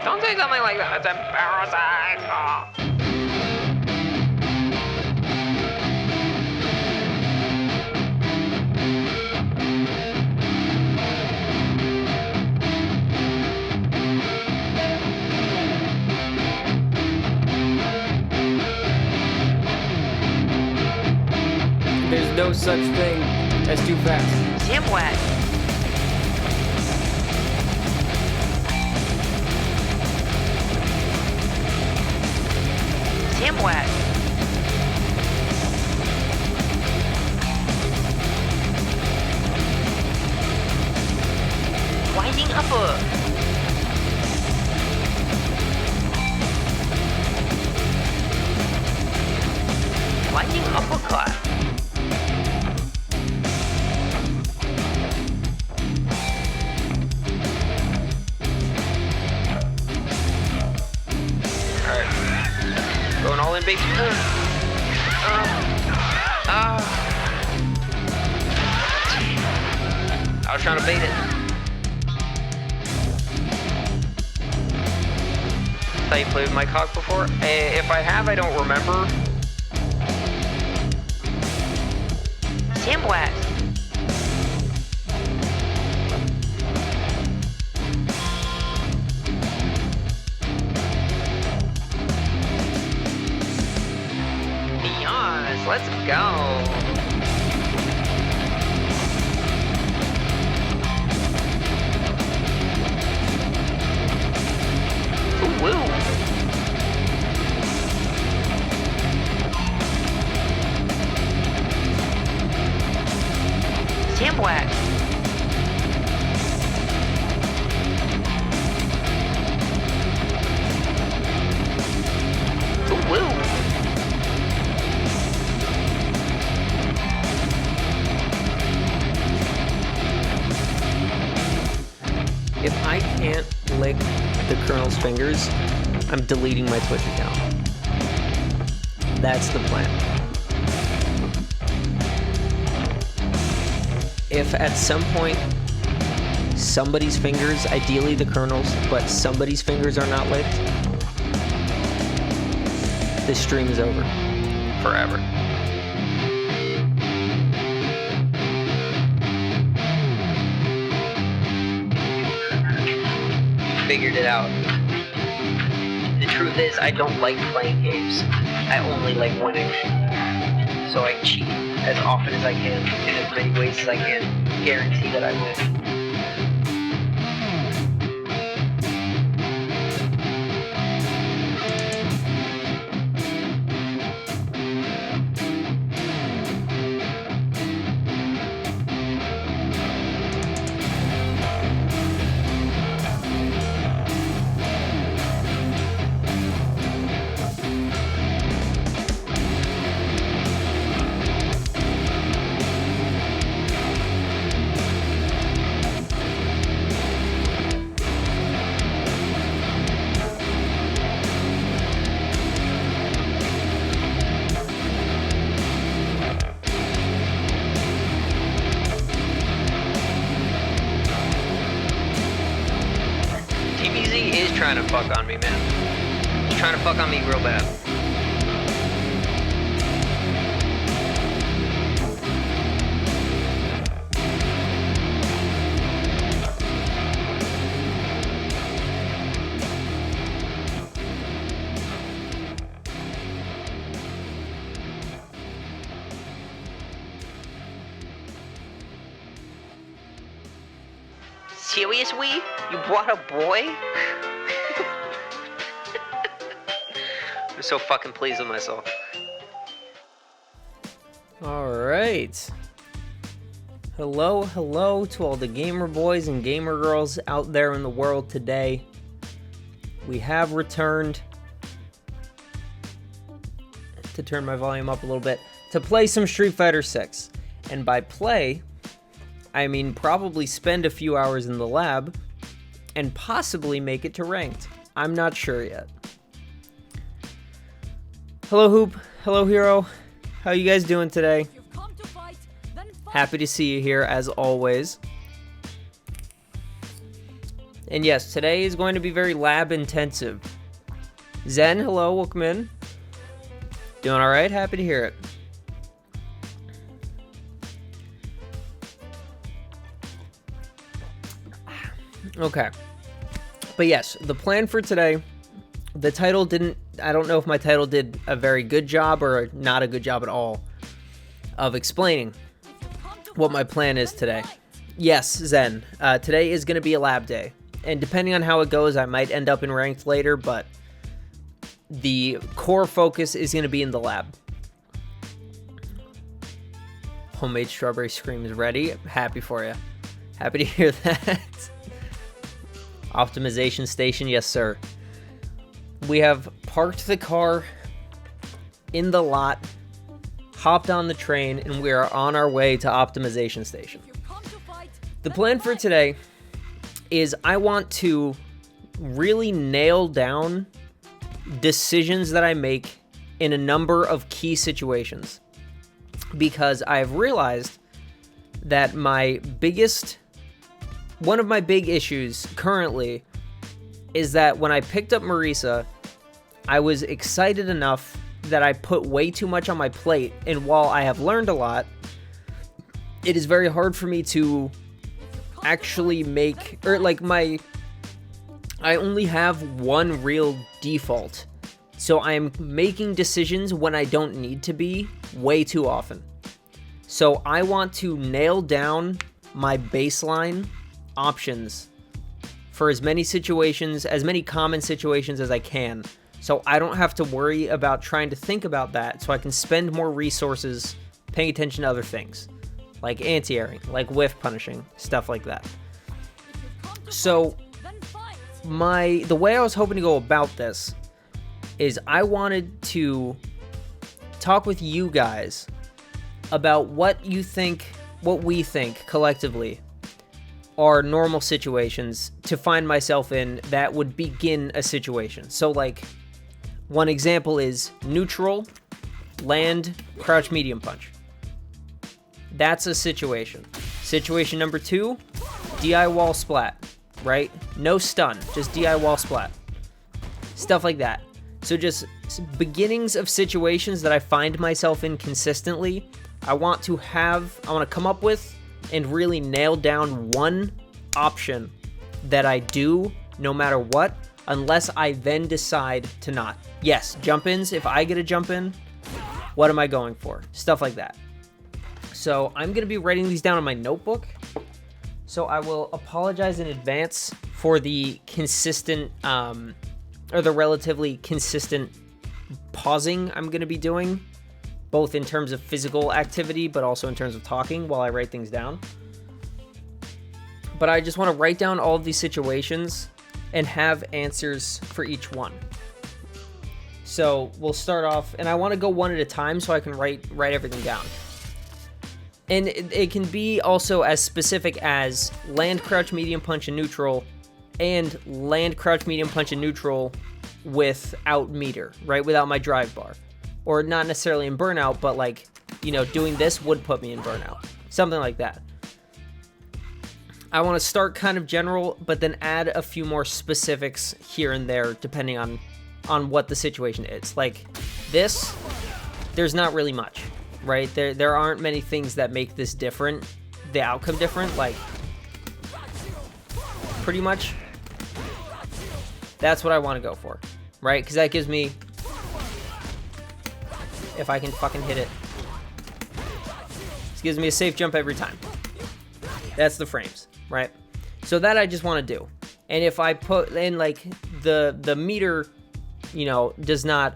Don't say something like that. It's embarrassing. There's no such thing as too fast. Somewhat. Somewhat. Winding upper. Winding uppercut. Going all in, baby. I was trying to bait it. Thought you played with my cock before? If I have, I don't remember. Sandblast. Let's go. Ooh, woo. Sandblast. Ooh, woo. If I can't lick the Colonel's fingers, I'm deleting my Twitch account. That's the plan. If at some point somebody's fingers, ideally the Colonel's, but somebody's fingers are not licked, this stream is over. Forever. Figured it out. The truth is, I don't like playing games. I only like winning. So I cheat as often as I can, in as many ways as I can, guarantee that I win. Trying to fuck on me, man. He's trying to fuck on me real bad. Seriously? You brought a boy? I'm so fucking pleased with myself. Alright. Hello to all the gamer boys and gamer girls out there in the world today. We have returned, to turn my volume up a little bit, to play some Street Fighter 6. And by play, I mean probably spend a few hours in the lab and possibly make it to ranked. I'm not sure yet. Hello Hoop, hello Hero, how you guys doing today? Happy to see you here as always. And yes, today is going to be very lab intensive. Zen, hello, welcome in. Doing all right? Happy to hear it. Okay. But yes, the plan for today, the title didn't, I don't know if my title did a very good job or not a good job at all of explaining what my plan is today. Yes, Zen, today is going to be a lab day. And depending on how it goes, I might end up in ranked later, but the core focus is going to be in the lab. Homemade strawberry scream is ready. Happy for you. Happy to hear that. Optimization station, yes sir. We have parked the car in the lot, hopped on the train, and we are on our way to optimization station. The plan for today is I want to really nail down decisions that I make in a number of key situations, because I've realized that one of my big issues currently is that when I picked up Marisa, I was excited enough that I put way too much on my plate, and while I have learned a lot, it is very hard for me to actually make, I only have one real default, so I'm making decisions when I don't need to be way too often. So I want to nail down my baseline options for as many situations, as many common situations as I can, so I don't have to worry about trying to think about that, so I can spend more resources paying attention to other things, like anti-airing, like whiff punishing, stuff like that. So the way I was hoping to go about this is I wanted to talk with you guys about what we think collectively are normal situations to find myself in that would begin a situation. So like, one example is neutral, land, crouch, medium punch. That's a situation. Situation number 2, DI wall splat, right? No stun, just DI wall splat. Stuff like that. So just beginnings of situations that I find myself in consistently, I want to come up with and really nail down one option that I do no matter what, unless I then decide to not. Yes, jump-ins, if I get a jump-in, what am I going for? Stuff like that. So I'm going to be writing these down in my notebook, so I will apologize in advance for the consistent, or the relatively consistent pausing I'm going to be doing, both in terms of physical activity, but also in terms of talking while I write things down. But I just want to write down all of these situations and have answers for each one. So we'll start off, and I want to go one at a time so I can write everything down. And it can be also as specific as land, crouch, medium punch, and neutral, and land, crouch, medium punch, and neutral without meter, right? Without my drive bar. Or not necessarily in burnout, but like, doing this would put me in burnout. Something like that. I want to start kind of general, but then add a few more specifics here and there, depending on what the situation is. Like this, there's not really much, right? There aren't many things that make this different, the outcome different. Like, pretty much, that's what I want to go for, right? Because that gives me, if I can fucking hit it, this gives me a safe jump every time. That's the frames, right? So that I just want to do. And if I put in like the meter, does not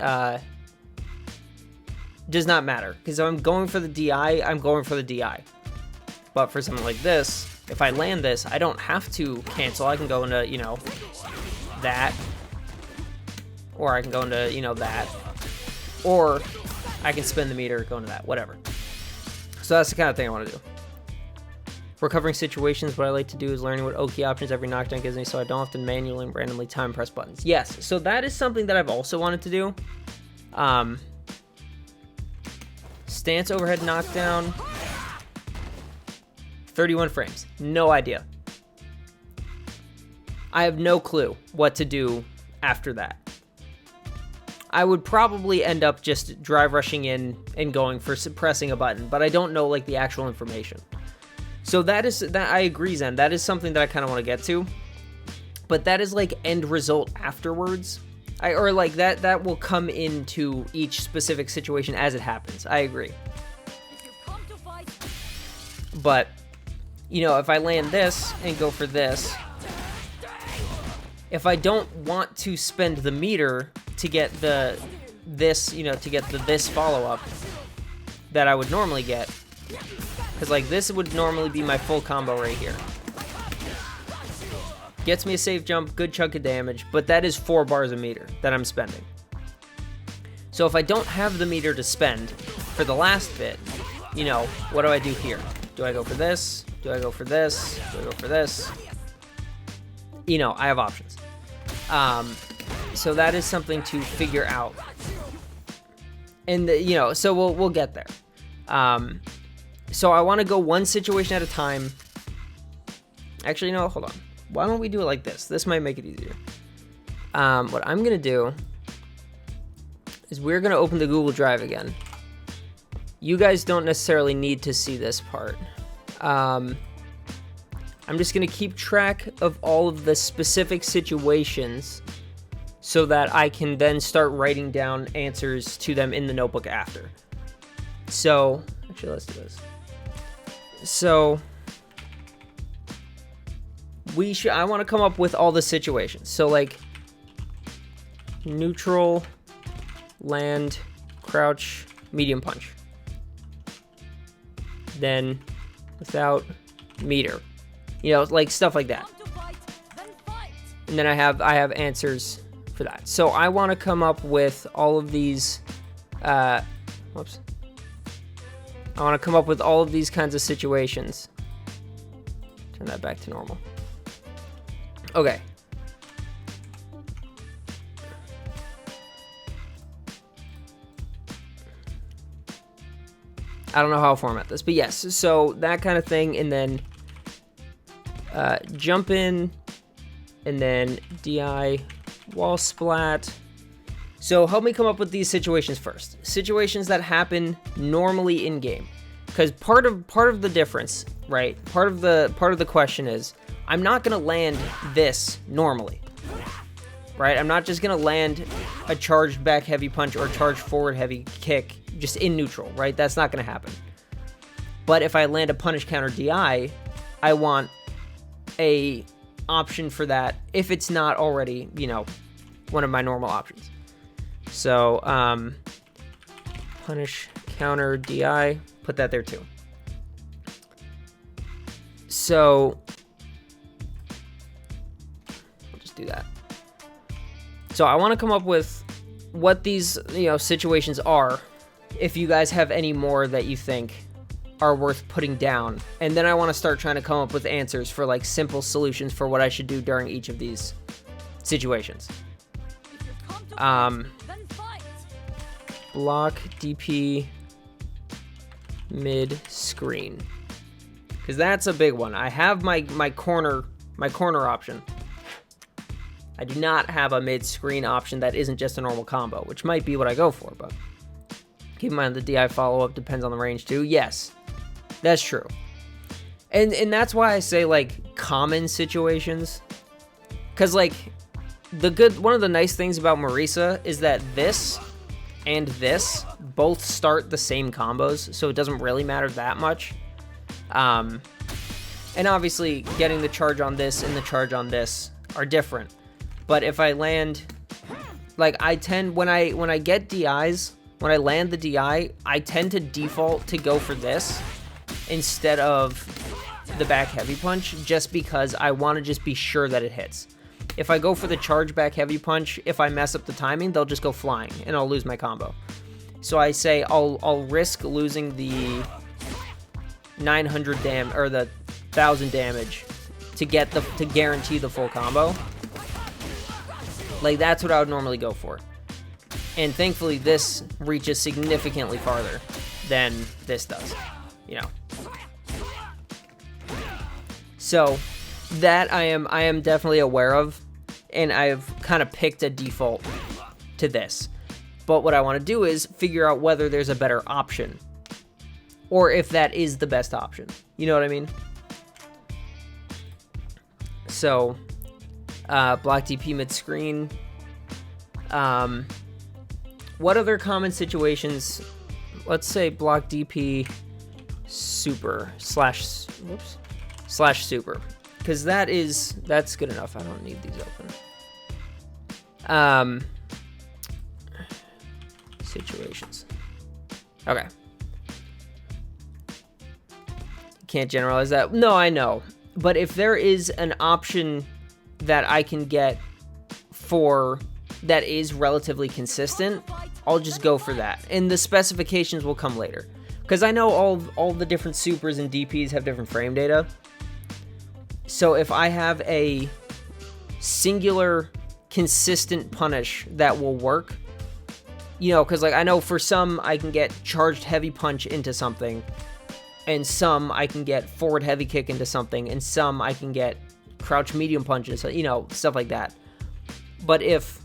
matter, because I'm going for the DI, I'm going for the DI. But for something like this, if I land this, I don't have to cancel. I can go into, that, or I can go into, that, or I can spin the meter, go into that, whatever. So that's the kind of thing I want to do. Recovering situations, what I like to do is learning what Oki options every knockdown gives me so I don't have to manually and randomly time press buttons. Yes, so that is something that I've also wanted to do. Stance overhead knockdown. 31 frames. No idea. I have no clue what to do after that. I would probably end up just drive rushing in and going for pressing a button, but I don't know like the actual information. So that I agree, Zen. That is something that I kind of want to get to, but that is like end result afterwards. That will come into each specific situation as it happens. I agree. But, you know, if I land this and go for this, if I don't want to spend the meter to get this follow-up that I would normally get, because like this would normally be my full combo right here. Gets me a safe jump, good chunk of damage, but that is 4 bars of meter that I'm spending. So if I don't have the meter to spend for the last bit, you know, what do I do here? Do I go for this? Do I go for this? Do I go for this? You know, I have options. So that is something to figure out. And, you know, so we'll get there. So I want to go one situation at a time. Actually, no, hold on. Why don't we do it like this? This might make it easier. What I'm going to do is we're going to open the Google Drive again. You guys don't necessarily need to see this part. I'm just going to keep track of all of the specific situations so that I can then start writing down answers to them in the notebook after. So, actually, let's do this. So, I want to come up with all the situations. So, like, neutral, land, crouch, medium punch. Then, without meter. You know, like, stuff like that. And then I have answers for that. So, I want to come up with all of these, I want to come up with all of these kinds of situations. Turn that back to normal. Okay. I don't know how I'll format this, but yes, so that kind of thing, and then jump in, and then DI, wall splat. So help me come up with these situations first. Situations that happen normally in game, because part of the difference, right? Part of the question is, I'm not gonna land this normally, right? I'm not just gonna land a charged back heavy punch or charged forward heavy kick just in neutral, right? That's not gonna happen. But if I land a punish counter DI, I want a option for that if it's not already, you know, one of my normal options. So, punish counter DI, put that there too. So, do that. So I want to come up with what these, you know, situations are, if you guys have any more that you think are worth putting down, and then I want to start trying to come up with answers for like simple solutions for what I should do during each of these situations. Block DP mid screen, because that's a big one. I have my corner option. I do not have a mid-screen option that isn't just a normal combo, which might be what I go for, but keep in mind the DI follow-up depends on the range too. Yes, that's true. And that's why I say, like, common situations. Because, like, one of the nice things about Marisa is that this and this both start the same combos, so it doesn't really matter that much. And obviously, getting the charge on this and the charge on this are different. But if I land, like, I tend, when I get DIs, when I land the DI, I tend to default to go for this instead of the back heavy punch, just because I want to just be sure that it hits. If I go for the charge back heavy punch, if I mess up the timing, they'll just go flying, and I'll lose my combo. So I say I'll risk losing the 900 damage, or the 1000 damage, to guarantee the full combo. Like, that's what I would normally go for. And thankfully, this reaches significantly farther than this does, you know. So, That I am definitely aware of, and I've kind of picked a default to this. But what I want to do is figure out whether there's a better option, or if that is the best option. You know what I mean? So, block DP mid-screen. What other common situations? Let's say block DP super slash super, because that's good enough. I don't need these open. Situations. Okay. Can't generalize that. No, I know. But if there is an option that I can get for that is relatively consistent, I'll just go for that. And the specifications will come later. Because I know all the different supers and DPs have different frame data. So if I have a singular consistent punish that will work, you know, because like I know for some I can get charged heavy punch into something, and some I can get forward heavy kick into something, and some I can get crouch medium punches, you know, stuff like that. But if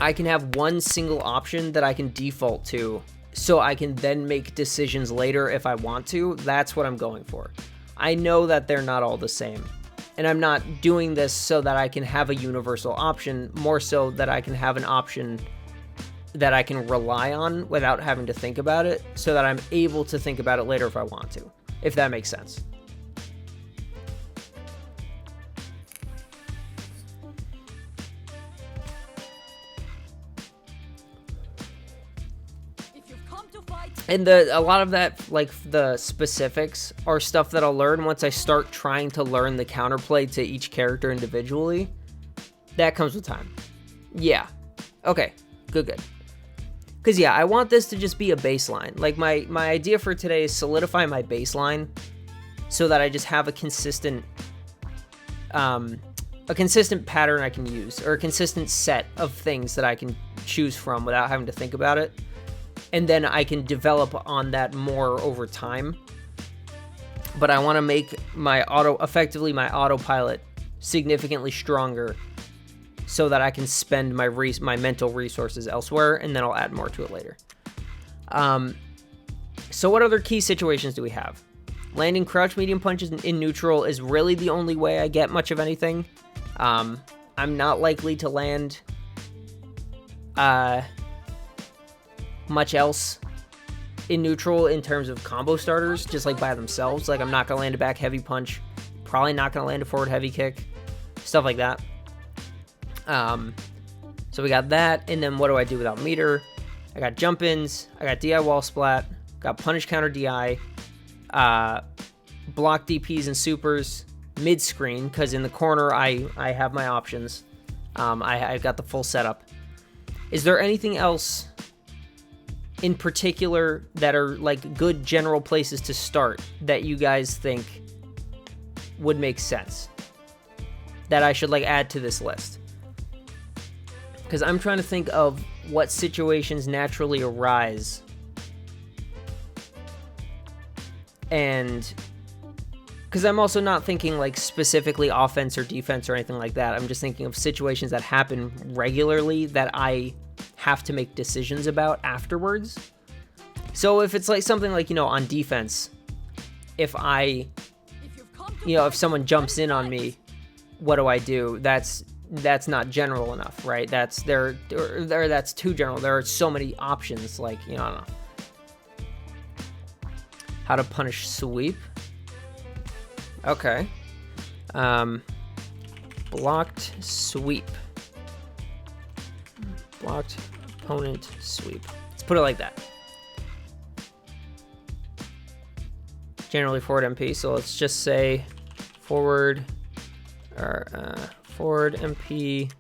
I can have one single option that I can default to, so I can then make decisions later if I want to, that's what I'm going for. I know that they're not all the same, and I'm not doing this so that I can have a universal option, more so that I can have an option that I can rely on without having to think about it, so that I'm able to think about it later if I want to, if that makes sense. And a lot of that, like the specifics, are stuff that I'll learn once I start trying to learn the counterplay to each character individually. That comes with time. Yeah. Okay. Good. Because, yeah, I want this to just be a baseline. Like, my idea for today is solidify my baseline so that I just have a consistent pattern I can use, or a consistent set of things that I can choose from without having to think about it. And then I can develop on that more over time. But I want to make my autopilot significantly stronger, so that I can spend my mental resources elsewhere, and then I'll add more to it later. So what other key situations do we have? Landing crouch medium punches in neutral is really the only way I get much of anything. I'm not likely to land much else in neutral in terms of combo starters, just like by themselves. Like, I'm not going to land a back heavy punch, probably not going to land a forward heavy kick, stuff like that. So we got that, and then what do I do without meter? I got jump ins, I got DI wall splat, got punish counter DI, block DPs and supers, mid screen, because in the corner I have my options. I've got the full setup. Is there anything else in particular that are like good general places to start that you guys think would make sense that I should like add to this list? Because I'm trying to think of what situations naturally arise, and because I'm also not thinking like specifically offense or defense or anything like that. I'm just thinking of situations that happen regularly that I have to make decisions about afterwards. So if it's like something like, you know, on defense, if someone jumps in on me, what do I do? That's not general enough, right? That's too general. There are so many options, like, you know, I don't know. How to punish sweep. Okay. Blocked sweep. Blocked opponent sweep. Let's put it like that. Generally forward MP, so let's just say forward MP,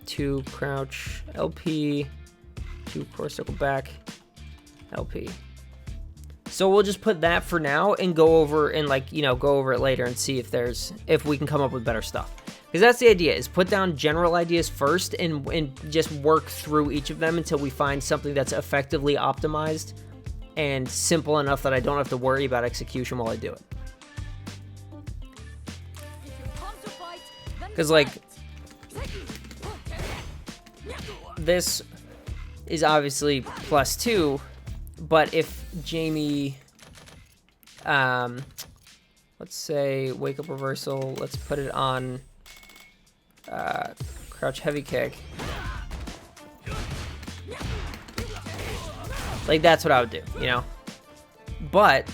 2 crouch LP, 2 core circle back LP. So we'll just put that for now and go over and go over it later and see if we can come up with better stuff. Because that's the idea, is put down general ideas first and just work through each of them until we find something that's effectively optimized and simple enough that I don't have to worry about execution while I do it. Because, like, this is obviously +2, but if Jamie, let's say wake up reversal, let's put it on crouch heavy kick. Like, that's what I would do, you know? But,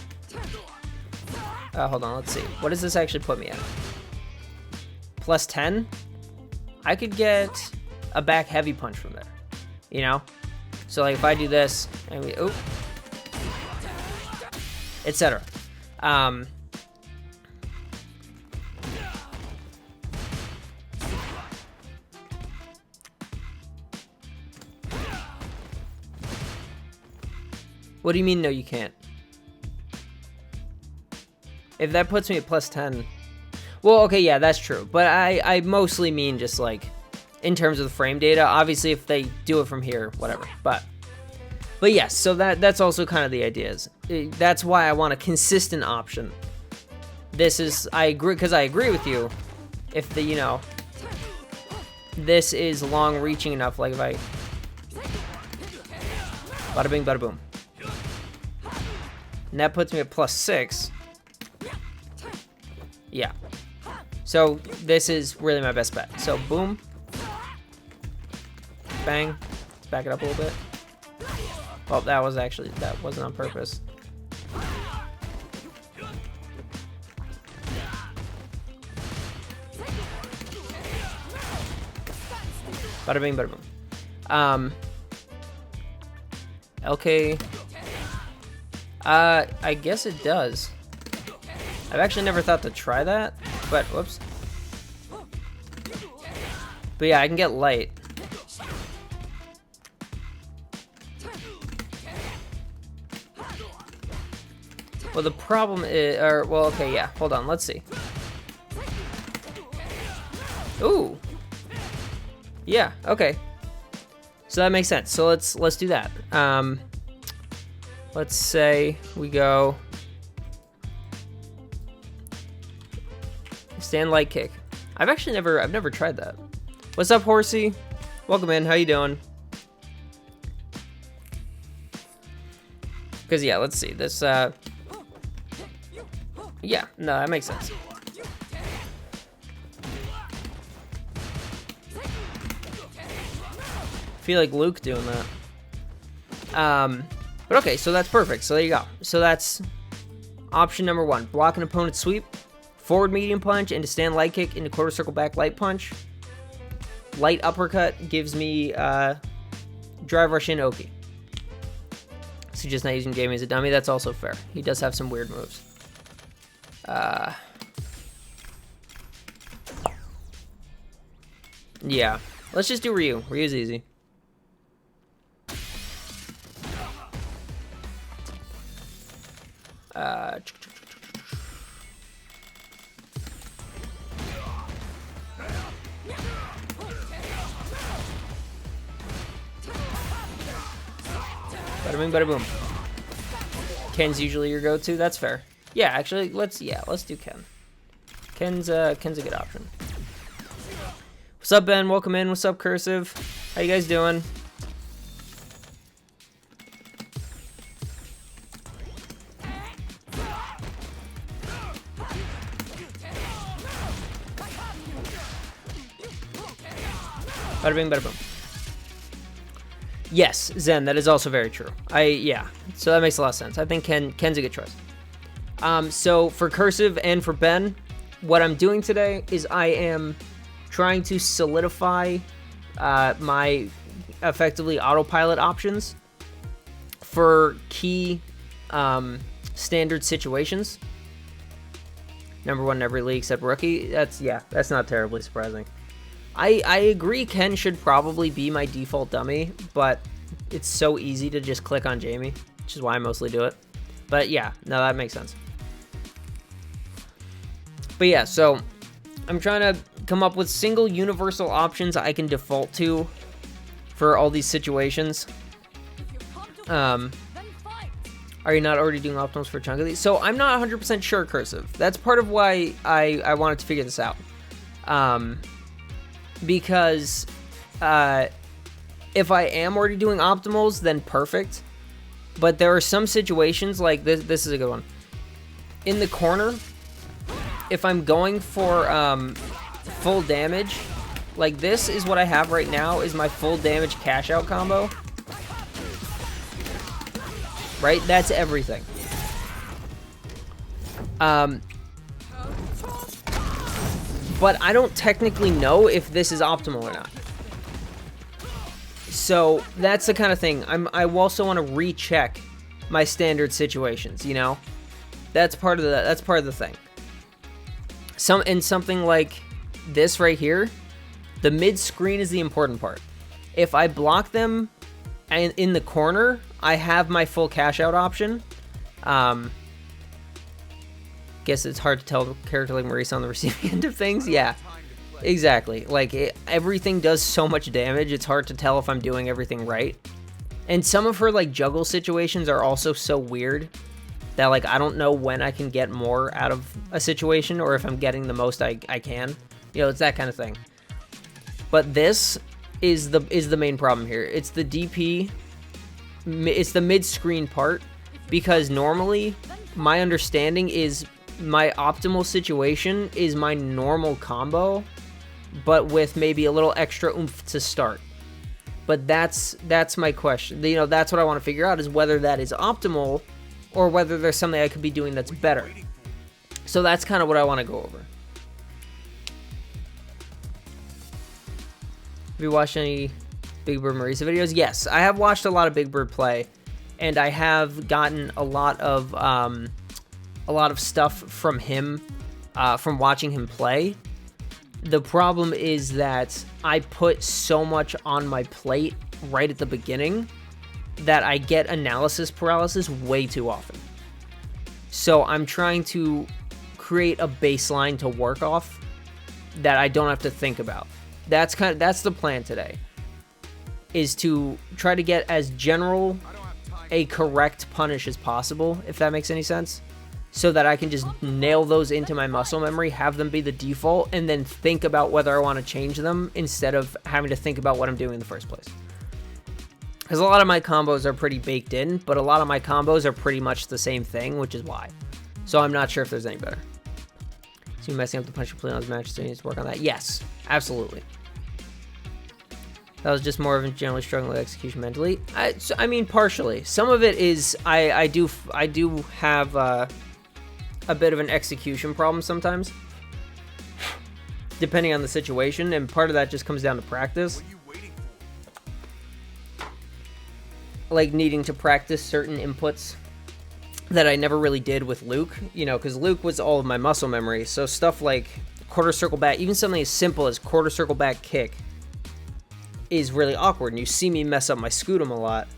hold on, let's see. What does this actually put me at? +10? I could get a back heavy punch from there, you know? So, like, if I do this, and we, oop, etc. What do you mean, no, you can't? If that puts me at +10... Well, okay, yeah, that's true. But I mostly mean just, like, in terms of the frame data. Obviously, if they do it from here, whatever. But yes, so that's also kind of the idea. That's why I want a consistent option. This is... I agree, because I agree with you. If the, you know... This is long-reaching enough, like if I... Bada bing, bada boom. And that puts me at +6. Yeah. So this is really my best bet. So boom. Bang. Let's back it up a little bit. Oh, that wasn't on purpose. Bada bing, bada boom. LK. I guess it does. I've actually never thought to try that, but whoops. But yeah, I can get light. Well, the problem is, well, okay, yeah, hold on, let's see. Ooh. Yeah, okay. So that makes sense. So let's do that. Let's say we go stand light kick. I've never tried that. What's up, Horsey? Welcome in. How you doing? Because yeah, let's see this. Yeah, no, that makes sense. Feel like Luke doing that. But okay, so that's perfect. So there you go. So that's option number 1. Block an opponent's sweep, forward medium punch, into stand light kick, into quarter circle back light punch. Light uppercut gives me drive rush in Oki. So just not using Jamie as a dummy. That's also fair. He does have some weird moves. Yeah. Let's just do Ryu. Ryu's easy. Bada bing, bada boom. Ken's usually your go-to. That's fair. Yeah, actually, let's do Ken. Ken's a good option. What's up, Ben? Welcome in. What's up, Cursive? How you guys doing? Bada bing, bada boom. Yes, Zen, that is also very true. Yeah, so that makes a lot of sense. I think Ken's a good choice. So for Cursive and for Ben, what I'm doing today is I am trying to solidify my effectively autopilot options for key standard situations. Number 1 in every league except rookie. That's not terribly surprising. I agree Ken should probably be my default dummy, but it's so easy to just click on Jamie, which is why I mostly do it. But yeah, no, that makes sense. But yeah, so I'm trying to come up with single universal options I can default to for all these situations. Are you not already doing optimals for a chunk of these? So I'm not 100% sure, Cursive. That's part of why I wanted to figure this out. Because if I am already doing optimals, then perfect. But there are some situations, like this is a good one. In the corner, if I'm going for full damage, like this is what I have right now, is my full damage cash out combo. Right? That's everything. But I don't technically know if this is optimal or not. So that's the kind of thing. I also want to recheck my standard situations, you know? That's part of the thing. Something like this right here, the mid screen is the important part. If I block them and in the corner, I have my full cash out option. Guess it's hard to tell a character like Maurice on the receiving end of things. Yeah, exactly. Like everything does so much damage, it's hard to tell if I'm doing everything right. And some of her like juggle situations are also so weird that like I don't know when I can get more out of a situation, or if I'm getting the most I can. You know, it's that kind of thing. But this is the main problem here. It's the DP. It's the mid-screen part, because normally my understanding is my optimal situation is my normal combo, but with maybe a little extra oomph to start. But that's my question. You know, that's what I want to figure out, is whether that is optimal or whether there's something I could be doing that's better. So that's kind of what I want to go over. Have you watched any Big Bird Marisa videos? Yes, I have watched a lot of Big Bird play, and I have gotten a lot of stuff from him, from watching him play. The problem is that I put so much on my plate right at the beginning that I get analysis paralysis way too often. So I'm trying to create a baseline to work off that I don't have to think about. That's the plan today, is to try to get as general a correct punish as possible, if that makes any sense, so that I can just nail those into my muscle memory, have them be the default, and then think about whether I want to change them instead of having to think about what I'm doing in the first place. Because a lot of my combos are pretty baked in, but a lot of my combos are pretty much the same thing, which is why. So I'm not sure if there's any better. So you messing up the punch completely on his match, so you need to work on that? Yes, absolutely. That was just more of a generally struggling with execution mentally. I mean, partially. Some of it is I do have a bit of an execution problem sometimes, depending on the situation, and part of that just comes down to practice. Like needing to practice certain inputs that I never really did with Luke, you know, because Luke was all of my muscle memory. So stuff like quarter circle back, even something as simple as quarter circle back kick, is really awkward, and you see me mess up my scutum a lot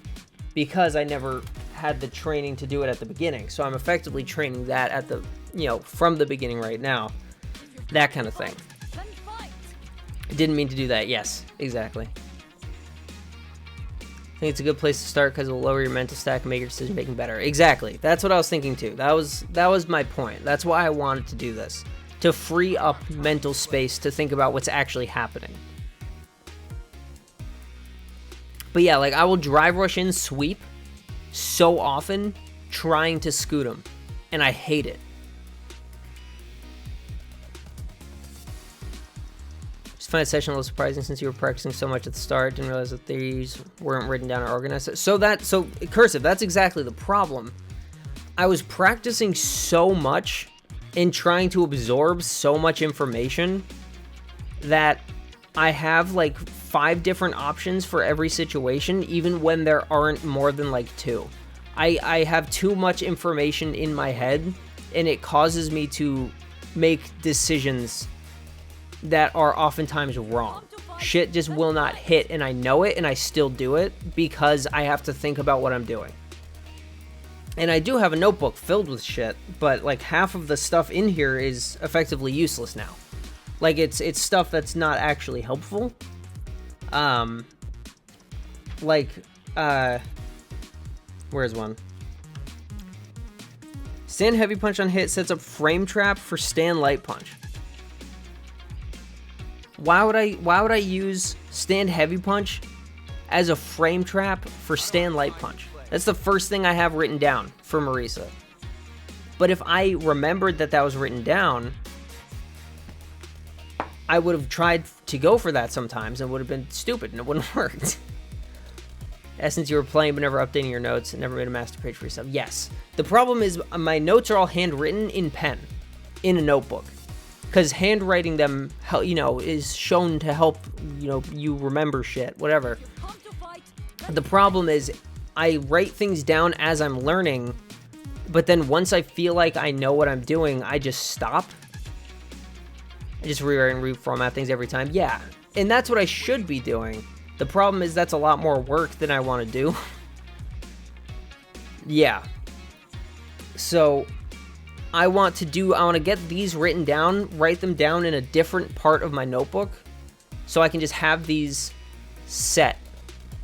because I never had the training to do it at the beginning. So I'm effectively training that at the, you know, from the beginning right now, that kind of thing. I didn't mean to do that. Yes, exactly. I think it's a good place to start because it will lower your mental stack and make your decision making better. Exactly. That's what I was thinking too. That was my point. That's why I wanted to do this, to free up mental space to think about what's actually happening. But yeah, like I will drive rush in sweep so often trying to scoot him, and I hate it. Just find the session a little surprising since you were practicing so much at the start. Didn't realize that these weren't written down or organized. So Cursive, that's exactly the problem. I was practicing so much and trying to absorb so much information that I have like 5 different options for every situation, even when there aren't more than like 2. I have too much information in my head, and it causes me to make decisions that are oftentimes wrong. Shit just will not hit, and I know it, and I still do it because I have to think about what I'm doing. And I do have a notebook filled with shit, but like half of the stuff in here is effectively useless now. Like it's stuff that's not actually helpful. Where's one? Stand heavy punch on hit sets up frame trap for stand light punch. Why would I use stand heavy punch as a frame trap for stand light punch? That's the first thing I have written down for Marisa. But if I remembered that was written down, I would have tried to go for that sometimes and would have been stupid and it wouldn't have worked. Since you were playing but never updating your notes and never made a master page for yourself. Yes. The problem is my notes are all handwritten in pen, in a notebook. Because handwriting them, is shown to help, you remember shit, whatever. The problem is I write things down as I'm learning, but then once I feel like I know what I'm doing, I just stop. I just rewrite and reformat things every time. Yeah, and that's what I should be doing. The problem is that's a lot more work than I want to do. Yeah. So I want to get these written down, write them down in a different part of my notebook, so I can just have these set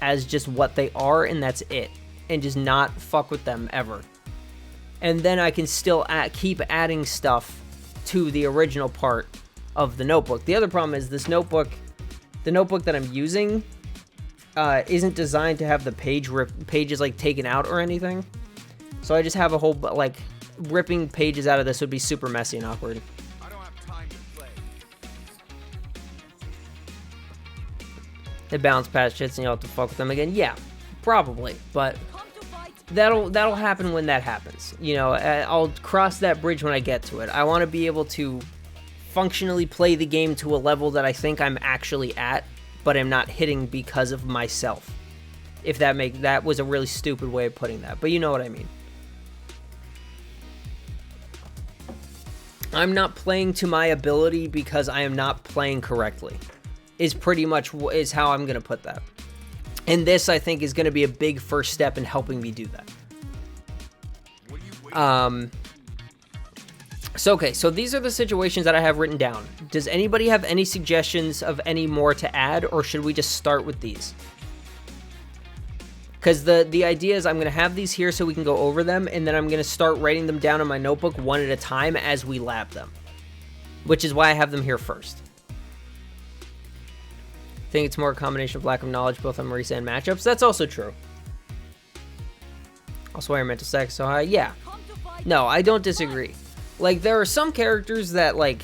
as just what they are, and that's it. And just not fuck with them ever. And then I can still keep adding stuff to the original part of the notebook. The other problem is the notebook that I'm using isn't designed to have the pages like taken out or anything. So I just have a whole, like, ripping pages out of this would be super messy and awkward. I don't have time to play. They bounce past shits and you'll have to fuck with them again. Yeah, probably, but that'll happen when that happens. I'll cross that bridge when I get to it. I want to be able to functionally play the game to a level that I think I'm actually at, but I'm not hitting because of myself. If that was a really stupid way of putting that, but you know what I mean. I'm not playing to my ability because I am not playing correctly. Is pretty much is how I'm going to put that. And this, I think, is going to be a big first step in helping me do that. So these are the situations that I have written down. Does anybody have any suggestions of any more to add, or should we just start with these? Because the idea is I'm going to have these here so we can go over them, and then I'm going to start writing them down in my notebook one at a time as we lab them. Which is why I have them here first. I think it's more a combination of lack of knowledge both on Marisa and matchups. That's also true. Also why your mental sex so high. Yeah. No, I don't disagree. Like, there are some characters that, like,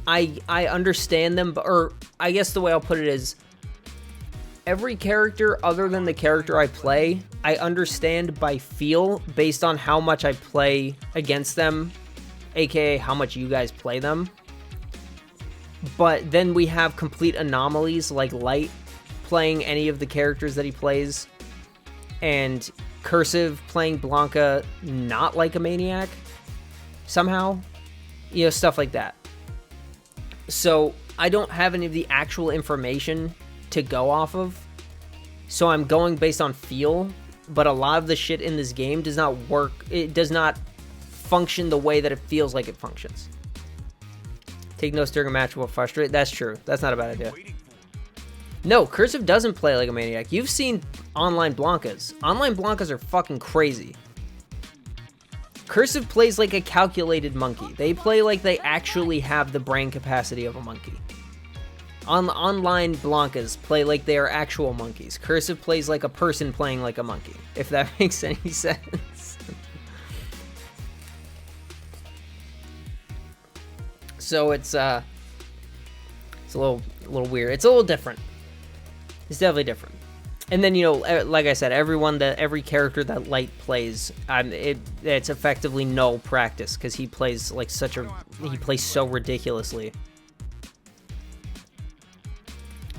I understand them, or I guess the way I'll put it is, every character other than the character I play, I understand by feel based on how much I play against them, aka how much you guys play them. But then we have complete anomalies like Light playing any of the characters that he plays, and Cursive playing Blanca not like a maniac somehow, stuff like that. So I don't have any of the actual information to go off of, so I'm going based on feel, but a lot of the shit in this game does not work. It does not function the way that it feels like it functions. Take notes during a match will frustrate. That's true. That's not a bad idea. No, Cursive doesn't play like a maniac. You've seen online Blancas. Online Blancas are fucking crazy. Cursive plays like a calculated monkey. They play like they actually have the brain capacity of a monkey. Online Blancas play like they are actual monkeys. Cursive plays like a person playing like a monkey, if that makes any sense. So it's a little weird. It's a little different. It's definitely different. And then, like I said, every character that Light plays, it's effectively null practice because he plays like he plays so ridiculously.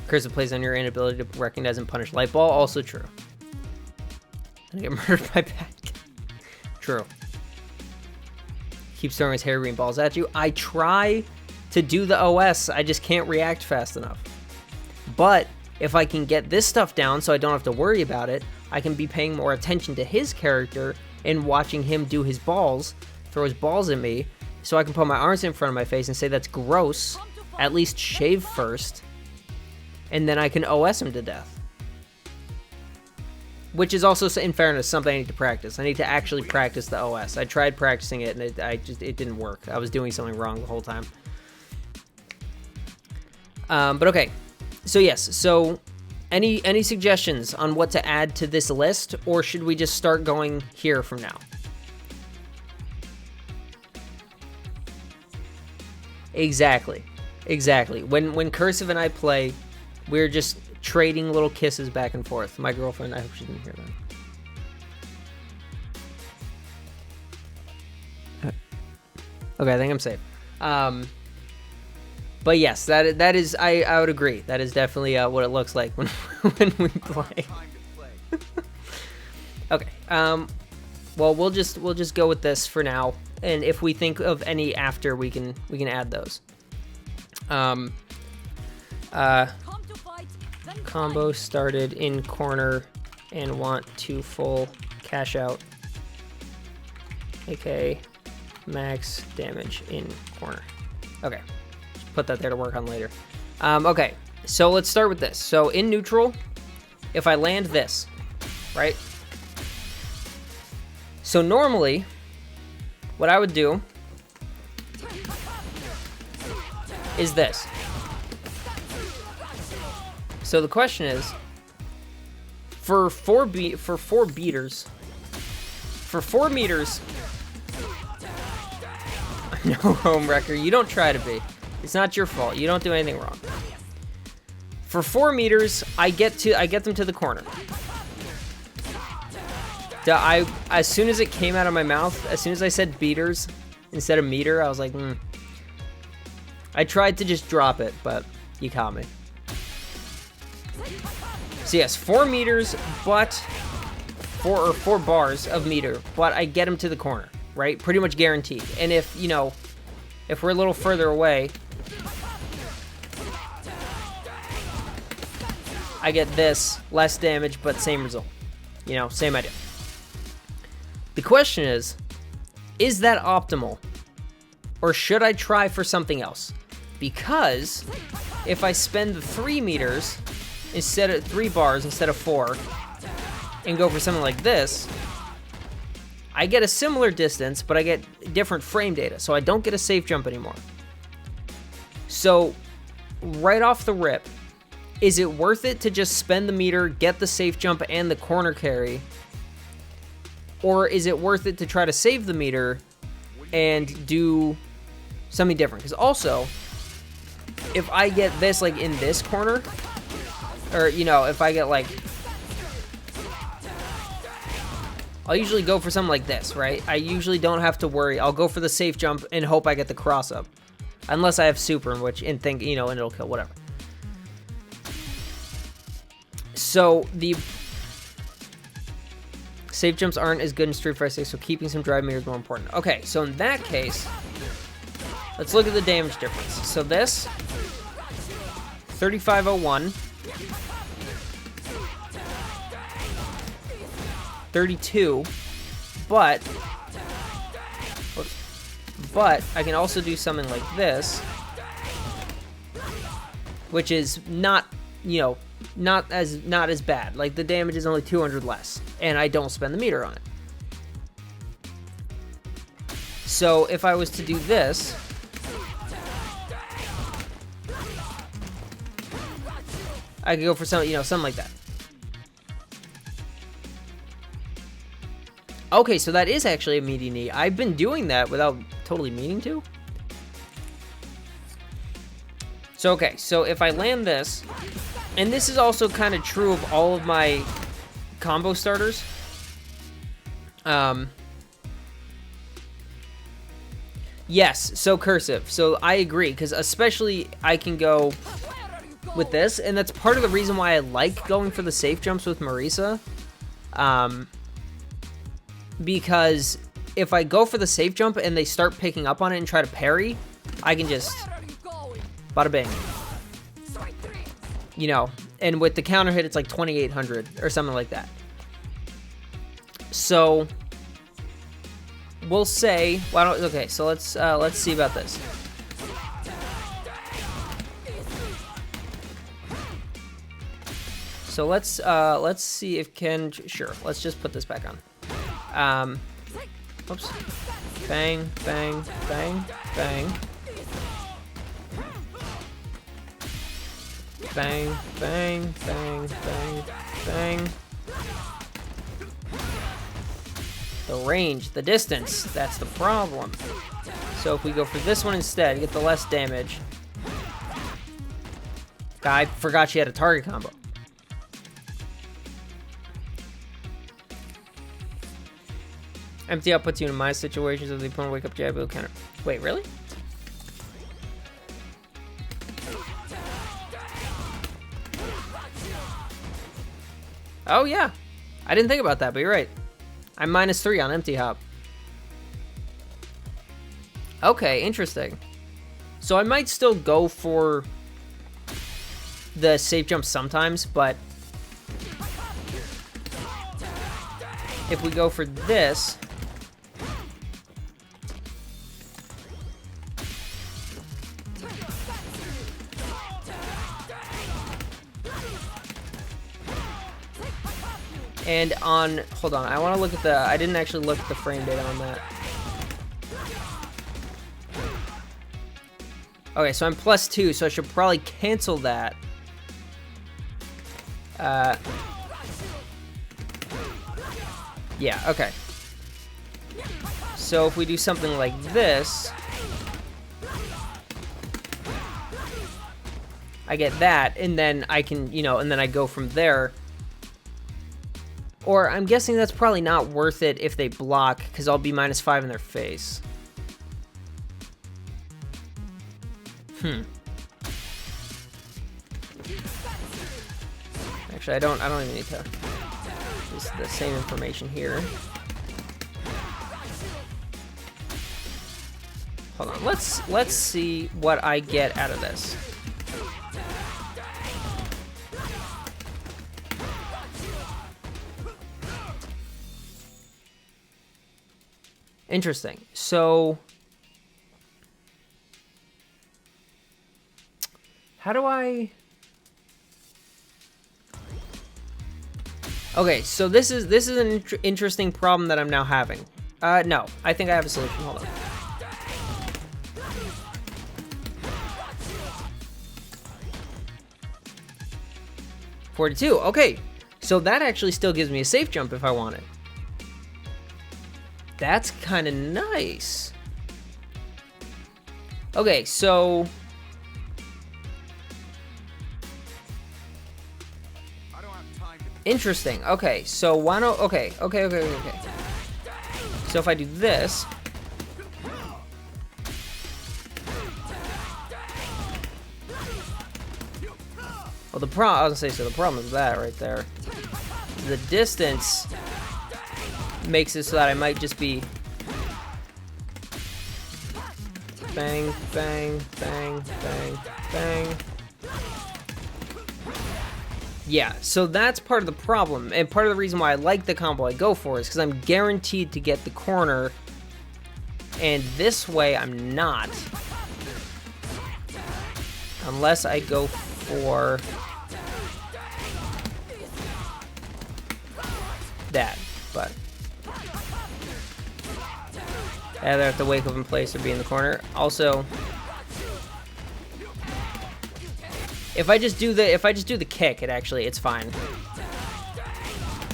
Cursive plays on your inability to recognize and punish Light Ball, also true. And I get murdered by Pack. True. Keeps throwing his hair green balls at you. I try to do the OS, I just can't react fast enough. But if I can get this stuff down so I don't have to worry about it, I can be paying more attention to his character and watching him do his balls, throw his balls at me, so I can put my arms in front of my face and say that's gross, at least shave first, and then I can OS him to death. Which is also, in fairness, something I need to practice. I need to actually practice the OS. I tried practicing it, and it didn't work. I was doing something wrong the whole time. But okay, so yes, so any suggestions on what to add to this list, or should we just start going here from now? Exactly. When Cursive and I play, we're just trading little kisses back and forth. My girlfriend, I hope she didn't hear that. Okay, I think I'm safe. But yes, that is I would agree. That is definitely what it looks like when when we play. Okay. Well, we'll just go with this for now, and if we think of any after, we can add those. Combo started in corner and want to full cash out. Okay, max damage in corner. Okay, put that there to work on later. Okay, so let's start with this. So in neutral, if I land this, right? So normally, what I would do is this. So the question is, for 4 meters, no, home wrecker, you don't try to be. It's not your fault. You don't do anything wrong. For 4 meters, I get them to the corner. As soon as it came out of my mouth, as soon as I said beaters instead of meter, I was like, I tried to just drop it, but you caught me. So yes, 4 meters, but 4 bars of meter, but I get him to the corner, right? Pretty much guaranteed. And if we're a little further away, I get this, less damage, but same result. Same idea. The question is that optimal? Or should I try for something else? Because if I spend the 3 meters instead of 3 bars instead of 4 and go for something like this, I get a similar distance, but I get different frame data, so I don't get a safe jump anymore. So right off the rip, is it worth it to just spend the meter, get the safe jump and the corner carry? Or is it worth it to try to save the meter and do something different? Because also, if I get this like in this corner, or if I get like, I'll usually go for something like this, right? I usually don't have to worry. I'll go for the safe jump and hope I get the cross up, unless I have super, and think and it'll kill, whatever. So the safe jumps aren't as good in Street Fighter 6, so keeping some drive meter is more important. Okay, so in that case, let's look at the damage difference. So this, 3501, 32, but I can also do something like this, which is not as bad. Like, the damage is only 200 less, and I don't spend the meter on it. So if I was to do this, I could go for something like that. Okay, so that is actually a meaty knee. I've been doing that without totally meaning to. So okay, so if I land this, and this is also kind of true of all of my combo starters. Yes, so cursive. So I agree, because especially I can go with this, and that's part of the reason why I like going for the safe jumps with Marisa. Because if I go for the safe jump and they start picking up on it and try to parry, I can just bada bing. And with the counter hit, it's like 2,800 or something like that. So we'll say, okay, so let's see about this. So let's see if sure, let's just put this back on. Oops. Bang, bang, bang, bang. Bang, bang, bang, bang, bang. The range, the distance, that's the problem. So if we go for this one instead, get the less damage. I forgot she had a target combo. Empty out puts you in my situations if the opponent wake up jab, it'll counter. Wait, really? Oh yeah, I didn't think about that, but you're right. I'm -3 on empty hop. Okay, interesting. So I might still go for the safe jump sometimes, but if we go for this, and on, hold on, I want to look at the, I didn't actually look at the frame data on that. Okay, so I'm +2, so I should probably cancel that. Yeah, okay. So if we do something like this, I get that, and then I can, you know, and then I go from there. Or I'm guessing that's probably not worth it if they block, because I'll be -5 in their face. Actually, I don't even need to. It's the same information here. Hold on. Let's see what I get out of this. Interesting. So how do I? Okay, so this is an interesting problem that I'm now having. No, I think I have a solution. Hold on. $42. Okay, so that actually still gives me a safe jump if I want it. That's kind of nice. Okay, so interesting. Okay, so why don't? Okay. So if I do this, well, the problem, I was gonna say, so the problem is that right there. The distance makes it so that I might just be bang, bang, bang, bang, bang. Yeah, so that's part of the problem, and part of the reason why I like the combo I go for is because I'm guaranteed to get the corner, and this way I'm not. Unless I go for that, but I either have to wake up in place or be in the corner. Also, if I just do the kick, it's fine.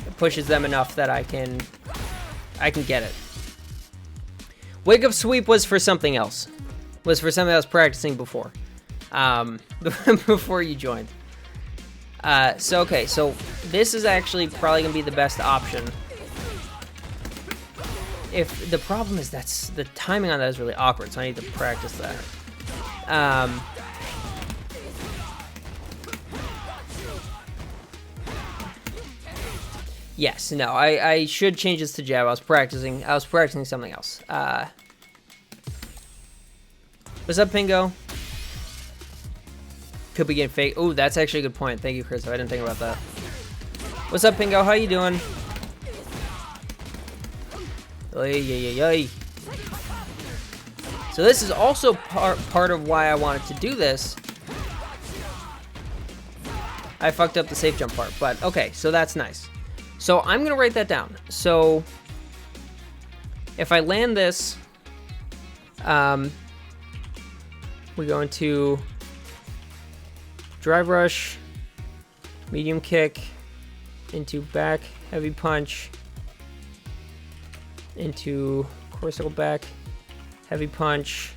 It pushes them enough that I can get it. Wake up sweep was for something else. Was for something I was practicing before. Before you joined. So okay, so this is actually probably gonna be the best option. If the problem is that's the timing on that is really awkward, so I need to practice that. Yes, no, I should change this to jab. I was practicing something else. What's up, Pingo? Could be getting fake. Oh, that's actually a good point. Thank you, Chris. I didn't think about that. What's up, Pingo? How you doing? Oy. So this is also part of why I wanted to do this. I fucked up the safe jump part, but okay, so that's nice. So I'm gonna write that down. So if I land this, we go into drive rush, medium kick, into back, heavy punch, into core circle back, heavy punch,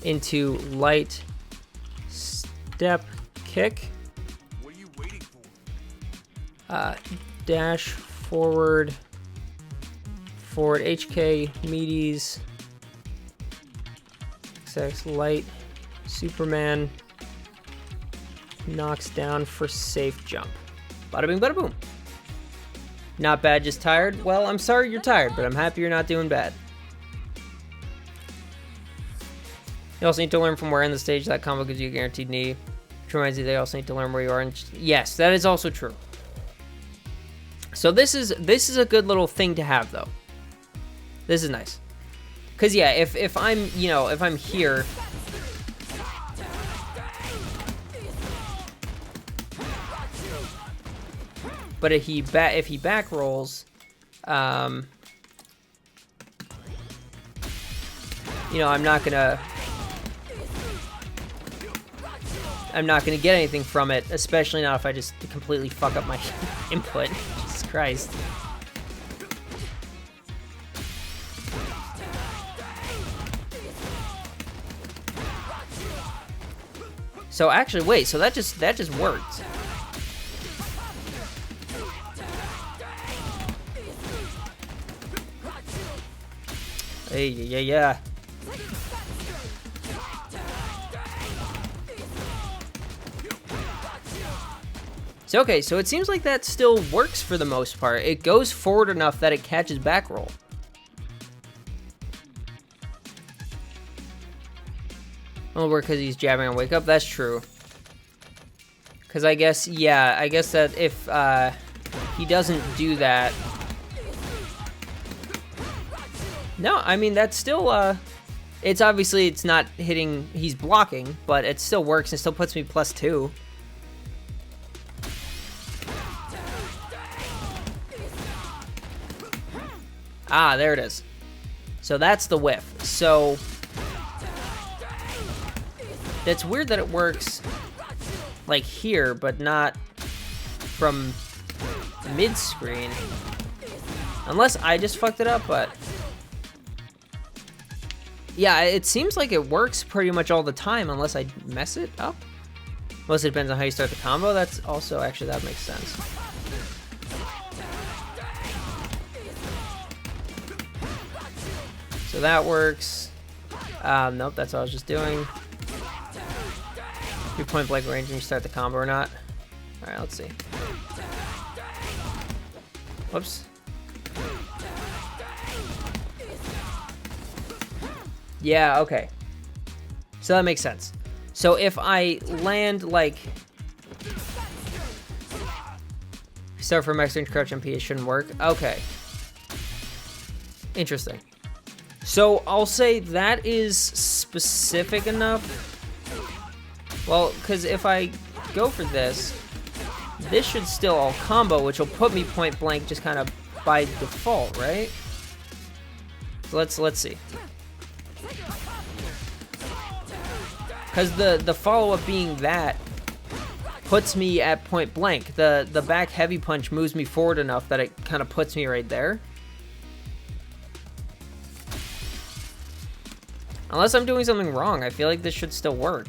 into light step kick, What are you waiting for? dash forward, HK, meaties, XX light, Superman, knocks down for safe jump. Bada bing, bada boom. Not bad, just tired? Well, I'm sorry you're tired, but I'm happy you're not doing bad. You also need to learn from where in the stage that combo gives you a guaranteed knee. Which reminds you, they also need to learn where you are. Yes, that is also true. So this is a good little thing to have, though. This is nice. Cause yeah, if I'm if I'm here, but if he back rolls, I'm not gonna get anything from it, especially not if I just completely fuck up my input. Jesus Christ. So actually, wait, so that just worked. Hey, yeah. So okay, so it seems like that still works for the most part. It goes forward enough that it catches back roll. Well, work because he's jabbing on wake up. That's true. Because I guess that if he doesn't do that, no, I mean that's still it's obviously it's not hitting. He's blocking, but it still works and still puts me +2. Ah, there it is. So that's the whiff. So it's weird that it works like here, but not from mid-screen. Unless I just fucked it up, but yeah, it seems like it works pretty much all the time unless I mess it up. Mostly depends on how you start the combo. That's also, actually, that makes sense. So that works. Nope, that's what I was just doing. Your point blank range when you start the combo or not. Alright, let's see. Whoops. Yeah, okay. So that makes sense. So if I land like start from max range crouch MP, it shouldn't work. Okay. Interesting. So I'll say that is specific enough. Well, because if I go for this, this should still all combo, which will put me point blank just kind of by default, right? So let's see. Because the follow-up being that puts me at point blank. The back heavy punch moves me forward enough that it kind of puts me right there. Unless I'm doing something wrong, I feel like this should still work.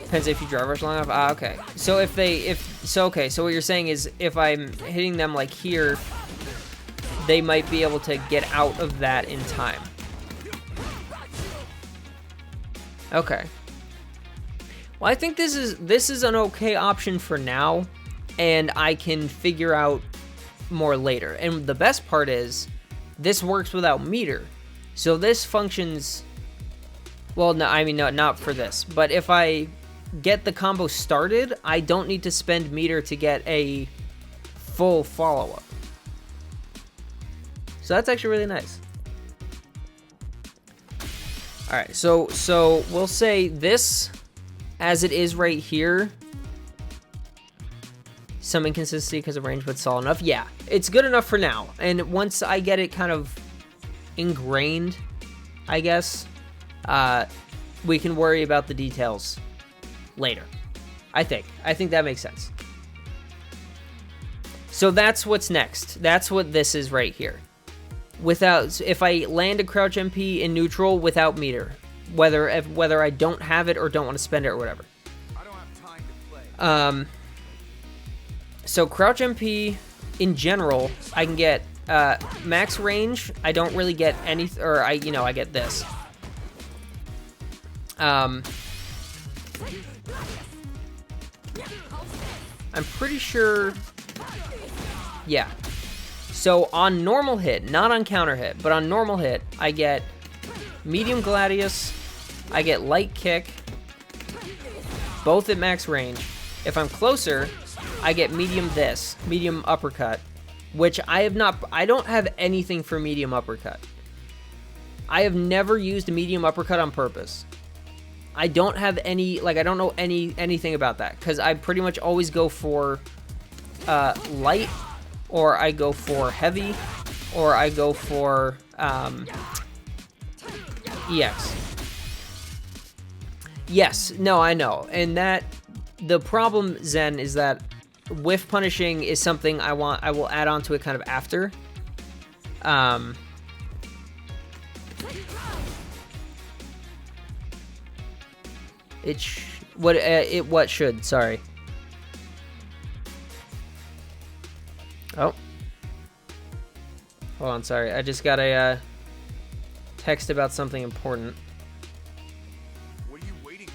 Depends if you drive rush long enough. Ah, okay. So so what you're saying is if I'm hitting them like here, they might be able to get out of that in time. Okay. Well, I think this is an okay option for now, and I can figure out more later. And the best part is this works without meter. So this functions well, no, I mean no, not for this. But if I get the combo started, I don't need to spend meter to get a full follow-up. So that's actually really nice. Alright, so we'll say this, as it is right here, some inconsistency because of range, but solid enough. Yeah, it's good enough for now. And once I get it kind of ingrained I guess. We can worry about the details later. I think that makes sense. So that's what's next. That's what this is right here. If I land a crouch MP in neutral without meter, whether I don't have it or don't want to spend it or whatever. I don't have time to play. So crouch MP in general, I can get max range. I don't really get any, or I get this. I'm pretty sure. Yeah. So on normal hit, not on counter hit, but on normal hit, I get medium Gladius, I get light kick, both at max range. If I'm closer, I get medium uppercut, which I don't have anything for medium uppercut. I have never used a medium uppercut on purpose. I don't have any, I don't know anything about that, because I pretty much always go for light, or I go for heavy, or I go for EX. Yes, no, I know. And that, the problem, Zen, is that whiff punishing is something I will add on to it kind of after. What should, sorry. Oh. Hold on, sorry. I just got a text about something important. What are you waiting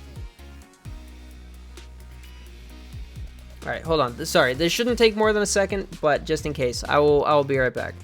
for? All right, hold on. Sorry, this shouldn't take more than a second, but just in case, I will be right back.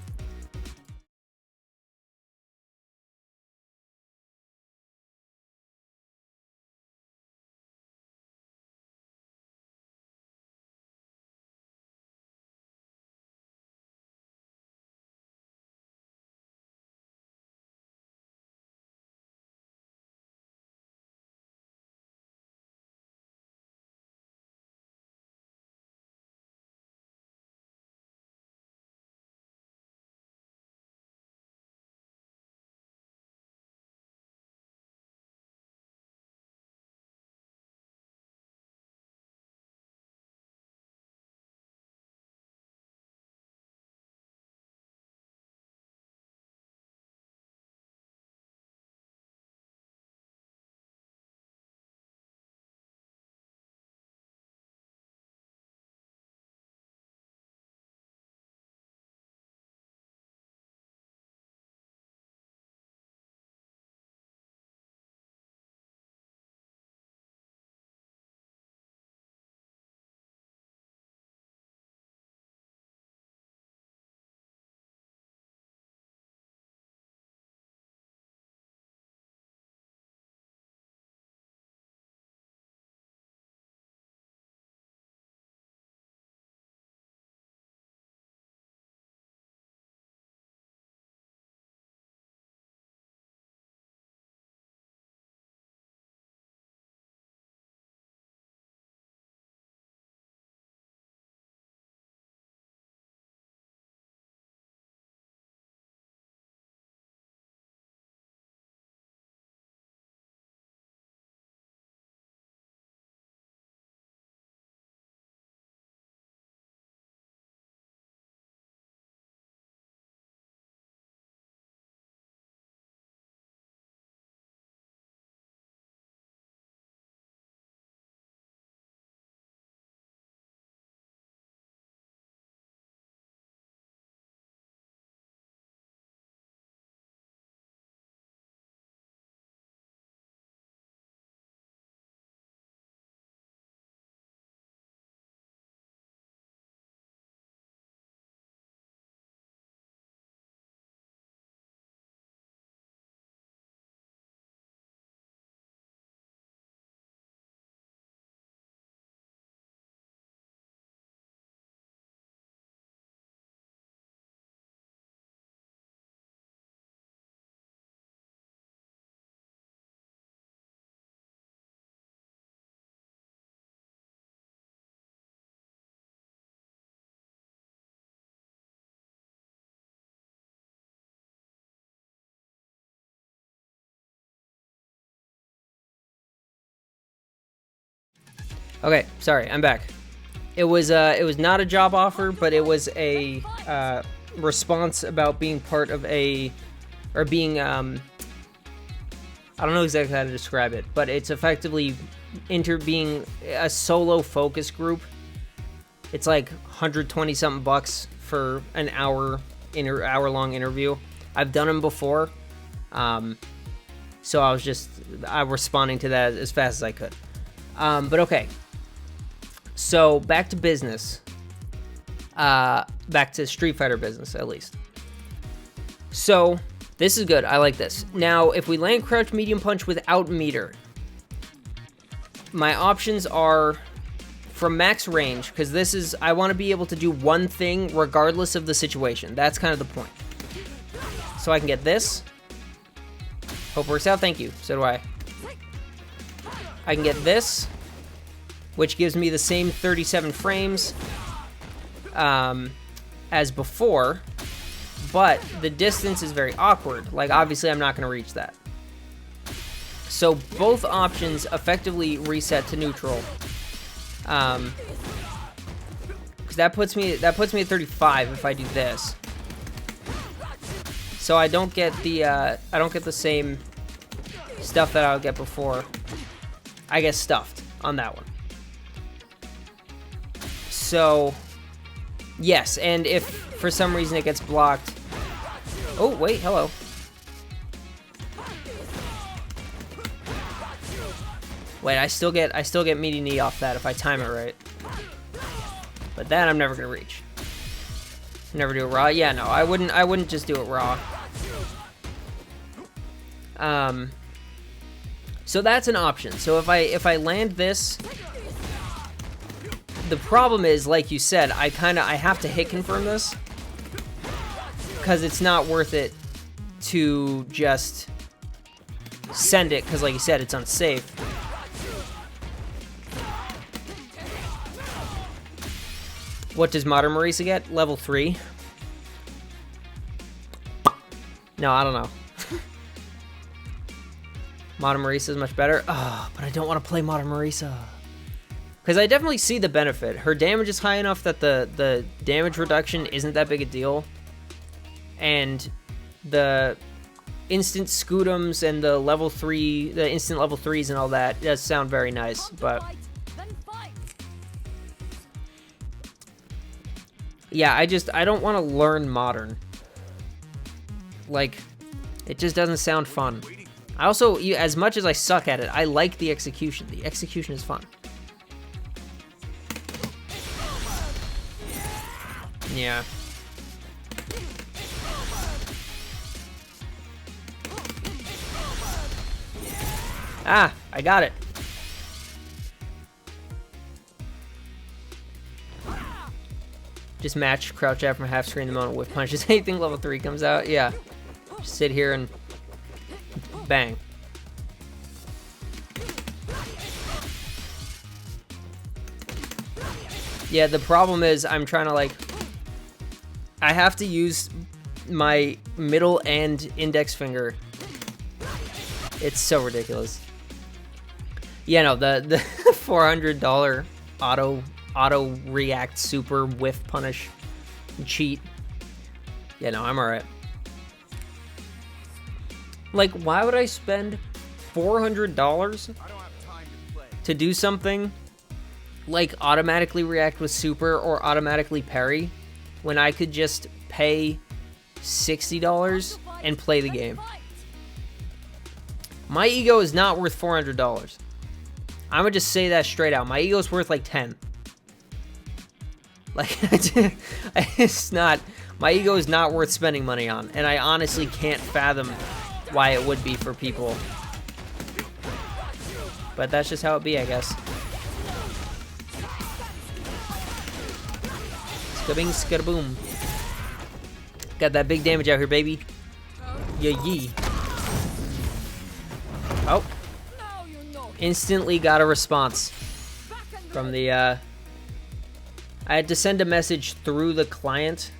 Okay, sorry, I'm back. It was not a job offer, but it was a response about being part of a, or being I don't know exactly how to describe it, but it's effectively being a solo focus group. It's like 120 something bucks for an hour long interview. I've done them before, so I was responding to that as fast as I could. But okay, so back to business. Back to Street Fighter business, at least. So this is good. I like this. Now, if we land crouch medium punch without meter, my options are from max range, because this is, I want to be able to do one thing regardless of the situation. That's kind of the point. So I can get this. Hope it works out. Thank you. So do I. I can get this, which gives me the same 37 frames as before, but the distance is very awkward. Like, obviously, I'm not going to reach that. So both options effectively reset to neutral. Because that puts me at 35 if I do this. So I don't get the same stuff that I would get before. I get stuffed on that one. So yes, and if for some reason it gets blocked. Oh wait, hello. Wait, I still get meaty knee off that if I time it right. But that I'm never gonna reach. Never do it raw. Yeah, no, I wouldn't just do it raw. So that's an option. So if I land this, the problem is, like you said, I have to hit confirm this, because it's not worth it to just send it, because like you said, it's unsafe. What does Modern Marisa get? Level 3. No, I don't know. Modern Marisa is much better. Oh, but I don't want to play Modern Marisa. Because I definitely see the benefit. Her damage is high enough that the damage reduction isn't that big a deal. And the instant scutums and the level 3, the instant level 3s and all that does sound very nice, but yeah, I don't want to learn Modern. Like, it just doesn't sound fun. I also, as much as I suck at it, I like the execution. The execution is fun. Yeah. Ah, I got it. Just match, crouch out from half screen the moment whip punches. Anything level 3 comes out, yeah. Just sit here and bang. Yeah, the problem is I'm trying to, like, I have to use my middle and index finger. It's so ridiculous. Yeah, no, the $400 auto react super whiff punish cheat. Yeah, no, I'm alright. Like, why would I spend $400 to do something like automatically react with super or automatically parry when I could just pay $60 and play the game? My ego is not worth $400. I'm gonna just say that straight out. My ego is worth like 10. Like, it's not. My ego is not worth spending money on, and I honestly can't fathom why it would be for people. But that's just how it be, I guess. Skabing, skadaboom. Got that big damage out here, baby. Yeah, yee. Oh. Instantly got a response from the, I had to send a message through the client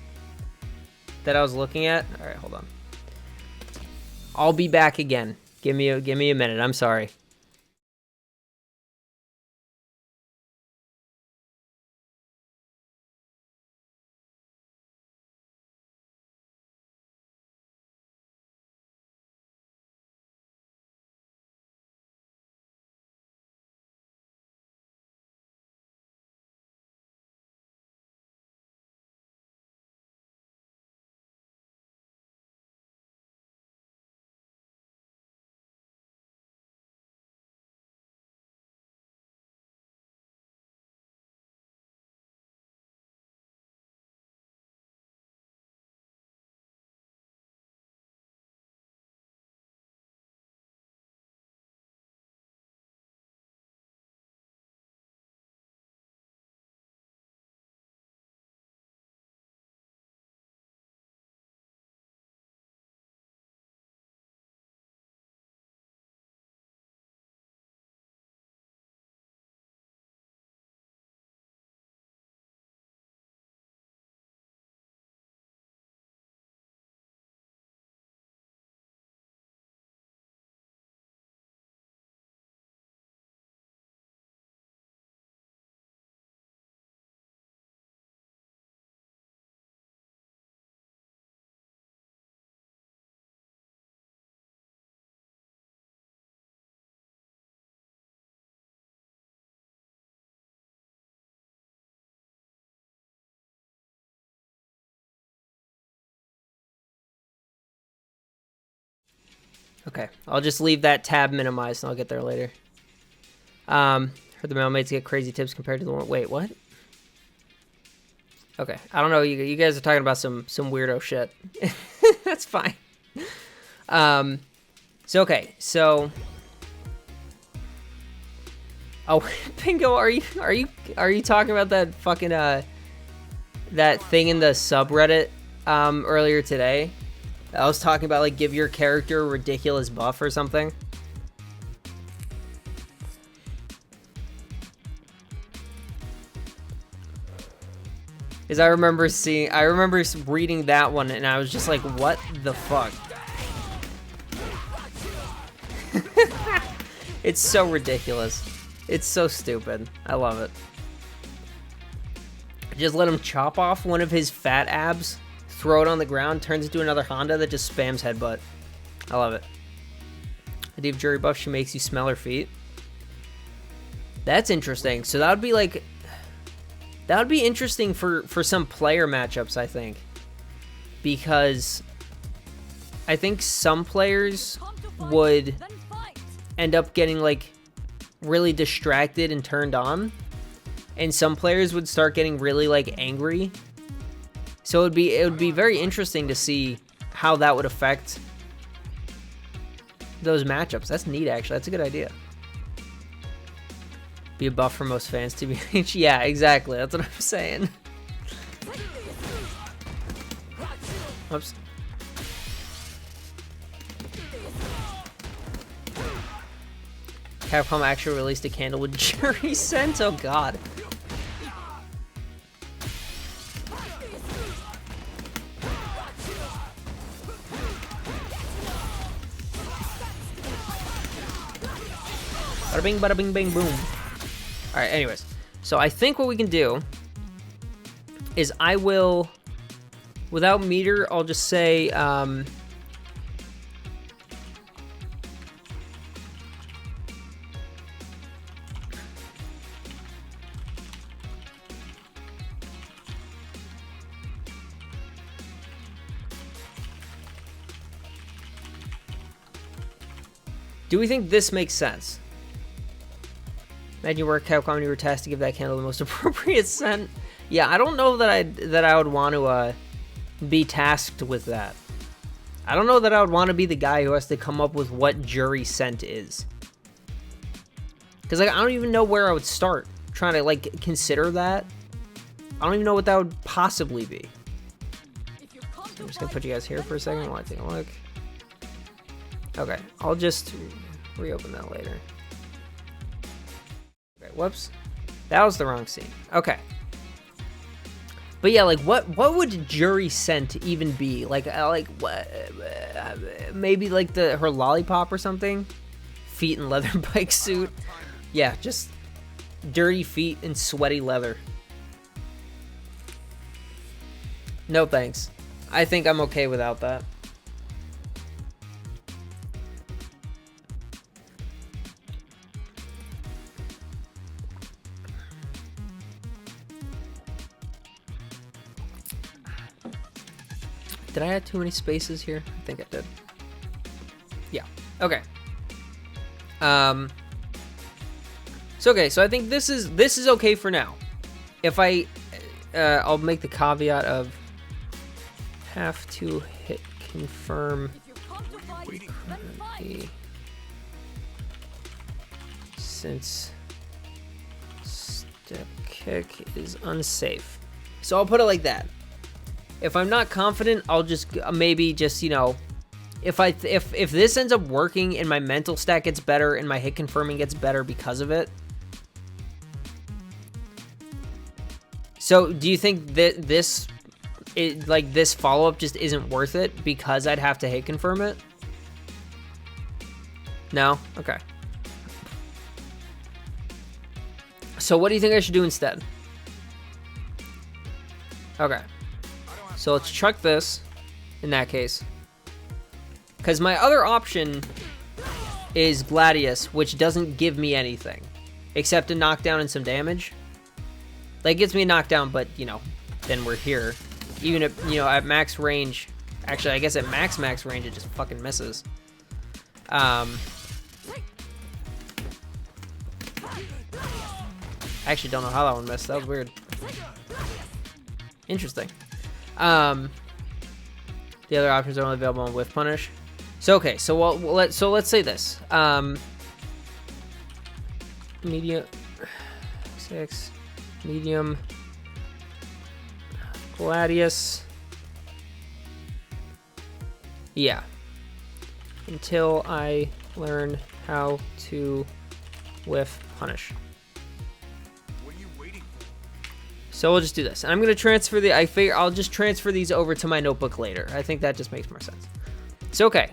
that I was looking at. All right, hold on. I'll be back again. Give me a minute. I'm sorry. Okay, I'll just leave that tab minimized and I'll get there later. Heard the mailmates get crazy tips compared to the one. Wait, what? Okay, I don't know. You guys are talking about some weirdo shit. That's fine. So. Oh, Pingo, are you talking about that fucking that thing in the subreddit earlier today? I was talking about like give your character a ridiculous buff or something. Because I remember reading that one and I was just like, what the fuck? It's so ridiculous. It's so stupid. I love it. Just let him chop off one of his fat abs, throw it on the ground, turns into another Honda that just spams headbutt. I love it. The deep jury buff, she makes you smell her feet. That's interesting. So that would be like... That would be interesting for some player matchups, I think. Because I think some players would end up getting like really distracted and turned on. And some players would start getting really like angry. So it would be very interesting to see how that would affect those matchups. That's neat, actually. That's a good idea. Be a buff for most fans, TBH. Yeah, exactly. That's what I'm saying. Whoops. Capcom actually released a candle with jury scent. Oh god. Bada bing, bada bing, bing, boom. Alright, anyways. So I think what we can do is I will, without meter, I'll just say, do we think this makes sense? Imagine you were Capcom and you were tasked to give that candle the most appropriate scent. Yeah, I don't know that I would want to be tasked with that. I don't know that I would want to be the guy who has to come up with what jury scent is. Because like, I don't even know where I would start trying to like consider that. I don't even know what that would possibly be. I'm just gonna put you guys here for a second while I take a look. Okay, I'll just reopen that later. Okay, whoops. That was the wrong scene. Okay. But yeah, like what would jury scent even be? Like what? Maybe like her lollipop or something? Feet in leather bike suit. Yeah, just dirty feet and sweaty leather. No thanks. I think I'm okay without that. Did I add too many spaces here? I think I did. Yeah. Okay. So I think this is okay for now. If I'll make the caveat of have to hit confirm since step kick is unsafe. So I'll put it like that. If I'm not confident, I'll just maybe just, you know, if this ends up working and my mental stat gets better and my hit confirming gets better because of it. So do you think that this follow-up just isn't worth it because I'd have to hit confirm it? No? Okay. So what do you think I should do instead? Okay. So let's chuck this in that case. Because my other option is Gladius, which doesn't give me anything. Except a knockdown and some damage. Like, it gets me a knockdown, but, you know, then we're here. Even at, you know, at max range. Actually, I guess at max range, it just fucking misses. I actually don't know how that one missed. That was weird. Interesting. The other options are only available on Whiff Punish. So okay, so let's say this. Medium 6, medium Gladius. Yeah. Until I learn how to Whiff Punish. What are you waiting for? So we'll just do this. And I'm gonna transfer I figure I'll just transfer these over to my notebook later. I think that just makes more sense. So okay.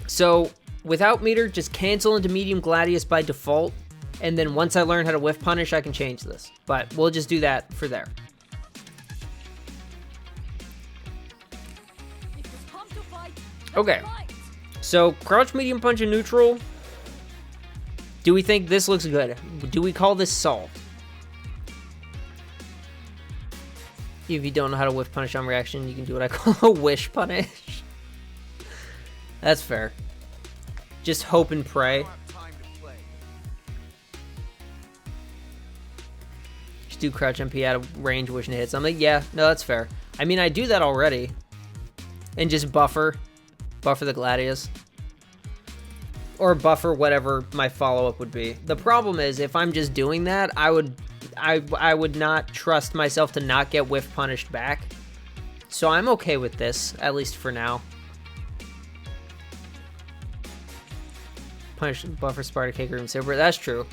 So without meter, just cancel into medium Gladius by default. And then once I learn how to Whiff Punish, I can change this. But we'll just do that for there. Okay. So crouch, medium punch, and neutral. Do we think this looks good? Do we call this solved? If you don't know how to Whiff Punish on reaction, you can do what I call a Wish Punish. That's fair. Just hope and pray. Just do crouch MP out of range, wishing to hit something. Yeah, no, that's fair. I mean, I do that already. And just buffer the Gladius. Or buffer whatever my follow-up would be. The problem is, if I'm just doing that, I would not trust myself to not get Whiff Punished back. So I'm okay with this, at least for now. Punish, buffer, Sparta, Cake, Room, Silver. That's true.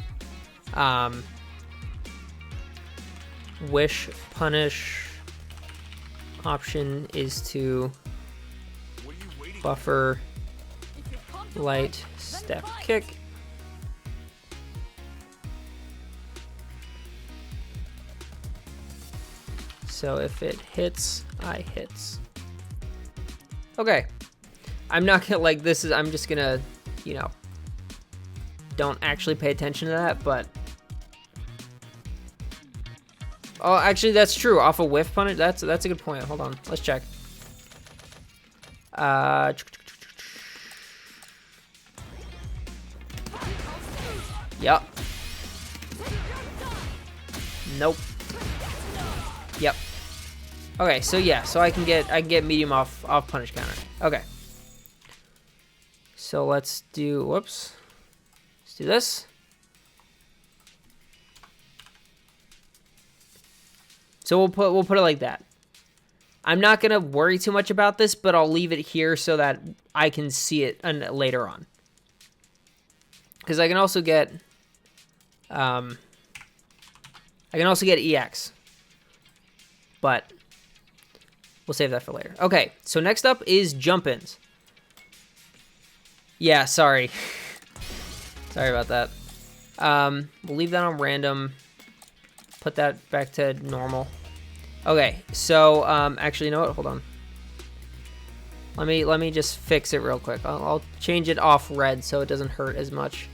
Wish Punish option is to buffer, light, step, kick. So if it hits, I hits. Okay. I'm not gonna, like, this is, I'm just gonna, you know, don't actually pay attention to that, but. Oh, actually, that's true. Off a Whiff Punish, that's a good point. Hold on, let's check. Yep. Nope. Yep. Okay, so yeah, so I can get medium off punish counter. Okay. So let's do, whoops. Let's do this. So we'll put it like that. I'm not gonna worry too much about this, but I'll leave it here so that I can see it later on. Because I can also get, EX, but we'll save that for later. Okay, so next up is jump-ins. Yeah, sorry. Sorry about that. We'll leave that on random. Put that back to normal. Okay, so actually, you know what? Hold on. Let me just fix it real quick. I'll change it off red so it doesn't hurt as much.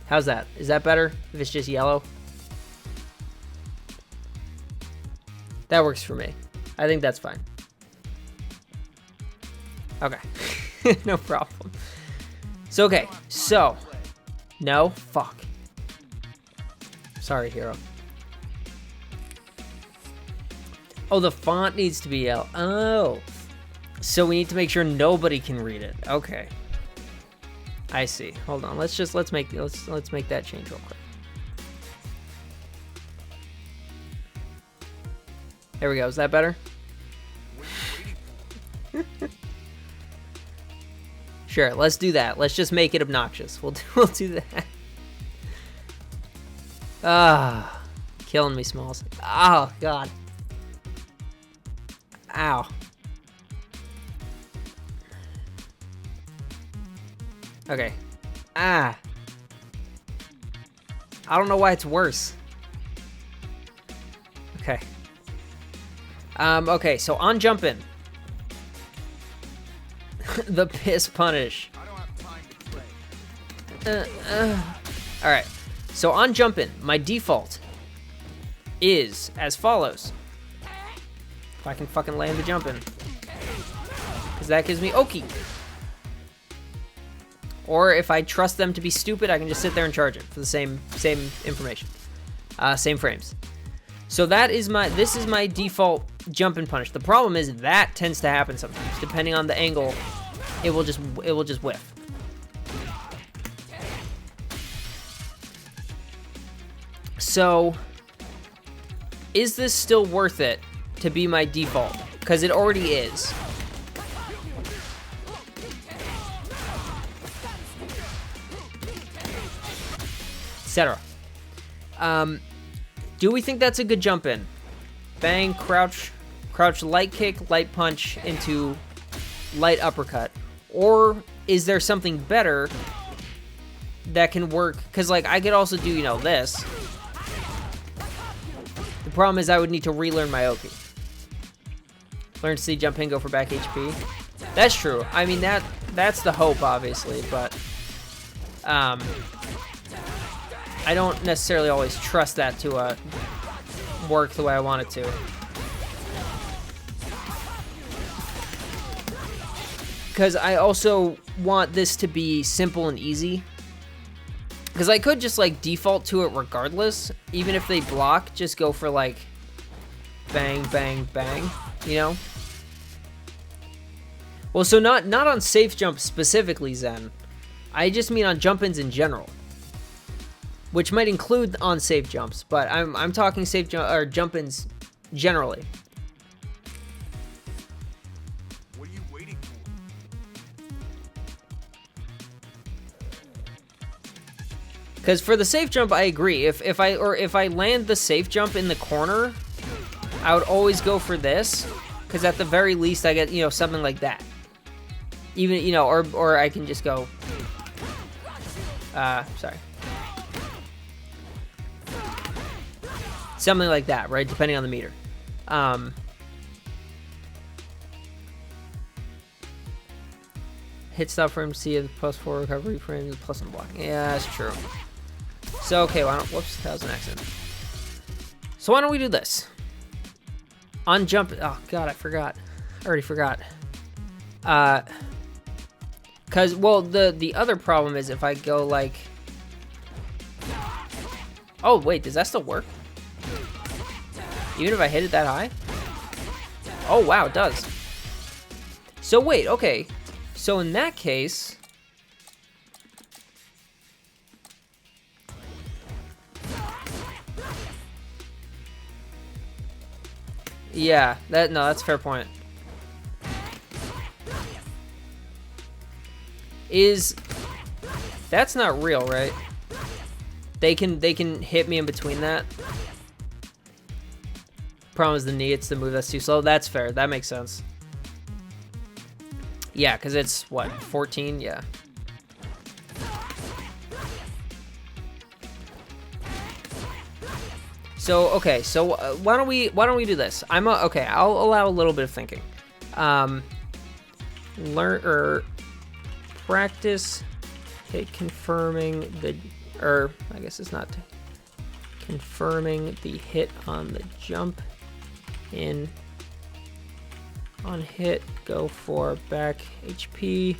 How's that? Is that better if it's just yellow? That works for me. I think that's fine. Okay. No problem. So, okay. So. No? Fuck. Sorry, hero. Oh, the font needs to be yellow. Oh. So we need to make sure nobody can read it. Okay. I see. Hold on. Let's make that change real quick. There we go. Is that better? Sure. Let's do that. Let's just make it obnoxious. We'll do that. Ah, killing me, Smalls. Oh God. Ow. Okay. Ah. I don't know why it's worse. Okay. Okay, so on jumping. The piss punish. I don't have time to play. Alright. So on jumping, my default is as follows. If I can fucking land the jumping. Because that gives me Oki. Or if I trust them to be stupid, I can just sit there and charge it for the same information. Same frames. So this is my default jump and punish. The problem is that tends to happen sometimes. Depending on the angle, it will just whiff. So, is this still worth it to be my default? Because it already is. Etc. Do we think that's a good jump in? Bang, crouch, light kick, light punch into light uppercut. Or is there something better that can work? Because, like, I could also do, you know, this. The problem is I would need to relearn my Oki. Learn to see jump in, go for back HP. That's true. I mean, that's the hope, obviously, but I don't necessarily always trust that to work the way I want it to. Because I also want this to be simple and easy. Because I could just, like, default to it regardless. Even if they block, just go for, like, bang, bang, bang, you know? Well, so not on safe jump specifically, Zen. I just mean on jump-ins in general. Which might include on safe jumps, but I'm talking safe jump or jump-ins generally. What are you waiting for? Because for the safe jump, I agree. If I land the safe jump in the corner, I would always go for this, because at the very least I get, you know, something like that. Even, you know, or I can just go. Sorry. Something like that, right? Depending on the meter. Hit stop frame C and +4 recovery frame plus on blocking. Yeah, that's true. So, okay, whoops, that was an accident. So why don't we do this? On jump, oh god, I forgot. I already forgot. Cause, well, the other problem is if I go like, oh wait, does that still work? Even if I hit it that high? Oh wow, it does. So wait, okay. So in that case, yeah, that's a fair point. That's not real, right? They can hit me in between that. Problem is the knee, it's the move that's too slow. That's fair, that makes sense. Yeah, because it's, what, 14? Yeah. So, okay, so why don't we do this? Okay, I'll allow a little bit of thinking. Practice hit confirming the, I guess it's not confirming the hit on the jump in. On hit, go for back HP,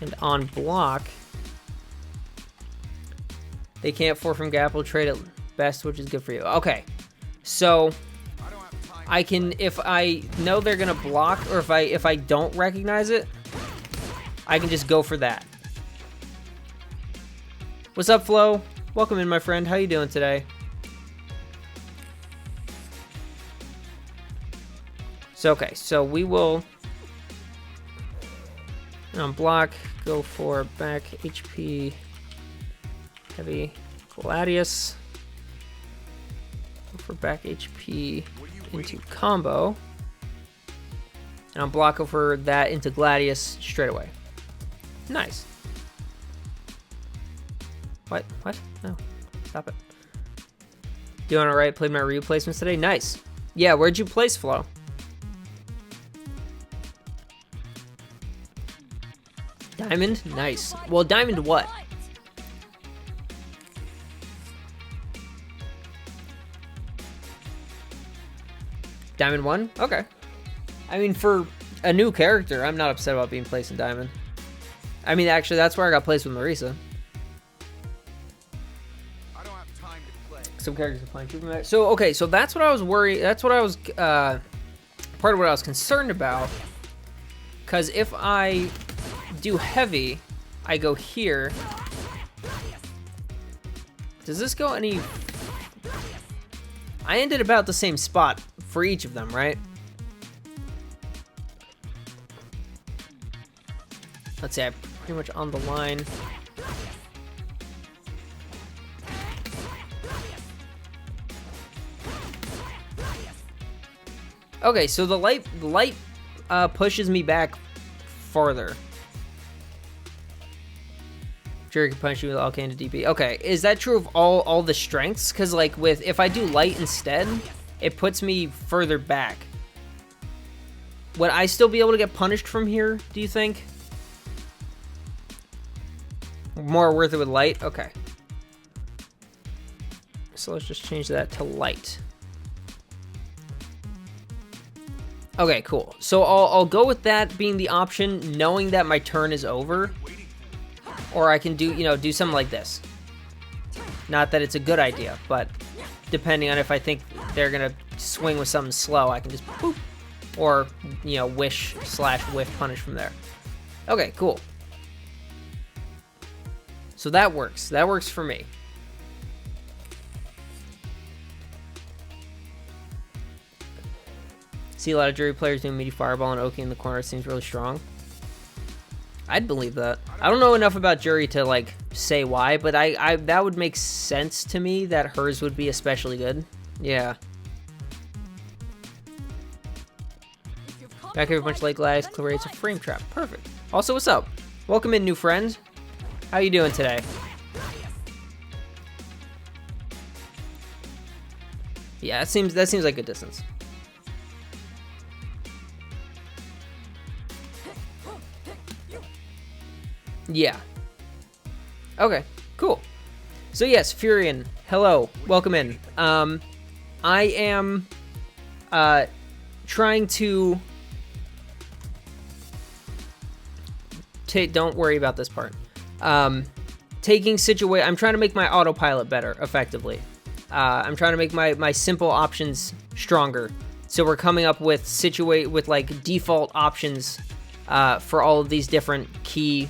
and on block, they can't force from gap, will trade at best, which is good for you. Okay, so I can, if I know they're gonna block, or if I don't recognize it, I can just go for that. What's up, Flo? Welcome in, my friend. How you doing today? So, okay, so we will, on block, go for back HP, heavy Gladius, go for back HP into combo, and on block, go for that into Gladius straight away. Nice. What? No, stop it. Doing all right, played my replacements today, nice. Yeah, where'd you place, Flo? Diamond? Nice. Well, diamond what? Diamond 1? Okay. I mean, for a new character, I'm not upset about being placed in diamond. I mean, actually, that's where I got placed with Marisa. I don't have time to play. Some characters are playing Super Mario. So, okay, so that's what I was worried. That's what I was, part of what I was concerned about. Because if I do heavy, I go here. Does this go any... I ended about the same spot for each of them, right? Let's see, I'm pretty much on the line. Okay, so the light pushes me back farther. Jerry can punch you with all kind of DP. Okay, is that true of all the strengths? Because like with if I do light instead, it puts me further back. Would I still be able to get punished from here, do you think? More worth it with light? Okay. So let's just change that to light. Okay, cool. So I'll go with that being the option, knowing that my turn is over. Or I can do, do something like this. Not that it's a good idea, but depending on if I think they're going to swing with something slow, I can just boop. Or, wish/whiff punish from there. Okay, cool. So that works. That works for me. See a lot of jury players doing meaty fireball and Oki in the corner. It seems really strong. I'd believe that. I don't know enough about jury to like say why, but I that would make sense to me that hers would be especially good. Yeah. Back here, a bunch of Lake Gladys creates a frame trap. Perfect. Also, what's up? Welcome in, new friend. How you doing today? Yeah, that seems like a distance. Yeah. Okay, cool. So yes, Furion, hello, welcome in. I am trying to don't worry about this part. I'm trying to make my autopilot better, effectively. I'm trying to make my simple options stronger. So we're coming up with like default options for all of these different key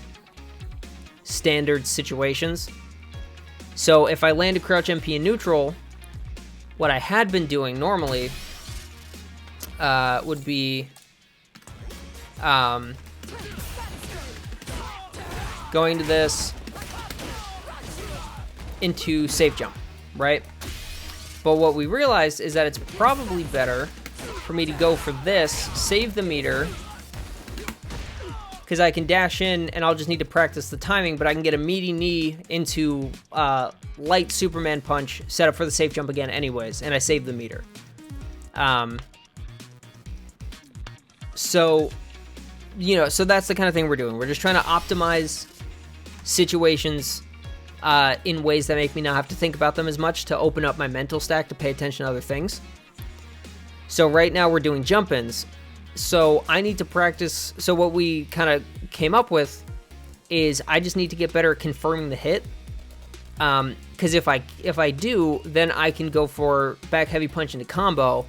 standard situations. So if I land a crouch MP in neutral, what I had been doing normally would be going to this into safe jump, right? But what we realized is that it's probably better for me to go for this, save the meter, because I can dash in and I'll just need to practice the timing, but I can get a meaty knee into light Superman punch, set up for the safe jump again anyways, and I save the meter. So that's the kind of thing we're doing. We're just trying to optimize situations in ways that make me not have to think about them as much, to open up my mental stack to pay attention to other things. So right now we're doing jump-ins. So I need to practice. So what we kind of came up with is I just need to get better at confirming the hit. Because if I do, then I can go for back heavy punch into combo.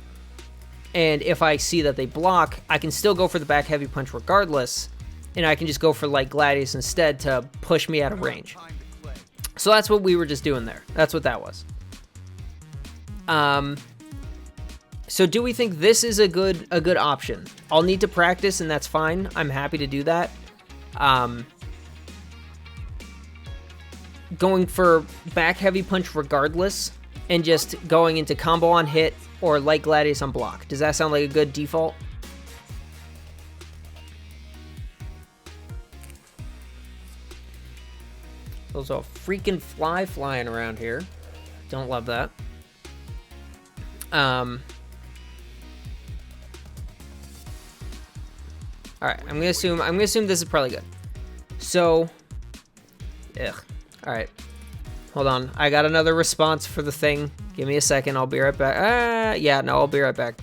And if I see that they block, I can still go for the back heavy punch regardless. And I can just go for like Gladius instead to push me out of range. So that's what we were just doing there. That's what that was. So do we think this is a good option? I'll need to practice, and that's fine. I'm happy to do that. Going for back heavy punch regardless, and just going into combo on hit or like Gladius on block. Does that sound like a good default? There's a freaking fly flying around here. Don't love that. All right, I'm gonna assume this is probably good. So, all right, hold on. I got another response for the thing. Give me a second. I'll be right back. Yeah, no, I'll be right back.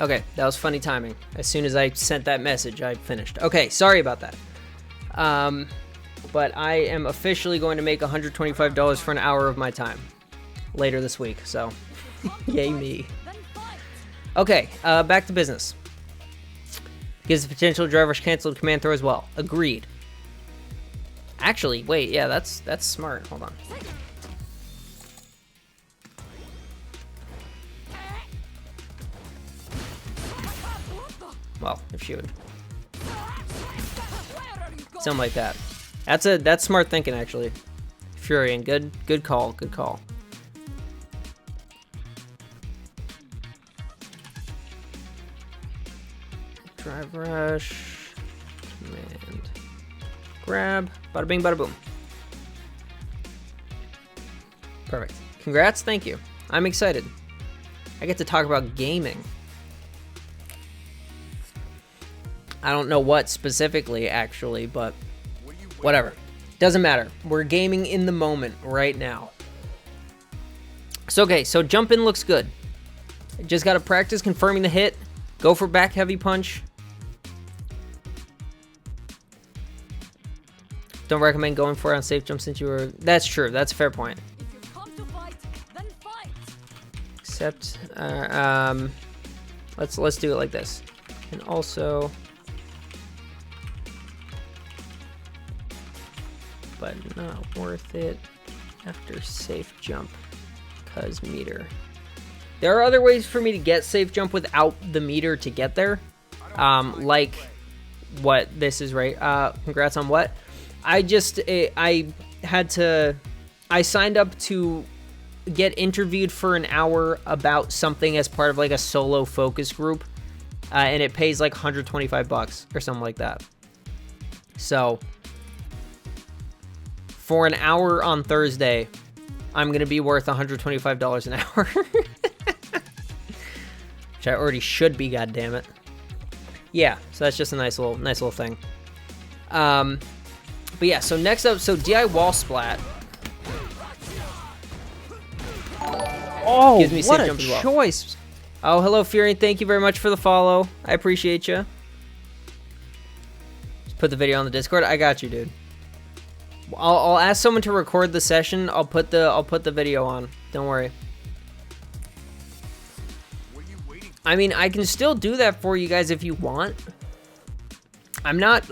Okay, that was funny timing. As soon as I sent that message, I finished. Okay, sorry about that. But I am officially going to make $125 for an hour of my time later this week, so yay me. Okay, back to business. Gives the potential drivers canceled command throw as well. Agreed. Actually, wait, yeah, that's smart. Hold on. Well, if she would. Something like that. That's smart thinking, actually. Furion, good call, good call. Drive rush, command, grab, bada bing, bada boom. Perfect. Congrats, thank you. I'm excited. I get to talk about gaming. I don't know what specifically, actually, but whatever. Doesn't matter. We're gaming in the moment right now. So, okay, so jump in looks good. Just got to practice confirming the hit. Go for back heavy punch. Don't recommend going for it on safe jump since you were... That's true. That's a fair point. If you come to fight, then fight. Except, let's do it like this. And also... But not worth it after safe jump, cause meter. There are other ways for me to get safe jump without the meter to get there, like what this is, right? Congrats on what? I signed up to get interviewed for an hour about something as part of like a solo focus group, and it pays like $125 or something like that. So for an hour on Thursday, I'm going to be worth $125 an hour. Which I already should be, goddammit. Yeah, so that's just a nice little thing. But yeah, so next up, so DI wall splat. Oh, Gives me what safe a jump as well. choice. Oh, hello, Fury. Thank you very much for the follow. I appreciate you. Just put the video on the Discord. I got you, dude. I'll ask someone to record the session. I'll put the video on. Don't worry. What are you waiting for? I mean, I can still do that for you guys if you want. I'm not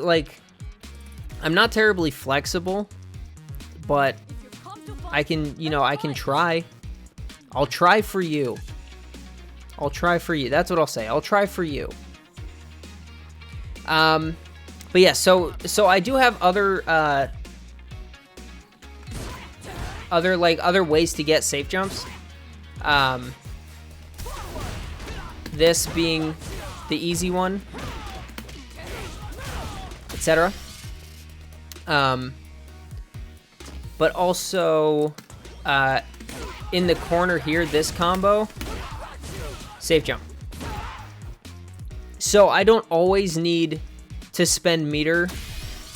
terribly flexible, but If you come to fight, I can, I can try. I'll try for you. I'll try for you. That's what I'll say. I'll try for you. But yeah, so I do have other ways to get safe jumps. This being the easy one, etc. But also in the corner here, this combo, safe jump. So I don't always need to spend meter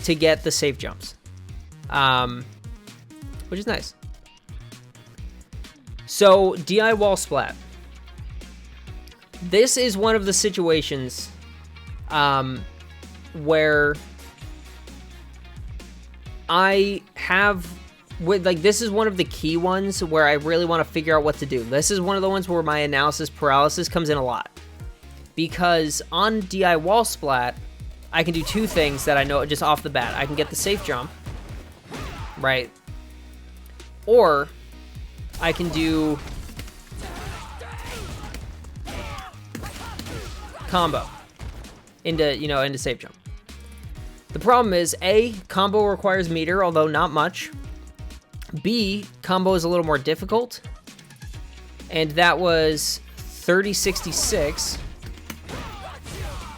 to get the safe jumps, which is nice. So DI wall splat. This is one of the situations where I have this is one of the key ones where I really want to figure out what to do. This is one of the ones where my analysis paralysis comes in a lot, because on DI wall splat I can do two things that I know just off the bat. I can get the safe jump, right? Or I can do combo into safe jump. The problem is, A, combo requires meter, although not much. B, combo is a little more difficult. And that was 3066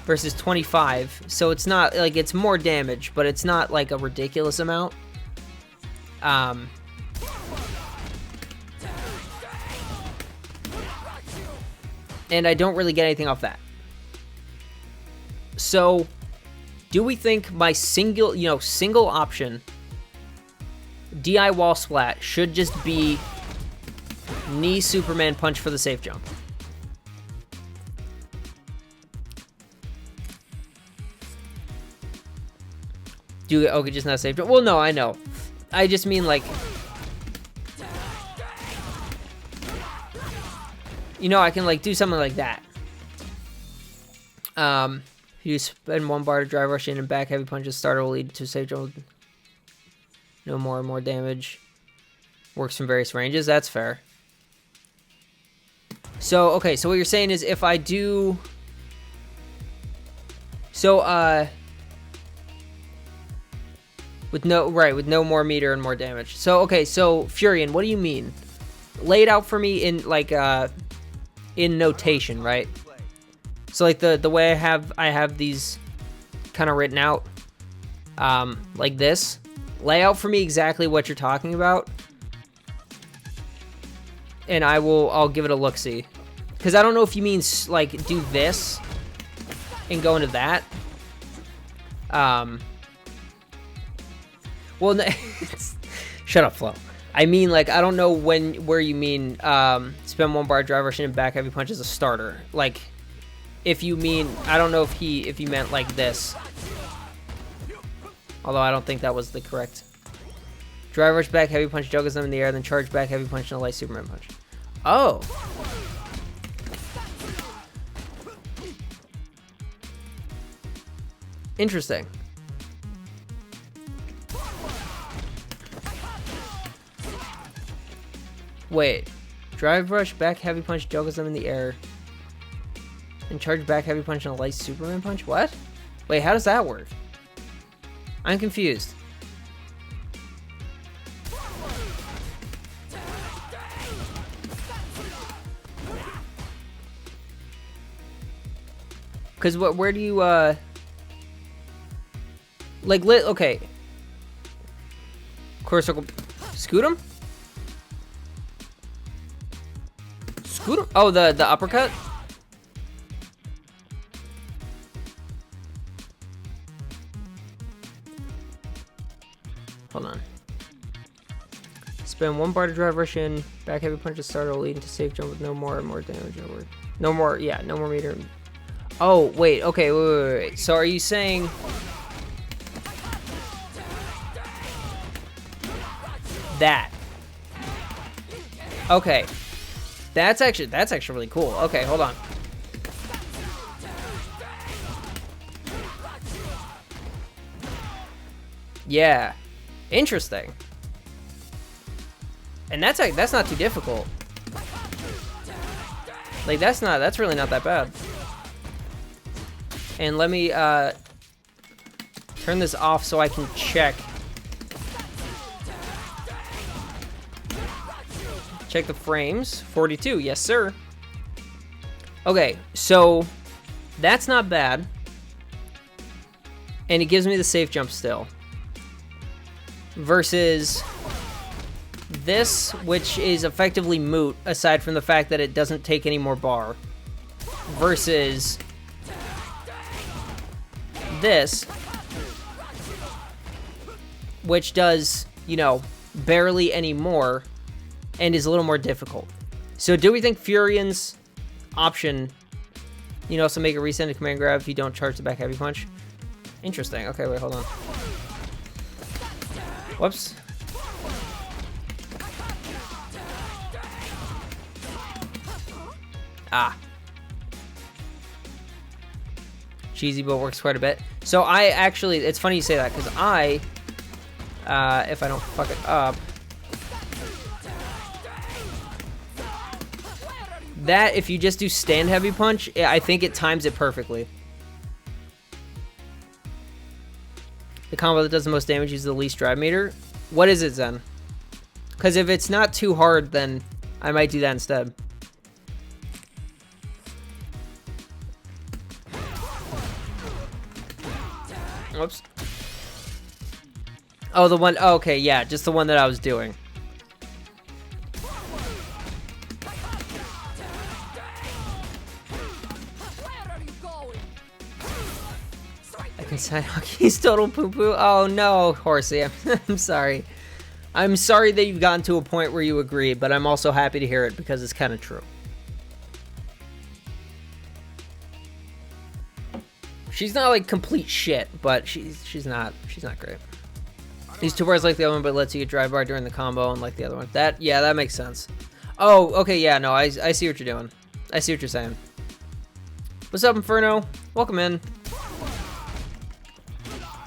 versus 25. So it's not, like, it's more damage, but it's not, like, a ridiculous amount. And I don't really get anything off that. So, do we think my single option DI wall splat should just be knee Superman punch for the safe jump? Okay, just not safe jump. Well, no, I know. I just mean like, you know, I can like do something like that. You spend 1 bar to drive rush in and back heavy punches. Starter will lead to safe jump. No more and more damage. Works from various ranges. That's fair. So, okay, so what you're saying is if I do... So, with no more meter and more damage. So, okay, so, Furion, what do you mean? Lay it out for me in, like, in notation, right? So, like, the way I have these kind of written out, like this. Lay out for me exactly what you're talking about. And I'll give it a look-see. Because I don't know if you mean, like, do this and go into that. Well, shut up, Flo. I mean, like, I don't know where you mean spend 1 bar drive rush in and back heavy punch as a starter. Like, if you mean, I don't know if you meant like this. Although I don't think that was the correct. Drive rush back heavy punch, juggles them in the air, then charge back heavy punch and a light Superman punch. Oh. Interesting. Wait. Drive rush back heavy punch, juggles them in the air. And charge back heavy punch and a light Superman punch? What? Wait, how does that work? I'm confused. Because where do you, like, okay. Core circle, scoot him? Scoot him? Oh, the uppercut? Hold on. Spend 1 bar to drive rush in. Back heavy punch to starter will lead into safe jump with no more and more damage. No more meter. Oh, wait. Okay, wait. So are you saying... that? Okay. That's actually really cool. Okay, hold on. Yeah. Interesting. And that's not too difficult. Like, that's really not that bad. And let me turn this off so I can check. Check the frames. 42, yes sir. Okay, so that's not bad. And it gives me the safe jump still. Versus this, which is effectively moot, aside from the fact that it doesn't take any more bar. Versus this, which does, you know, barely any more and is a little more difficult. So do we think Furion's option, you know, so make a resend to command grab if you don't charge the back heavy punch? Interesting. Okay, wait, hold on. Whoops. Ah. Cheesy, but works quite a bit. So I actually, it's funny you say that, because I, if I don't fuck it up, that, if you just do stand heavy punch, I think it times it perfectly. The combo that does the most damage uses the least drive meter. What is it, Zen? Because if it's not too hard, then I might do that instead. Oops. Oh, the one. Oh, okay, yeah, just the one that I was doing. I can say he's total poo-poo. Oh no, Horsey, I'm sorry. I'm sorry that you've gotten to a point where you agree, but I'm also happy to hear it because it's kind of true. She's not like complete shit, but she's not great. These two bars like the other one, but lets you get drive bar during the combo, and like the other one. That makes sense. Oh, okay, yeah, no, I see what you're doing. I see what you're saying. What's up, Inferno? Welcome in.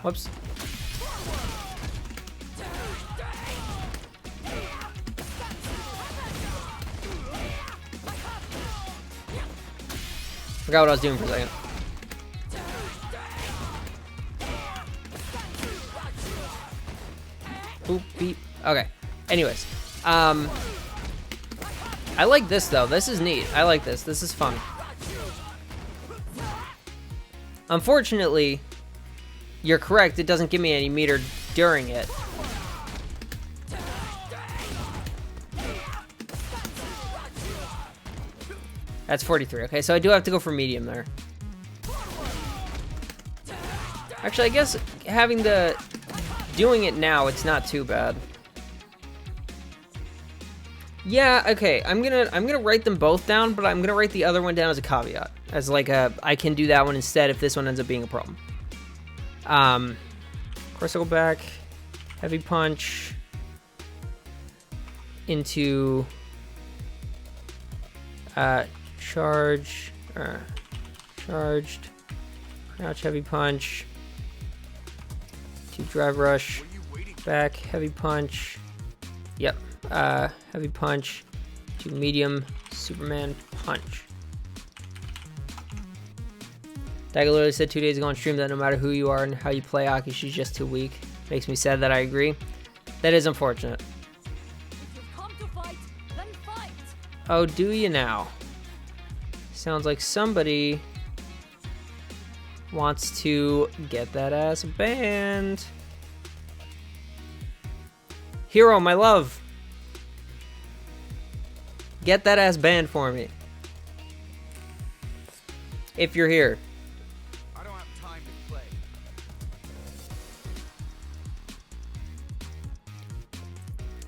Whoops. Forgot what I was doing for a second. Boop, beep. Okay. Anyways. I like this, though. This is neat. I like this. This is fun. Unfortunately, you're correct. It doesn't give me any meter during it. That's 43. Okay, so I do have to go for medium there. Actually, I guess doing it now, it's not too bad. Yeah, okay. I'm gonna write them both down, but I'm gonna write the other one down as a caveat, as like I can do that one instead if this one ends up being a problem. Critical back, heavy punch into charged, crouch, heavy punch, to drive rush, back, heavy punch, yep, heavy punch, to medium, Superman punch. Daigo literally said 2 days ago on stream that no matter who you are and how you play Aki, she's just too weak. Makes me sad that I agree. That is unfortunate. If you've come to fight, then fight. Oh, do you now? Sounds like somebody wants to get that ass banned. Hero, my love. Get that ass banned for me. If you're here. I don't have time to play.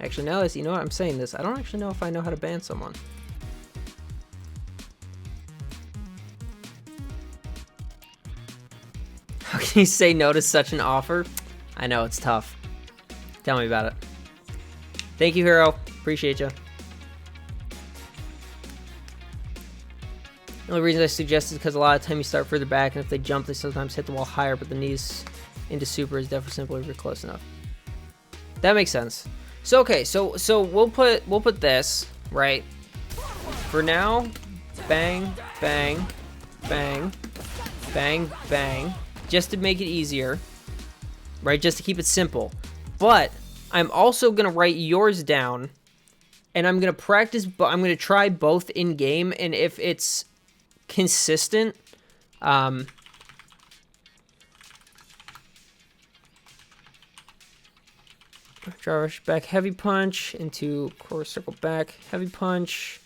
Actually, now that you know what I'm saying this, I don't actually know if I know how to ban someone. How can you say no to such an offer? I know, it's tough. Tell me about it. Thank you, Hero. Appreciate you. The only reason I suggest is because a lot of time you start further back, and if they jump, they sometimes hit the wall higher, but the knees into super is definitely simply if you're close enough. That makes sense. So okay, so we'll put this right for now. Bang, bang, bang, bang, bang, just to make it easier, right? Just to keep it simple. But I'm also gonna write yours down, and I'm gonna practice. But I'm gonna try both in game, and if it's consistent, draw rush back, heavy punch into core circle back, heavy punch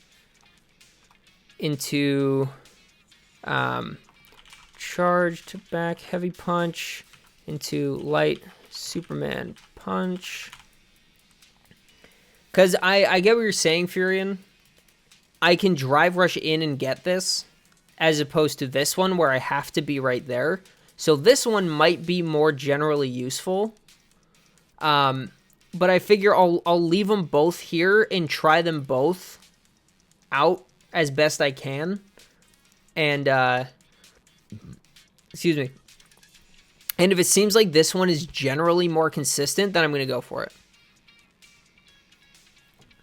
into charged back, heavy punch into light Superman punch. Because I get what you're saying, Furion. I can drive rush in and get this, as opposed to this one where I have to be right there. So this one might be more generally useful. But I figure I'll leave them both here and try them both out as best I can. And, excuse me. And if it seems like this one is generally more consistent, then I'm going to go for it.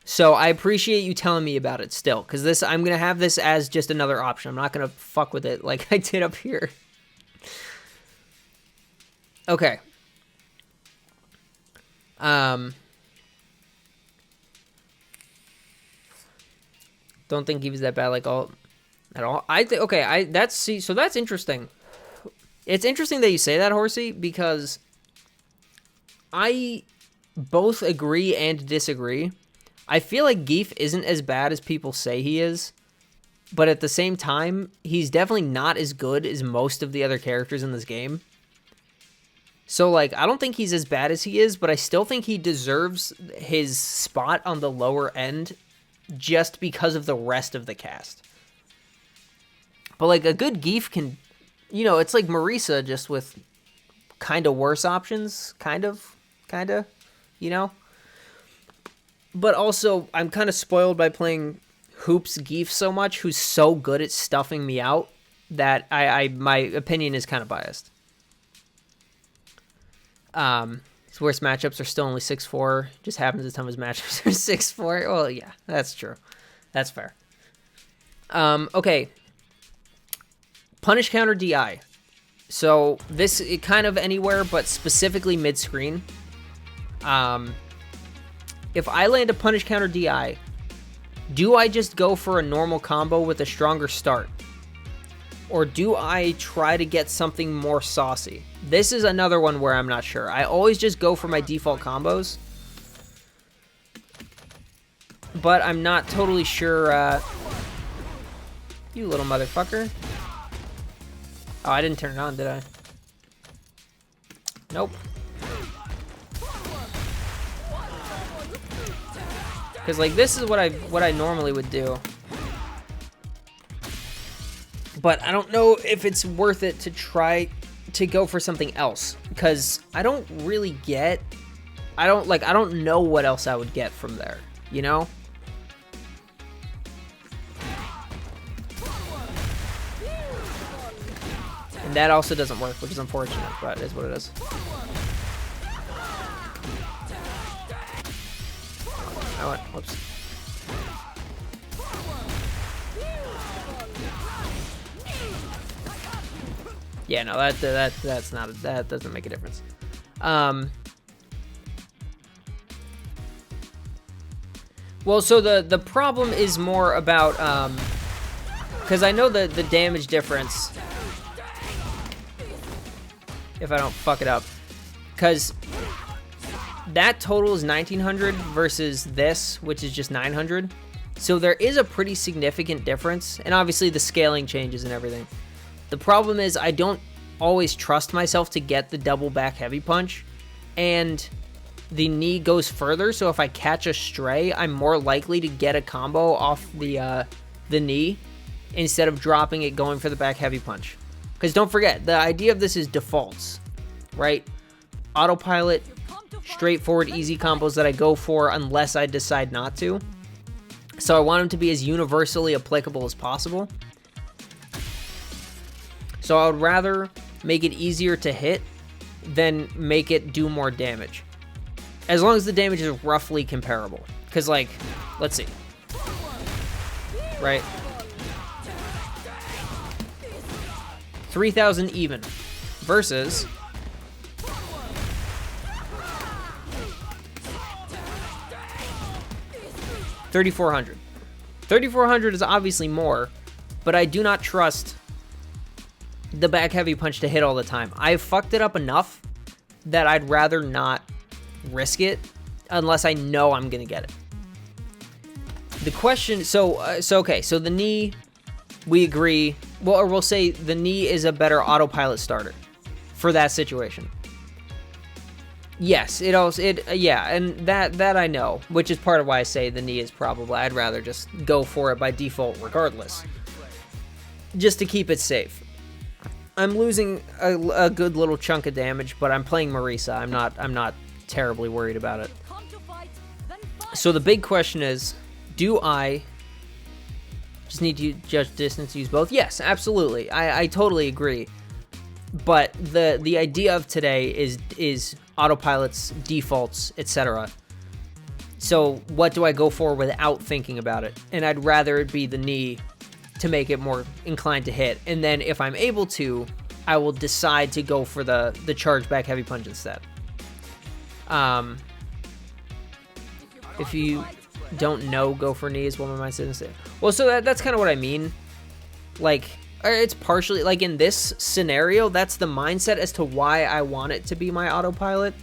So I appreciate you telling me about it still, because this I'm going to have this as just another option. I'm not going to fuck with it like I did up here. Okay. Don't think he was that bad like all at all. I think okay, so that's interesting. It's interesting that you say that, Horsey, because I both agree and disagree. I feel like Geef isn't as bad as people say he is, but at the same time, he's definitely not as good as most of the other characters in this game. So, like, I don't think he's as bad as he is, but I still think he deserves his spot on the lower end just because of the rest of the cast. But, like, a good Geef can you know, it's like Marisa, just with kind of worse options, kind of, you know? But also, I'm kind of spoiled by playing Hoops Geef so much, who's so good at stuffing me out, that my opinion is kind of biased. His worst matchups are still only 6'4". Just happens to some of his matchups are 6'4". Well, yeah, that's true. That's fair. Okay. Punish counter DI. So this it kind of anywhere, but specifically mid-screen. If I land a punish counter DI, do I just go for a normal combo with a stronger start? Or do I try to get something more saucy? This is another one where I'm not sure. I always just go for my default combos. But I'm not totally sure. You little motherfucker. Oh, I didn't turn it on, did I? Nope. Because, like, this is what I normally would do. But I don't know if it's worth it to try to go for something else. Because I don't really get... I don't know what else I would get from there. You know? And that also doesn't work, which is unfortunate, but it is what it is. Oh, whoops. Yeah, no, that's not that doesn't make a difference. Well, so the problem is more about because I know the damage difference. If I don't fuck it up, because that total is 1900 versus this, which is just 900. So there is a pretty significant difference, and obviously the scaling changes and everything. The problem is I don't always trust myself to get the double back heavy punch, and the knee goes further, so if I catch a stray, I'm more likely to get a combo off the knee instead of dropping it going for the back heavy punch. Because don't forget, the idea of this is defaults, right? Autopilot, straightforward, easy combos that I go for unless I decide not to. So I want them to be as universally applicable as possible. So I would rather make it easier to hit than make it do more damage. As long as the damage is roughly comparable. Because, like, let's see. Right? 3,000 even versus 3,400. 3,400 is obviously more, but I do not trust the back heavy punch to hit all the time. I've fucked it up enough that I'd rather not risk it unless I know I'm gonna get it. The question, okay, so the knee, we agree. Well, or we'll say the knee is a better autopilot starter for that situation. Yes, yeah, and that I know, which is part of why I say the knee is probably, I'd rather just go for it by default regardless, just to keep it safe. I'm losing a good little chunk of damage, but I'm playing Marisa. I'm not terribly worried about it. So the big question is, do I just need to judge distance, use both? Yes, absolutely. I totally agree. But the idea of today is autopilots, defaults, etc. So what do I go for without thinking about it? And I'd rather it be the knee to make it more inclined to hit. And then if I'm able to, I will decide to go for the charge back heavy punch instead. If you don't know, go for knee is what my mind says. Well, so that's kind of what I mean. Like, it's partially, like in this scenario, that's the mindset as to why I want it to be my autopilot,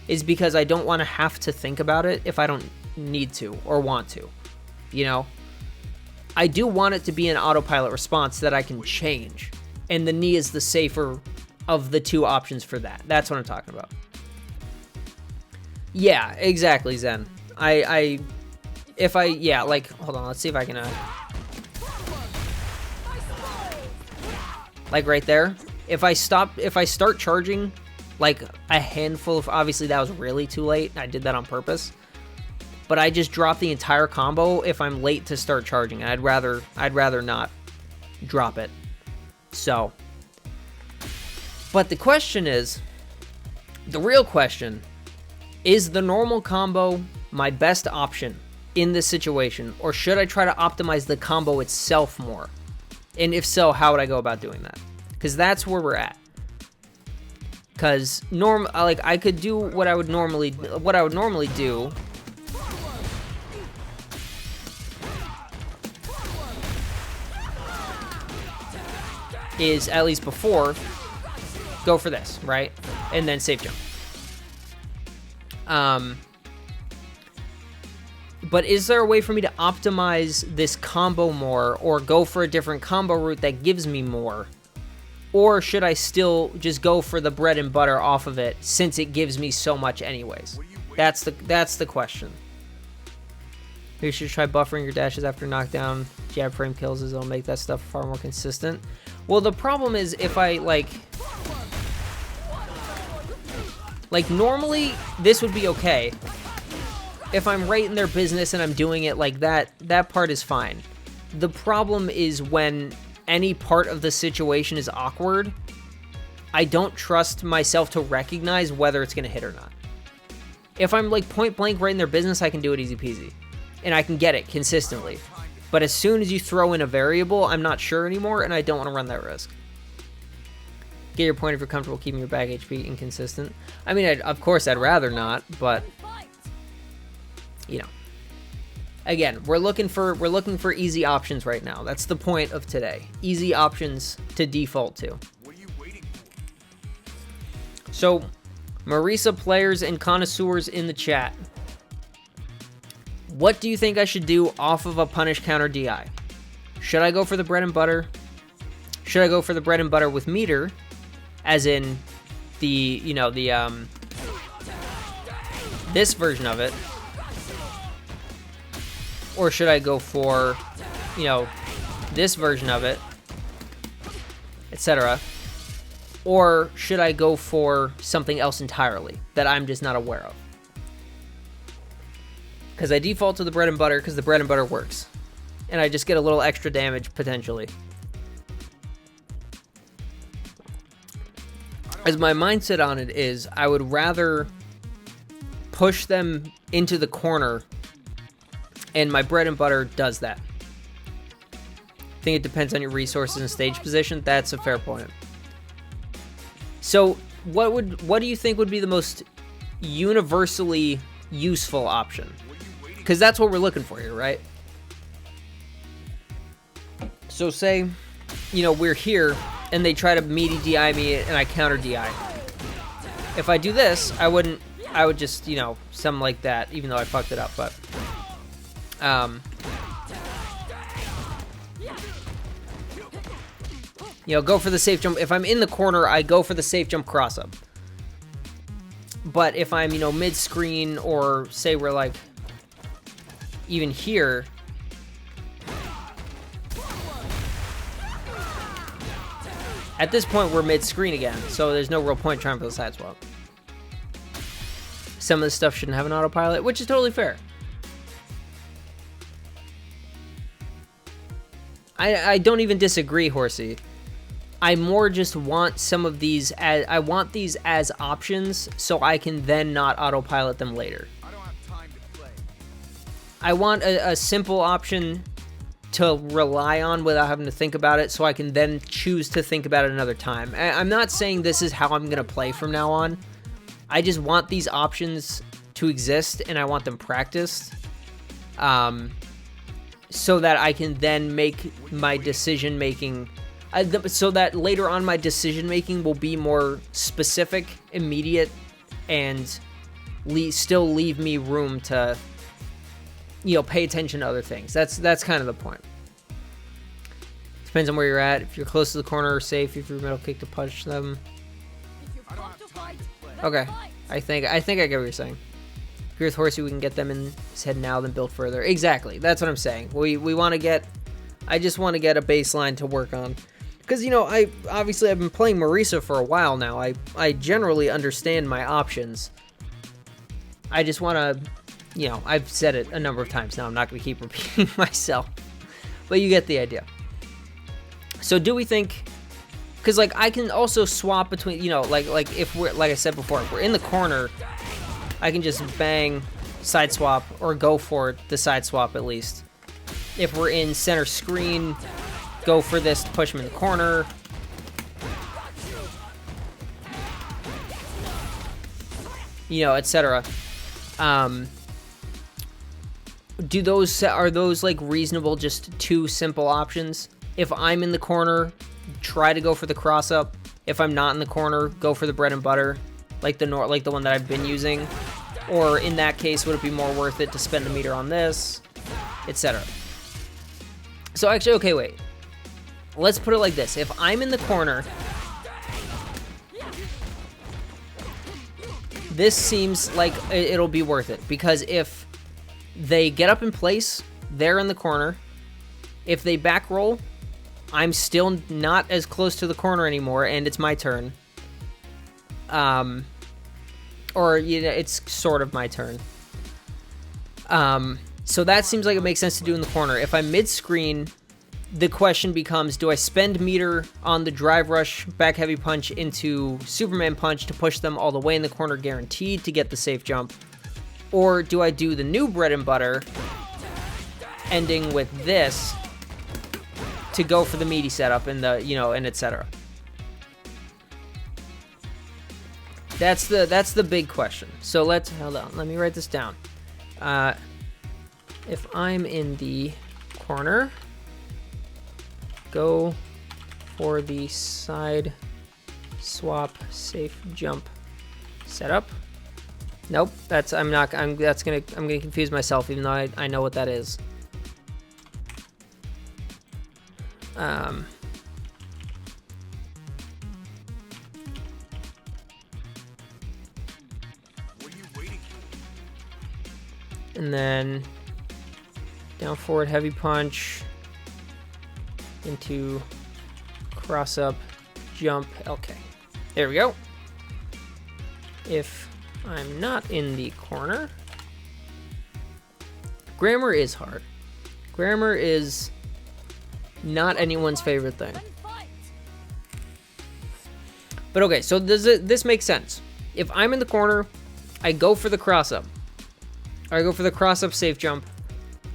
is because I don't want to have to think about it if I don't need to or want to, you know? I do want it to be an autopilot response that I can change, and the knee is the safer of the two options for that. That's what I'm talking about. Yeah, exactly, Zen. Yeah, like, hold on, let's see if I can, like right there, If I start charging like a handful of, obviously that was really too late. I did that on purpose. But I just drop the entire combo if I'm late to start charging. I'd rather not drop it. So, but the question is, the real question, is the normal combo my best option in this situation, or should I try to optimize the combo itself more? And if so, how would I go about doing that? Because that's where we're at. Because I could do what I would normally do. Is at least before go for this, right? And then safe jump. But is there a way for me to optimize this combo more, or go for a different combo route that gives me more? Or should I still just go for the bread and butter off of it, since it gives me so much anyways? That's the question. You should try buffering your dashes after knockdown. Jab frame kills, as it'll make that stuff far more consistent. Well, the problem is if I like normally this would be okay. If I'm right in their business and I'm doing it like that, that part is fine. The problem is when any part of the situation is awkward, I don't trust myself to recognize whether it's going to hit or not. If I'm like point blank right in their business, I can do it easy peasy. And I can get it consistently. But as soon as you throw in a variable, I'm not sure anymore, and I don't want to run that risk. Get your point if you're comfortable keeping your back HP inconsistent. I mean, of course, I'd rather not, but you know. Again, we're looking for easy options right now. That's the point of today. Easy options to default to. What are you waiting for? So, Marisa players and connoisseurs in the chat. What do you think I should do off of a punish counter DI? Should I go for the bread and butter? Should I go for the bread and butter with meter, as in the, you know, the this version of it? Or should I go for, you know, this version of it, etc.? Or should I go for something else entirely that I'm just not aware of? Because I default to the bread and butter because the bread and butter works. And I just get a little extra damage, potentially. As my mindset on it is, I would rather push them into the corner, and my bread and butter does that. I think it depends on your resources and stage position. That's a fair point. So, what do you think would be the most universally useful option? Because that's what we're looking for here, right? So say, you know, we're here, and they try to meaty DI me, and I counter DI. If I do this, I would just, you know, something like that, even though I fucked it up, but... you know, go for the safe jump. If I'm in the corner, I go for the safe jump cross up. But if I'm, you know, mid-screen, or say we're like... even here, at this point we're mid-screen again, so there's no real point trying for the side swap. Some of this stuff shouldn't have an autopilot, which is totally fair. I don't even disagree, Horsey. I more just want some of these as, I want these as options so I can then not autopilot them later. I want a simple option to rely on without having to think about it, so I can then choose to think about it another time. I'm not saying this is how I'm going to play from now on. I just want these options to exist, and I want them practiced, so that I can then make my decision-making, so that later on my decision-making will be more specific, immediate, and still leave me room to... you know, pay attention to other things. That's kind of the point. Depends on where you're at. If you're close to the corner, safe. If you're middle kick to punch them. Okay, I think I get what you're saying. If you're with Horsey, we can get them in his head now, then build further. Exactly. That's what I'm saying. We want to get. I just want to get a baseline to work on, because, you know, I've been playing Marisa for a while now. I generally understand my options. I just want to, you know, I've said it a number of times now. I'm not going to keep repeating myself. But you get the idea. So do we think, because, like, I can also swap between, you know, like if we're, like I said before, if we're in the corner, I can just bang side swap or go for the side swap at least. If we're in center screen, go for this to push him in the corner. You know, etc. Are those like reasonable, just two simple options? If I'm in the corner, try to go for the cross up. If I'm not in the corner, go for the bread and butter, like the one that I've been using. Or in that case, would it be more worth it to spend the meter on this, etc. So actually, okay, wait. Let's put it like this. If I'm in the corner, this seems like it'll be worth it, because if they get up in place, they're in the corner. If they back roll, I'm still not as close to the corner anymore, and it's my turn. Or, you know, it's sort of my turn. So that seems like it makes sense to do in the corner. If I'm mid-screen, the question becomes, do I spend meter on the drive rush, back heavy punch into Superman punch to push them all the way in the corner guaranteed to get the safe jump? Or do I do the new bread and butter, ending with this, to go for the meaty setup and the, you know, and etc. That's the big question. So hold on, let me write this down. If I'm in the corner, go for the side swap safe jump setup. Nope, I'm gonna confuse myself, even though I know what that is. And then down forward heavy punch into cross up jump. Okay, there we go. If I'm not in the corner, grammar is hard. Grammar is not anyone's favorite thing. But okay, so this makes sense. If I'm in the corner, I go for the cross up. Or I go for the cross up safe jump.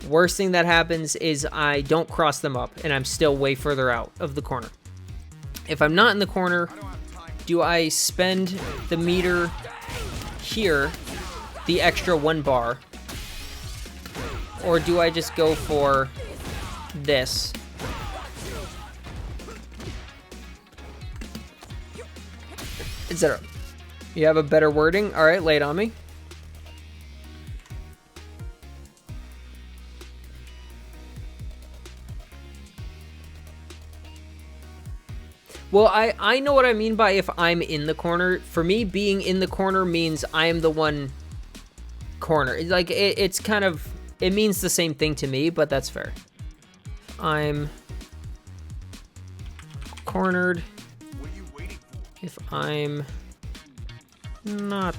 Worst thing that happens is I don't cross them up and I'm still way further out of the corner. If I'm not in the corner, do I spend the meter here, the extra 1 bar? Or do I just go for this? Etc. You have a better wording? All right, lay it on me. Well, I know what I mean by if I'm in the corner. For me, being in the corner means I am the one corner. Like, it's kind of, it means the same thing to me, but that's fair. I'm cornered. What are you waiting for? If I'm not.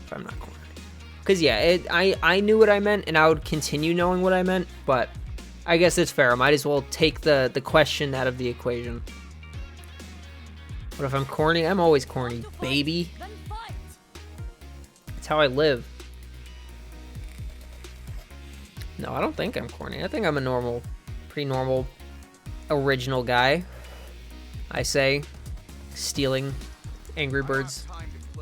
If I'm not cornered. Because, yeah, I knew what I meant, and I would continue knowing what I meant, but I guess it's fair. I might as well take the question out of the equation. What if I'm corny? I'm always corny, baby. That's how I live. No, I don't think I'm corny. I think I'm a pretty normal, original guy. I say, stealing Angry Birds,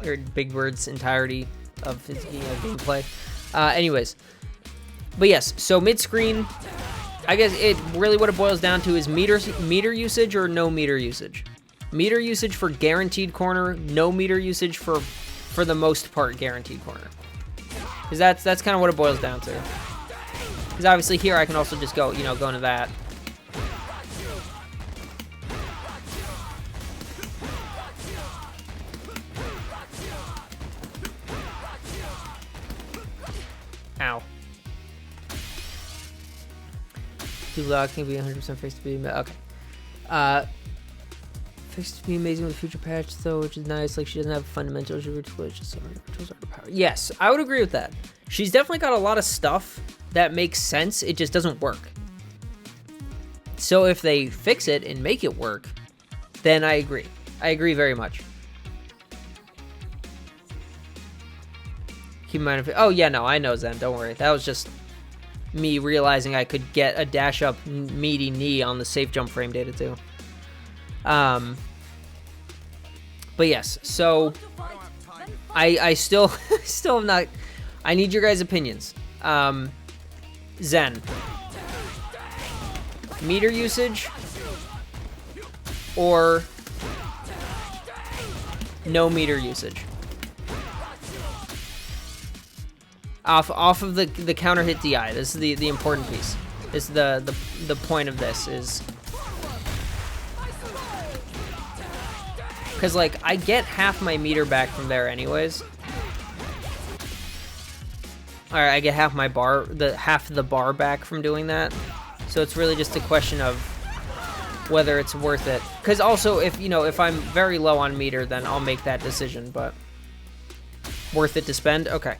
or Big Bird's entirety of his gameplay. Anyways. But yes, so mid-screen, I guess it really what it boils down to is meter usage or no meter usage. Meter usage for guaranteed corner, no meter usage for the most part guaranteed corner. Because that's kind of what it boils down to. Because obviously here I can also just go, go into that. Ow. Do lock can be 100% fixed to be okay. Fixed to be amazing with future patch though, which is nice. Like she doesn't have fundamentals or tools, just power. Yes, I would agree with that. She's definitely got a lot of stuff that makes sense. It just doesn't work. So if they fix it and make it work, then I agree. I agree very much. Keep in mind if oh yeah, no, I know Zen. Don't worry. That was just me realizing I could get a dash up meaty knee on the safe jump frame data too. But yes, so I still am not. I need your guys' opinions. Zen, meter usage or no meter usage? Off of the counter hit DI. This is the important piece. This is the point of this is because like I get half my meter back from there anyways. All right, I get half my bar, half the bar back from doing that. So it's really just a question of whether it's worth it. Because also, if I'm very low on meter, then I'll make that decision. But worth it to spend? Okay.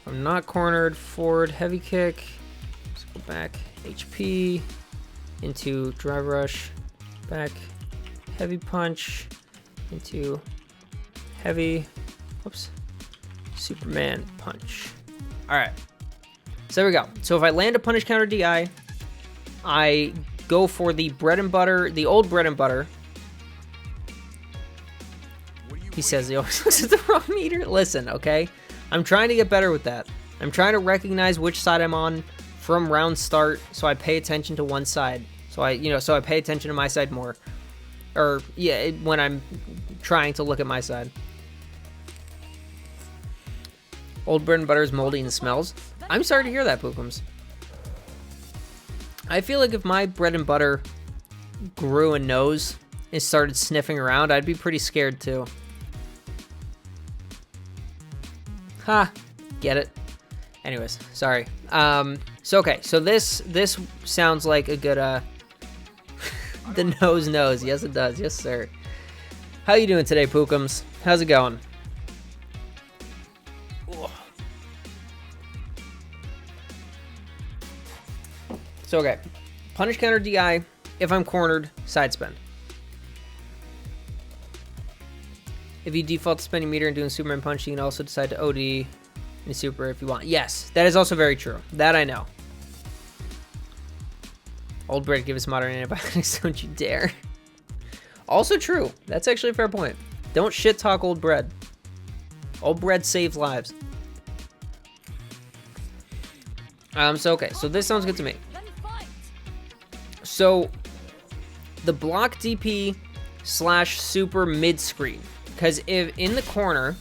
I'm not cornered. Forward heavy kick. Let's go back. HP into drive rush. Back heavy punch into heavy. Whoops. Superman punch. All right. So there we go. So if I land a punish counter DI, I go for the bread and butter, the old bread and butter. He says he always looks at the wrong meter. Listen, okay? I'm trying to get better with that. I'm trying to recognize which side I'm on from round start, so I pay attention to one side. So I pay attention to my side more. Or, yeah, when I'm trying to look at my side. Old bread and butter is moldy and smells. I'm sorry to hear that, Pookums. I feel like if my bread and butter grew a nose and started sniffing around, I'd be pretty scared too. Ha! Get it? Anyways, sorry. So this sounds like a good the nose. Yes, it does. Yes, sir. How you doing today, Pookums? How's it going? So, okay. Punish counter DI. If I'm cornered, side spend. If you default to spending meter and doing Superman punch, you can also decide to OD in super if you want. Yes, that is also very true. That I know. Old bread, give us modern antibiotics, don't you dare. Also true. That's actually a fair point. Don't shit talk old bread. Old bread saves lives. So this sounds good to me. So, the block DP / super mid screen. Because if in the corner,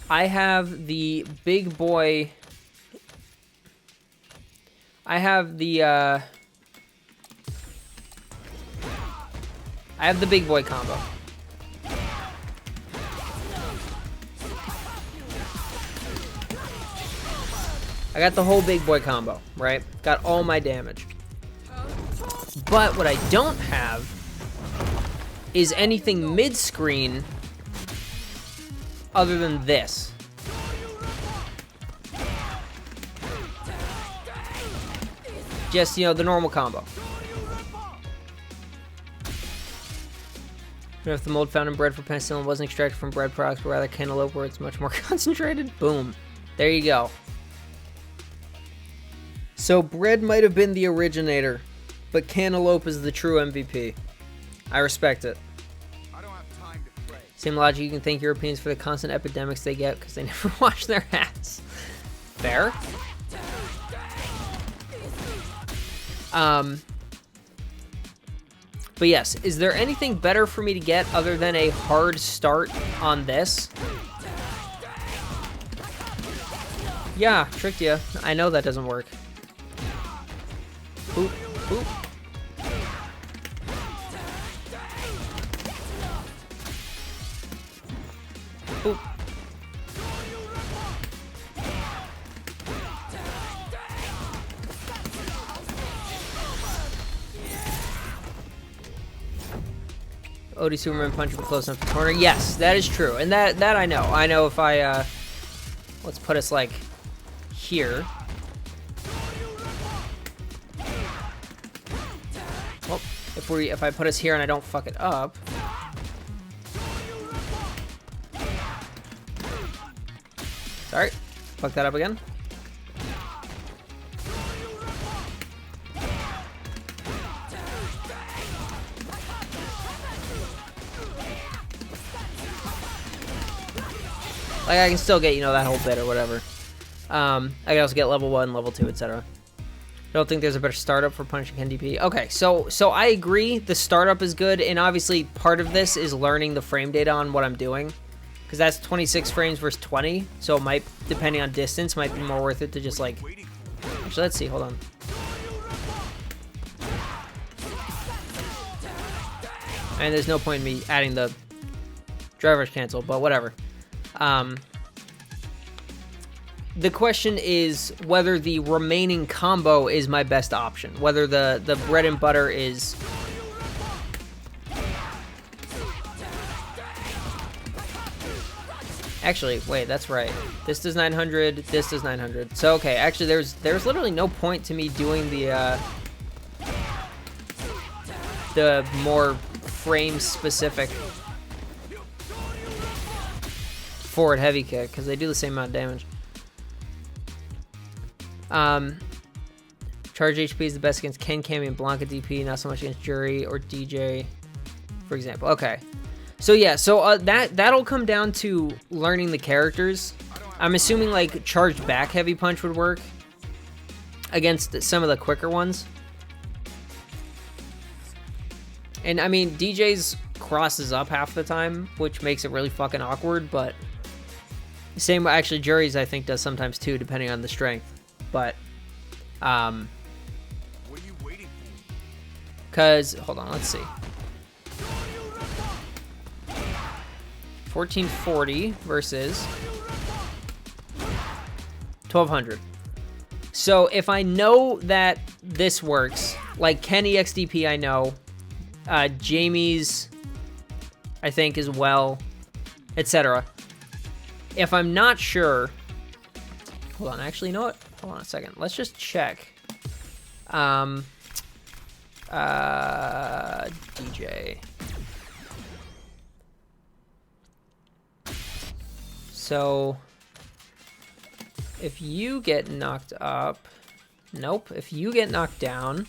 I have the big boy. I have the big boy combo. I got the whole big boy combo, right? Got all my damage. But what I don't have is anything mid-screen other than this. Just, the normal combo. If the mold found in bread for penicillin wasn't extracted from bread products, but rather cantaloupe where it's much more concentrated, boom. There you go. So bread might have been the originator, but cantaloupe is the true MVP. I respect it. I don't have time to play. Same logic, you can thank Europeans for the constant epidemics they get because they never wash their hands. Fair. But yes, is there anything better for me to get other than a hard start on this? Yeah, tricked you. I know that doesn't work. Boop, boop. Boop. OD Superman punch from close enough to corner. Yes, that is true. And that I know. I know if I, let's put us, like, here. Well, if I put us here and I don't fuck it up. Sorry. Fuck that up again. Like, I can still get, you know, that whole bit or whatever. I can also get level 1, level 2, etc. I don't think there's a better startup for punching Ken DP. Okay, so I agree. The startup is good, and obviously part of this is learning the frame data on what I'm doing. Because that's 26 frames versus 20, so it might, depending on distance, might be more worth it to just, like... Actually, let's see. Hold on. And there's no point in me adding the driver's cancel, but whatever. The question is whether the remaining combo is my best option. Whether the bread and butter is... Actually, wait, that's right. This does 900, this does 900. So, okay, actually, there's literally no point to me doing the more frame-specific forward heavy kick, because they do the same amount of damage. Charge HP is the best against Ken, Cammy, and Blanca DP, not so much against Jury or DJ, for example. Okay. So yeah, so that'll come down to learning the characters. I'm assuming like charged back heavy punch would work against some of the quicker ones. And I mean, DJ's crosses up half the time, which makes it really fucking awkward, but same, actually, Jury's I think does sometimes too, depending on the strength. But, What are you waiting for? Cause, hold on, let's see. 1440 versus 1200. So if I know that this works, like Ken EXDP I know, Jamie's I think as well, etc. If I'm not sure, hold on, actually, you know what? Hold on a second. Let's just check. DJ. So, if you get knocked up, nope. If you get knocked down,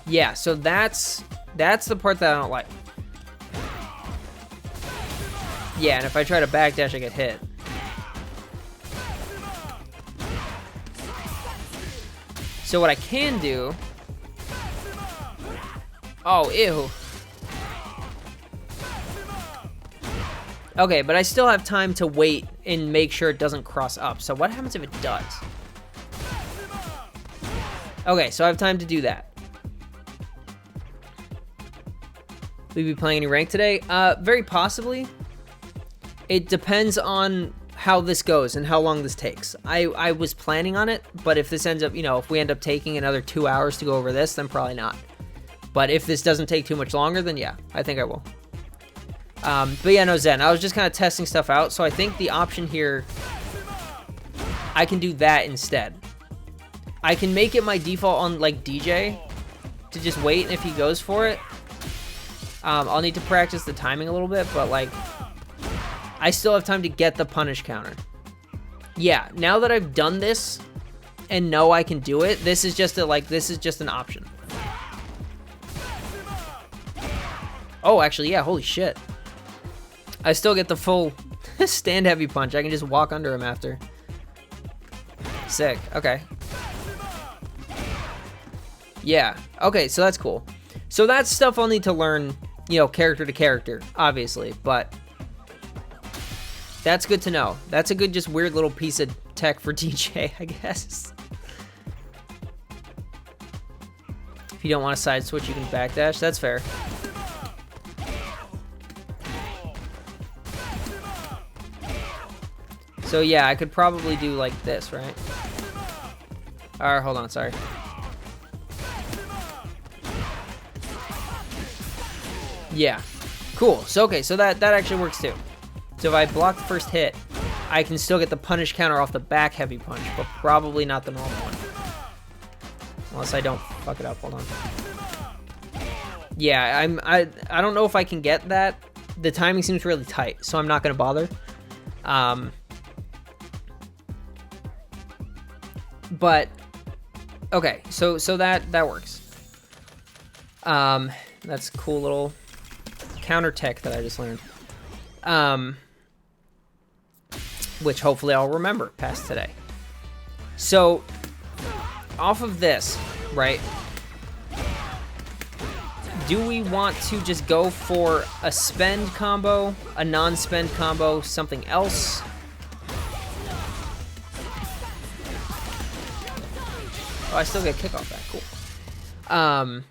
yeah. So that's the part that I don't like. Yeah, and if I try to backdash, I get hit. So what I can do... Oh, ew. Okay, but I still have time to wait and make sure it doesn't cross up. So what happens if it does? Okay, so I have time to do that. Will you be playing any rank today? Very possibly. It depends on how this goes and how long this takes. I was planning on it, but if this ends up, you know, if we end up taking another 2 hours to go over this, then probably not. But if this doesn't take too much longer, then yeah, I think I will. But yeah, no, Zen, I was just kind of testing stuff out, so I think the option here, I can do that instead. I can make it my default on, like, DJ, to just wait, and if he goes for it, I'll need to practice the timing a little bit, but, like, I still have time to get the punish counter. Yeah, now that I've done this, and know I can do it, this is just this is just an option. Oh, actually, yeah, holy shit. I still get the full stand heavy punch. I can just walk under him after. Sick. Okay. Yeah. Okay, so that's cool. So that's stuff I'll need to learn, you know, character to character, obviously, but that's good to know. That's a good, just weird little piece of tech for DJ, I guess. If you don't want to side switch, you can backdash. That's fair. So yeah, I could probably do like this, right? Alright, hold on, sorry. Yeah. Cool. So, okay, so that actually works too. So if I block the first hit, I can still get the punish counter off the back heavy punch, but probably not the normal one. Unless I don't fuck it up. Hold on. Yeah, I don't know if I can get that. The timing seems really tight, so I'm not going to bother. But okay, so that works. That's a cool little counter tech that I just learned. Which hopefully I'll remember past today. So off of this, right? Do we want to just go for a spend combo, a non-spend combo, something else? Oh, I still get kickoff back. Cool.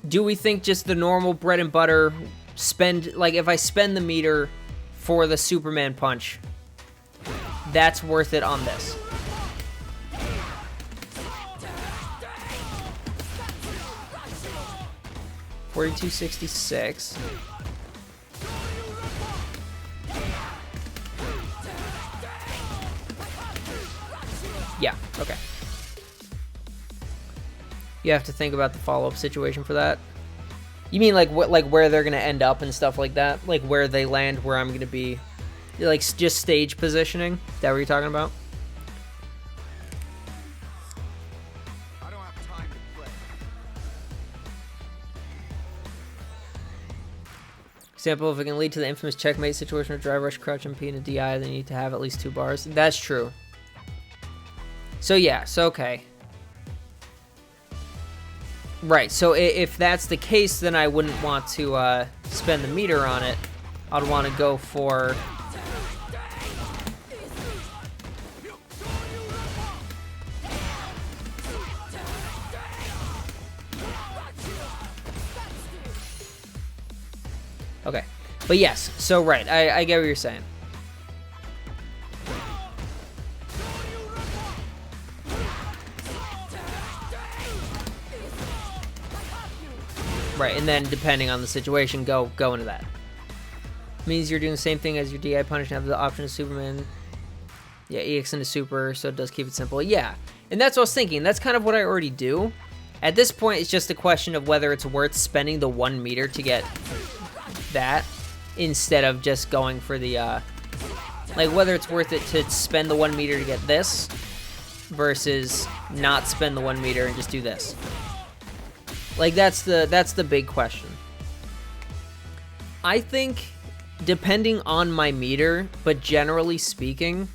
Do we think just the normal bread and butter spend, like if I spend the meter for the Superman punch, that's worth it on this? $42.66. Yeah, okay. You have to think about the follow-up situation for that. You mean like what, like where they're gonna end up and stuff like that? Like where they land, where I'm gonna be, like just stage positioning? Is that what you're talking about? I don't have time to play. Example, if it can lead to the infamous checkmate situation where drive rush, crouch, MP, and a DI, then you need to have at least 2 bars. That's true. So yeah, so okay. Right, so if that's the case, then I wouldn't want to spend the meter on it. I'd want to go for... Okay, but yes, so right, I get what you're saying. Right, and then depending on the situation, go into that. Means you're doing the same thing as your DI punish and have the option of Superman. Yeah, EX into Super, so it does keep it simple. Yeah, and that's what I was thinking. That's kind of what I already do. At this point, it's just a question of whether it's worth spending the 1 meter to get that instead of just going for the, like whether it's worth it to spend the 1 meter to get this versus not spend the 1 meter and just do this. Like that's the big question. I think depending on my meter, but generally speaking,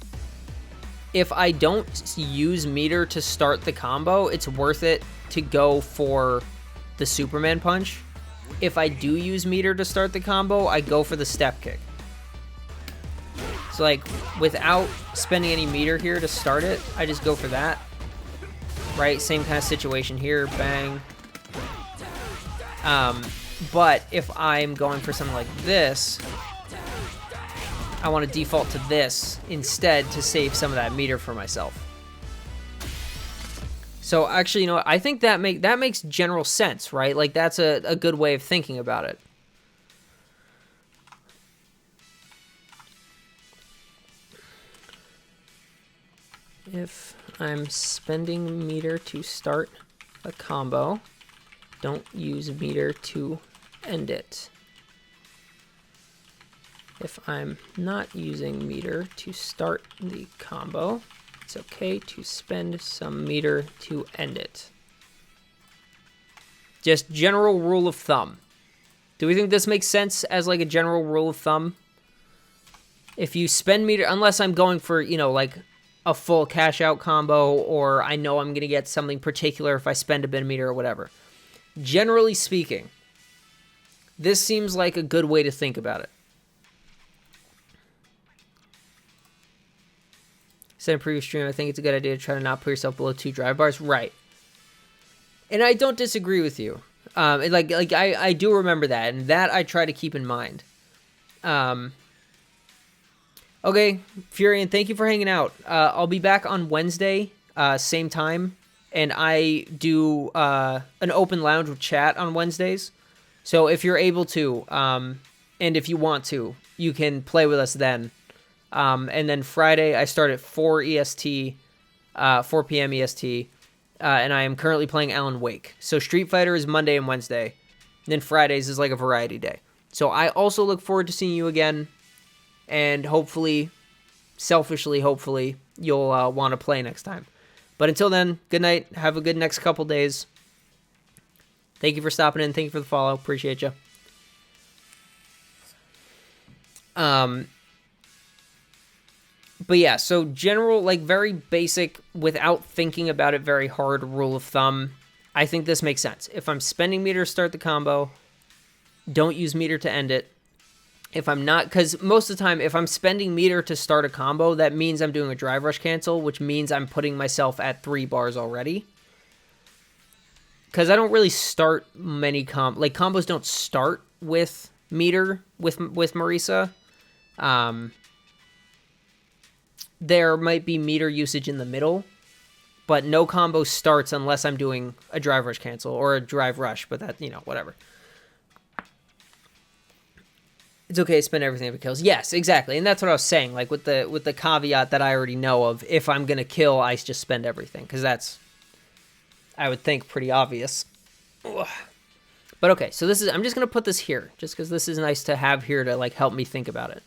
if I don't use meter to start the combo, it's worth it to go for the Superman punch. If I do use meter to start the combo, I go for the step kick. So like without spending any meter here to start it, I just go for that. Right? Same kind of situation here. Bang. But if I'm going for something like this, I want to default to this instead to save some of that meter for myself. So actually, you know what? I think that makes general sense, right? Like that's a good way of thinking about it. If I'm spending meter to start a combo, don't use meter to end it. If I'm not using meter to start the combo, it's okay to spend some meter to end it. Just general rule of thumb. Do we think this makes sense as like a general rule of thumb? If you spend meter, unless I'm going for, you know, like a full cash out combo, or I know I'm going to get something particular if I spend a bit of meter or whatever. Generally speaking, this seems like a good way to think about it. Said in a previous stream, I think it's a good idea to try to not put yourself below 2 drive bars. Right. And I don't disagree with you. I do remember that, and that I try to keep in mind. Okay, Furion, thank you for hanging out. I'll be back on Wednesday, same time, and I do an open lounge with chat on Wednesdays. So if you're able to, and if you want to, you can play with us then. And then Friday, I start at 4 EST, 4 p.m. EST, and I am currently playing Alan Wake. So Street Fighter is Monday and Wednesday, and then Fridays is like a variety day. So I also look forward to seeing you again, and hopefully, selfishly, hopefully, you'll want to play next time. But until then, good night. Have a good next couple days. Thank you for stopping in. Thank you for the follow. Appreciate you. But yeah, so general, like very basic, without thinking about it very hard, rule of thumb. I think this makes sense. If I'm spending meter to start the combo, don't use meter to end it. If I'm not, because most of the time, if I'm spending meter to start a combo, that means I'm doing a drive rush cancel, which means I'm putting myself at 3 bars already. Because I don't really start many combos don't start with meter with Marisa. There might be meter usage in the middle, but no combo starts unless I'm doing a drive rush cancel or a drive rush, but that, whatever. It's okay to spend everything if it kills. Yes, exactly. And that's what I was saying, like with the caveat that I already know of. If I'm going to kill, I just spend everything, because that's, I would think, pretty obvious. Ugh. But okay, so I'm just going to put this here, just because this is nice to have here to like help me think about it.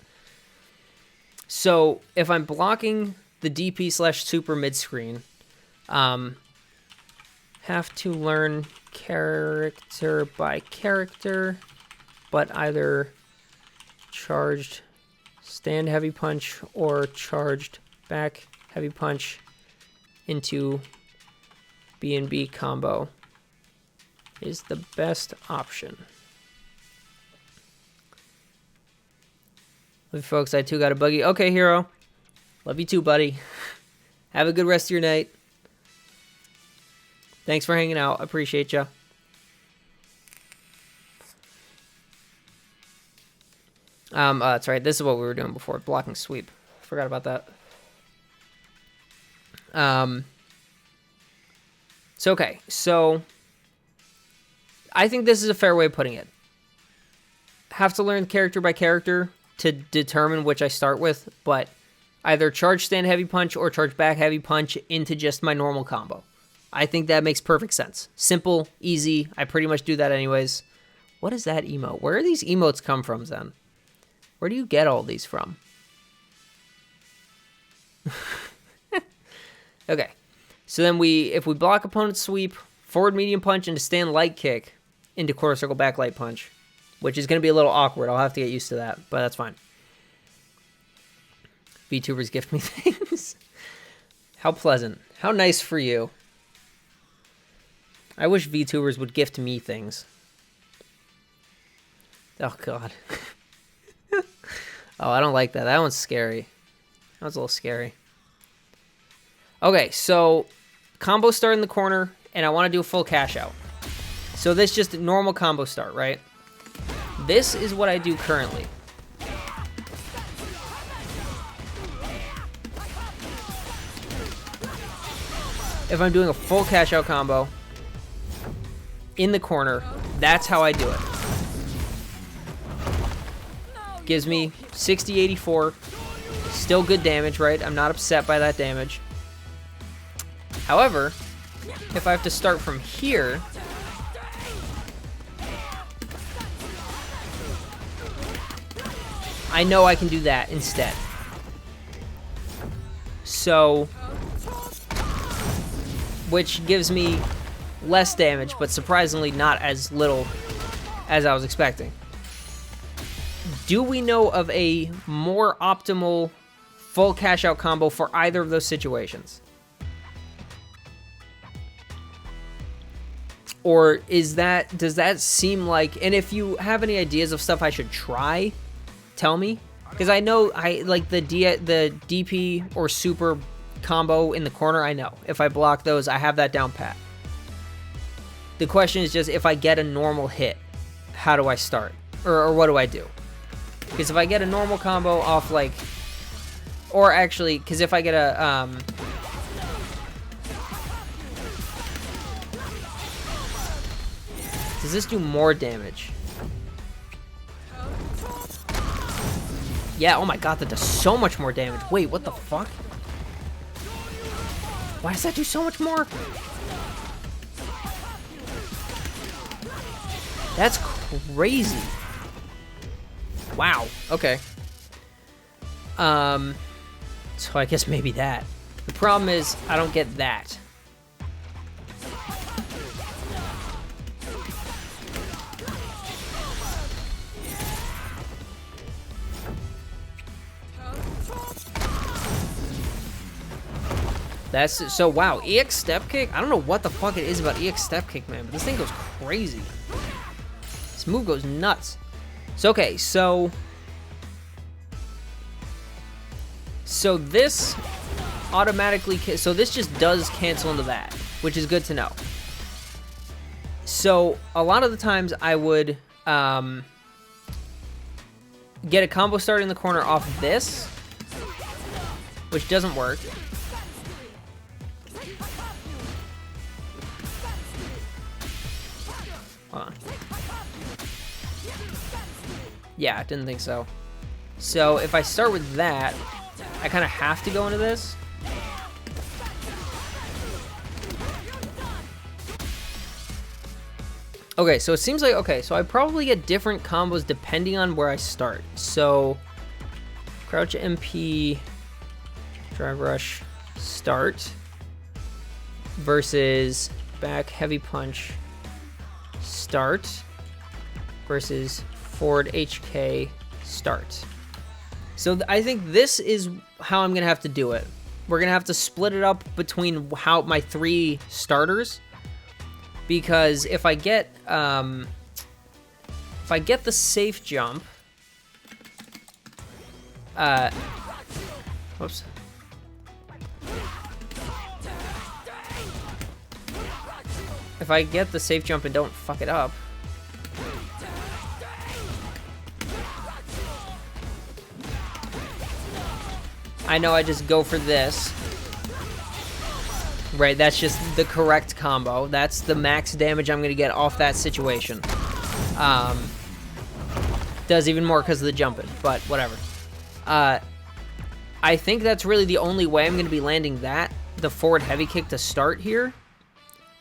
So if I'm blocking the DP/super mid-screen, have to learn character by character, but either charged stand heavy punch or charged back heavy punch into B&B combo is the best option. Love you folks, I too got a buggy. Okay, Hero. Love you too, buddy. Have a good rest of your night. Thanks for hanging out. Appreciate ya. That's right. This is what we were doing before. Blocking sweep. Forgot about that. Okay. So I think this is a fair way of putting it. Have to learn character by character to determine which I start with, but either charge stand heavy punch or charge back heavy punch into just my normal combo. I think that makes perfect sense. Simple, easy. I pretty much do that anyways. What is that emote? Where do these emotes come from, Zen? Where do you get all these from? Okay. So then if we block opponent's sweep, forward medium punch into stand light kick into quarter circle back light punch, which is going to be a little awkward. I'll have to get used to that, but that's fine. VTubers gift me things. How pleasant. How nice for you. I wish VTubers would gift me things. Oh, God. Oh, I don't like that. That one's scary. That was a little scary. Okay, so combo start in the corner, and I want to do a full cash out. So this just a normal combo start, right? This is what I do currently. If I'm doing a full cash out combo in the corner, that's how I do it. Gives me 60-84. Still good damage, right? I'm not upset by that damage. However, if I have to start from here, I know I can do that instead. So, which gives me less damage, but surprisingly not as little as I was expecting. Do we know of a more optimal full cash out combo for either of those situations? Or does that seem like, and if you have any ideas of stuff I should try, tell me. Because I know I like the DP or super combo in the corner, I know. If I block those, I have that down pat. The question is just, if I get a normal hit, how do I start? Or what do I do? Because if I get a normal combo off like, or actually, because if I get a, does this do more damage? Yeah, oh my god, that does so much more damage. Wait, what the fuck? Why does that do so much more? That's crazy. Wow, okay. So I guess maybe that. The problem is, I don't get that. That's so wow. EX step kick. I don't know what the fuck it is about EX step kick, man, but this thing goes crazy. This move goes nuts. So okay, so this automatically, so this just does cancel into that, which is good to know. So a lot of the times I would get a combo starter in the corner off of this, which doesn't work. Hold on. Yeah, I didn't think so. So if I start with that, I kind of have to go into this. Okay, so it seems like, okay, so I probably get different combos depending on where I start. So, crouch MP, drive rush, start, versus back heavy punch, start, versus forward HK, start. So I think this is how I'm gonna have to do it. We're gonna have to split it up between how my 3 starters, because if I get the safe jump, whoops. If I get the safe jump and don't fuck it up, I know I just go for this. Right, that's just the correct combo. That's the max damage I'm going to get off that situation. Does even more because of the jumping, but whatever. I think that's really the only way I'm going to be landing that, the forward heavy kick to start here.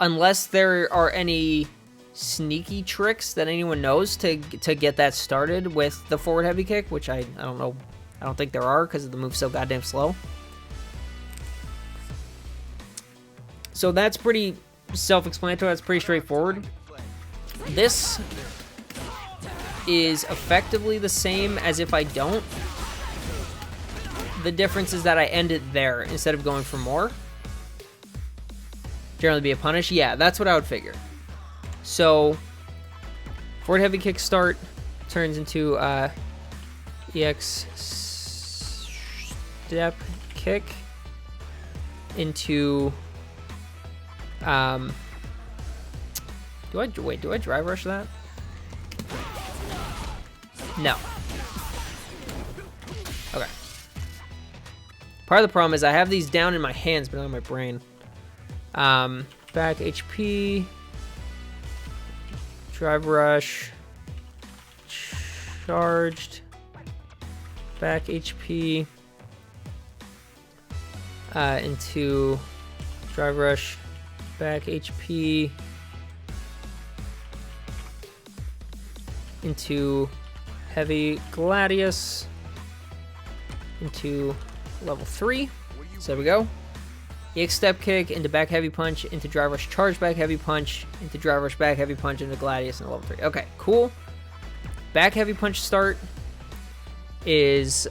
Unless there are any sneaky tricks that anyone knows to get that started with the forward heavy kick, which I don't know. I don't think there are because the move's so goddamn slow. So that's pretty self-explanatory. That's pretty straightforward. This is effectively the same as if I don't. The difference is that I end it there instead of going for more. Generally be a punish. Yeah, that's what I would figure. So forward heavy kick start turns into EX step kick into do I drive rush that? No. Okay. Part of the problem is I have these down in my hands but not in my brain. Back HP, drive rush, charged, back HP, into drive rush, back HP, into heavy gladius, into level 3. So there we go. EX step kick into back heavy punch, into drive rush charge back heavy punch, into drive rush back heavy punch, into gladius and level 3. Okay, cool. Back heavy punch start is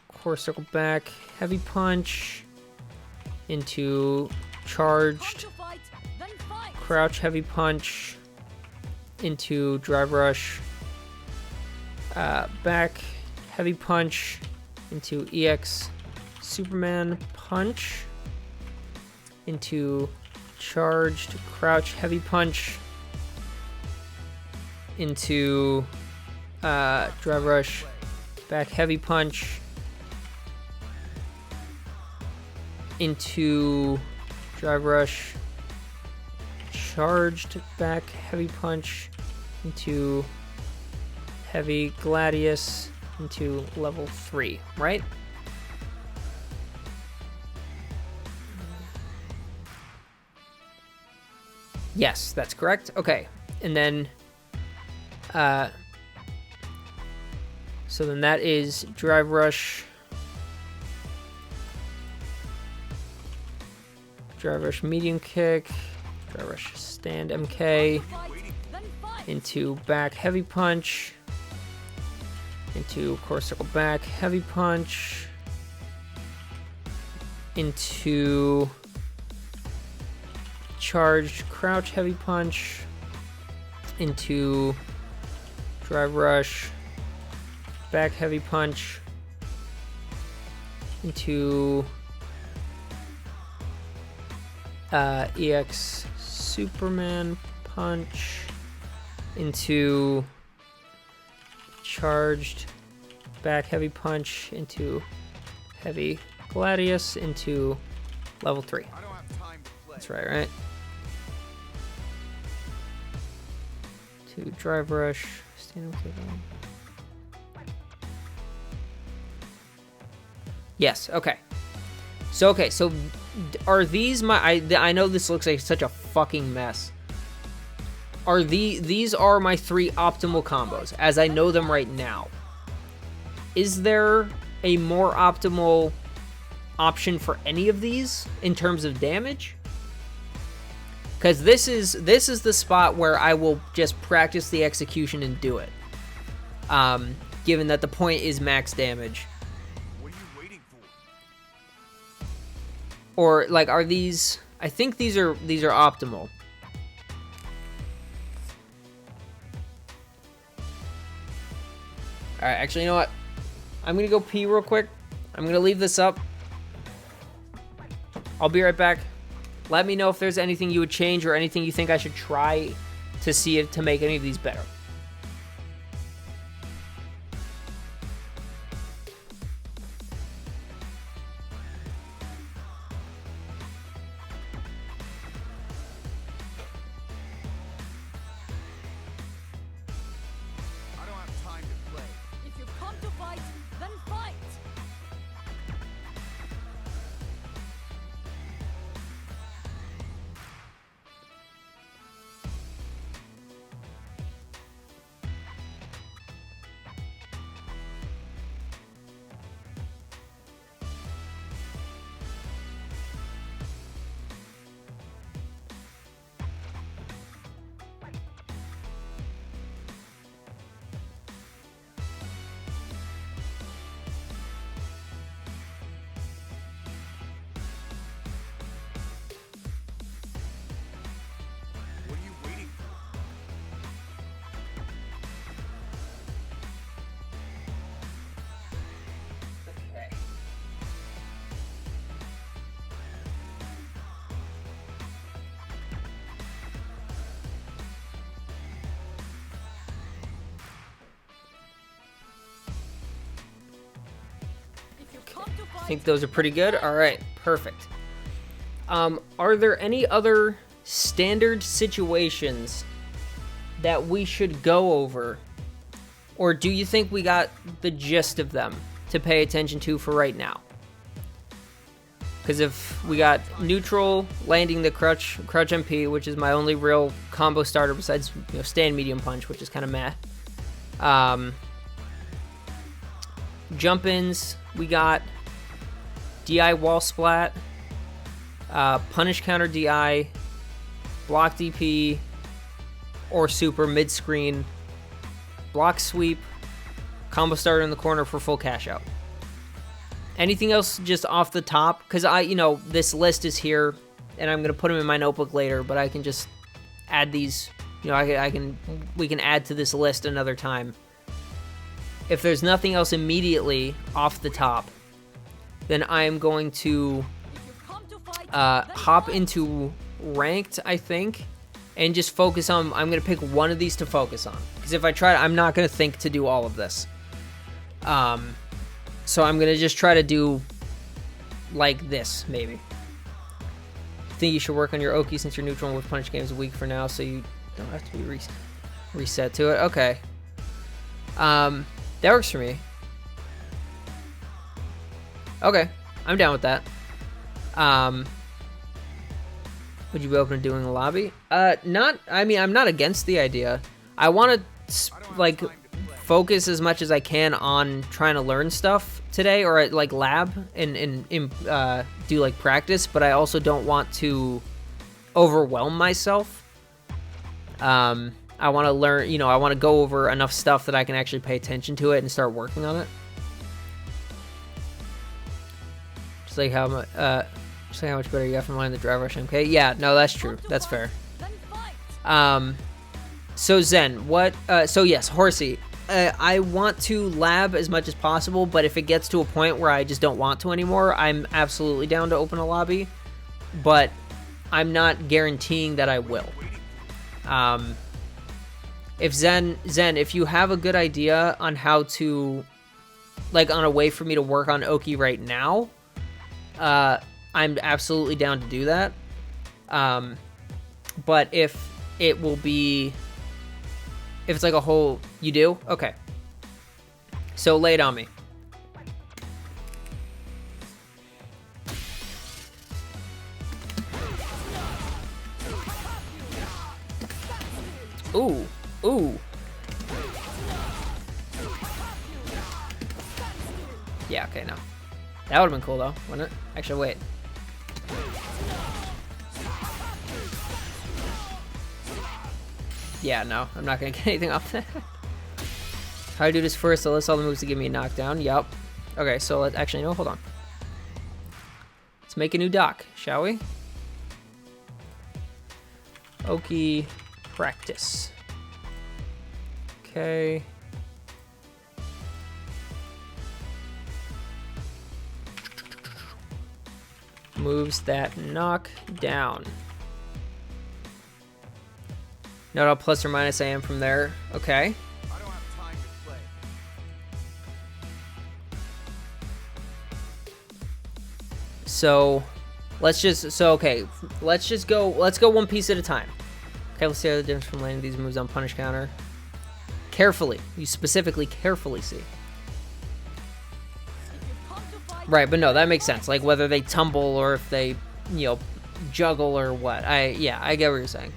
core circle back heavy punch into charged crouch heavy punch into drive rush back heavy punch into EX Superman punch into charged crouch heavy punch into drive rush back heavy punch into drive rush charged back heavy punch into heavy gladius into level 3, right? Yes, that's correct. Okay, and then, so then that is Drive Rush, Medium Kick, Drive Rush Stand MK, into back Heavy Punch, into Core Circle back Heavy Punch, into Charged Crouch Heavy Punch, into Drive Rush back Heavy Punch, into EX Superman Punch, into Charged back Heavy Punch, into Heavy Gladius, into level 3. I don't have time to play. That's right? To Drive Rush, stand up. Yes, okay. So are these my I know this looks like such a fucking mess. Are these are my 3 optimal combos as I know them right now. Is there a more optimal option for any of these in terms of damage? Because this is the spot where I will just practice the execution and do it. Given that the point is max damage. What are you waiting for? Or like, are these? I think these are optimal. All right, actually, you know what? I'm gonna go pee real quick. I'm gonna leave this up. I'll be right back. Let me know if there's anything you would change or anything you think I should try to see if to make any of these better. I don't have time to play. If you've come to fight, then fight! What are you waiting for? If you've come to fight, I think those are pretty good. All right, perfect. Are there any other standard situations that we should go over? Or do you think we got the gist of them to pay attention to for right now? Because if we got neutral, landing the crouch MP, which is my only real combo starter besides stand medium punch, which is kind of meh. Jump ins, we got DI wall splat, punish counter DI, block DP, or super mid screen, block sweep, combo starter in the corner for full cash out. Anything else just off the top? Because this list is here, and I'm gonna put them in my notebook later. But I can just add these. We can add to this list another time. If there's nothing else immediately off the top, then I am going to if you've come to fight, then hop fight! into ranked, I think, and just focus on. I'm gonna pick one of these to focus on. Because if I try, I'm not gonna think to do all of this. So I'm going to just try to do like this, maybe. I think you should work on your Oki since your neutral with punish games a week for now, so you don't have to be reset to it. Okay. That works for me. Okay, I'm down with that. Would you be open to doing a lobby? Not. I mean, I'm not against the idea. I want to like focus as much as I can on trying to learn stuff today, or like lab and do like practice. But I also don't want to overwhelm myself. I want to learn. You know, I want to go over enough stuff that I can actually pay attention to it and start working on it. Just like how much. Just like how much better you got from learning the drive rush MK. Yeah, no, that's true. That's fair. Then fight. So Zen, what? So yes, Horsey. I want to lab as much as possible, but if it gets to a point where I just don't want to anymore, I'm absolutely down to open a lobby. But I'm not guaranteeing that I will. If Zen, if you have a good idea on how to, like, on a way for me to work on Oki right now, I'm absolutely down to do that. But if it will be, if it's like a whole, you do? Okay. So lay it on me. Ooh, ooh. Yeah, okay, no. That would have been cool though, wouldn't it? Actually, wait. Yeah, no, I'm not gonna get anything off that. How do I do this first? So list all the moves to give me a knockdown. Yup. Okay, so let's actually, no, hold on. Let's make a new doc, shall we? Oki practice. Okay. Moves that knock down. Note how plus or minus I am from there. Okay. I don't have time to play. So let's just go one piece at a time. Okay, let's see how the difference from landing these moves on punish counter. Carefully. You specifically carefully see. If you come to fight, Right, but no, that makes sense. Like whether they tumble or if they, you know, juggle or what. I get what you're saying.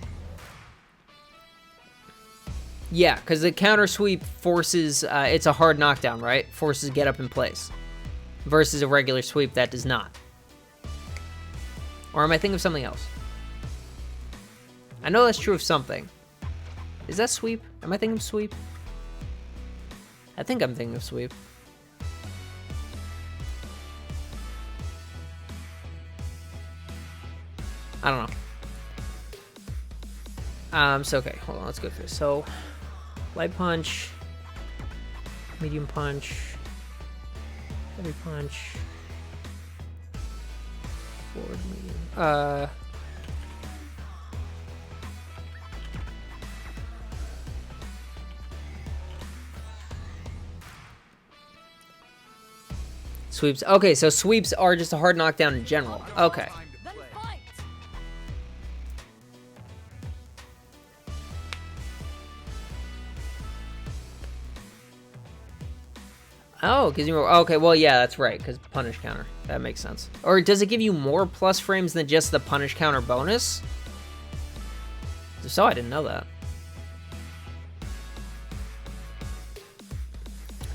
Yeah, because the counter sweep forces, it's a hard knockdown, right? Forces get up in place. Versus a regular sweep that does not. Or am I thinking of something else? I know that's true of something. Is that sweep? Am I thinking of sweep? I think I'm thinking of sweep. I don't know. So okay, hold on, let's go through this. So, light punch, medium punch, heavy punch, forward medium. Sweeps. Okay, so sweeps are just a hard knockdown in general. Okay. Time to then play. fight. Oh, gives you more. Okay, well, yeah, that's right, because punish counter. That makes sense. Or does it give you more plus frames than just the punish counter bonus? If so, I didn't know that.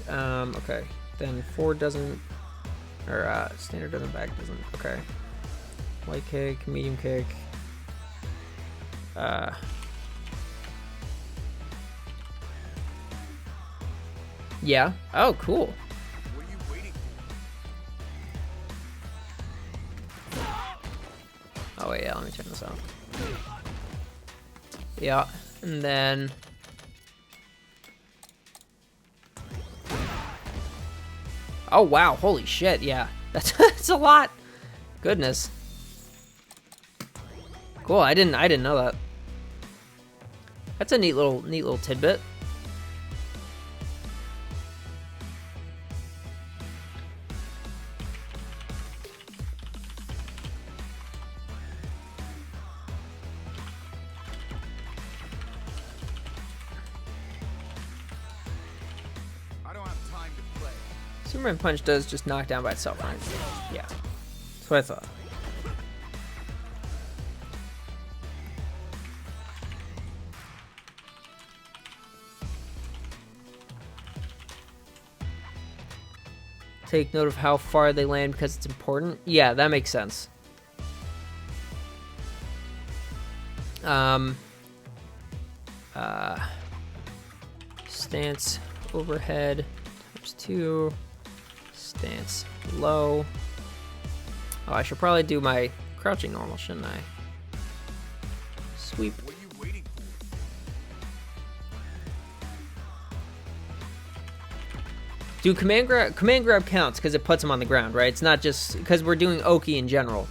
Okay. Then forward doesn't, or standard doesn't, back doesn't. Okay. Light kick, medium kick. Yeah. Oh, cool. What are you waiting for? Oh wait, yeah, let me check this out. Yeah, and then oh wow, holy shit, yeah. That's a lot. Goodness. Cool, I didn't know that. That's a neat little tidbit. Superman Punch does just knock down by itself, right? Yeah. That's what I thought. Take note of how far they land because it's important. Yeah, that makes sense. Stance overhead times 2. Stance low. Oh, I should probably do my crouching normal, shouldn't I? Sweep. What are you waiting for? Do command grab counts because it puts him on the ground, right? It's not just because we're doing Oki in general.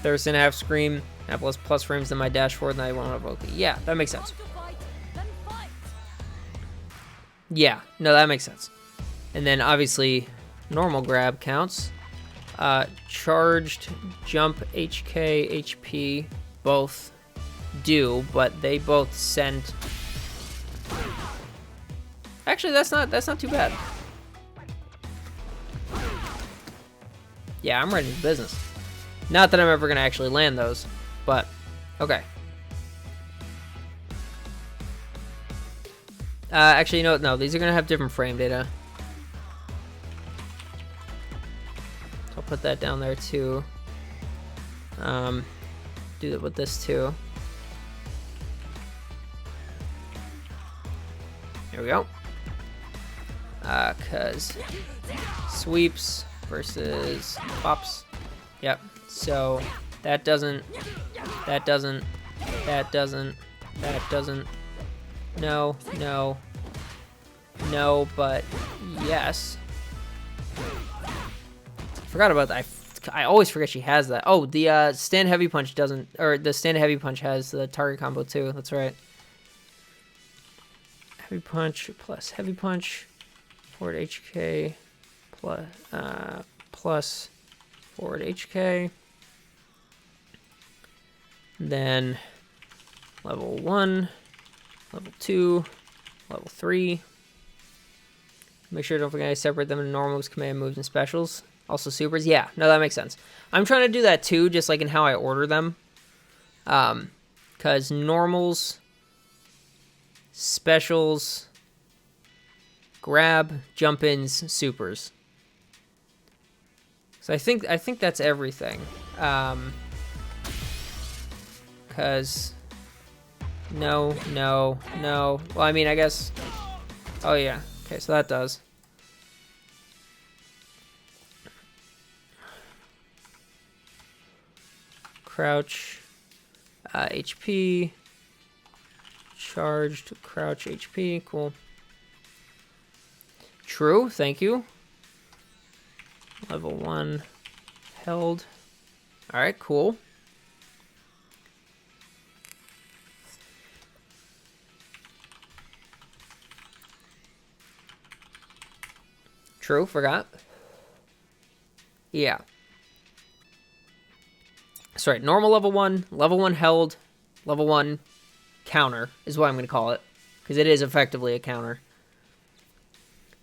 Thurston have Scream, have plus frames than my dash forward, and I won't have Oki. Yeah, that makes sense. Want to fight? Then fight. Yeah, no, that makes sense. And then obviously, normal grab counts. Charged, jump, HK, HP, both do, but they both send. Actually, that's not too bad. Yeah, I'm ready for business. Not that I'm ever gonna actually land those, but okay. Actually, no, these are gonna have different frame data. So I'll put that down there too. Do that with this too. There we go. Cause sweeps versus pops. Yep. So that doesn't. No, but yes. Forgot about that. I always forget she has that. Oh, the stand heavy punch doesn't, or the stand heavy punch has the target combo too. That's right. Heavy punch plus heavy punch, forward HK plus forward HK. Then level 1, level 2, level 3. Make sure don't forget I separate them in normals, command moves, and specials. Also supers. Yeah, no, that makes sense. I'm trying to do that too, just like in how I order them. Because normals, specials, grab, jump-ins, supers. So I think that's everything. Because no. Well, I mean, I guess. Oh yeah. Okay, so that does. Crouch, HP, charged, crouch, HP, cool. True, thank you. Level 1, held. Alright, cool. True, forgot. Yeah. Sorry, normal level 1 held, level 1 counter is what I'm going to call it. Because it is effectively a counter.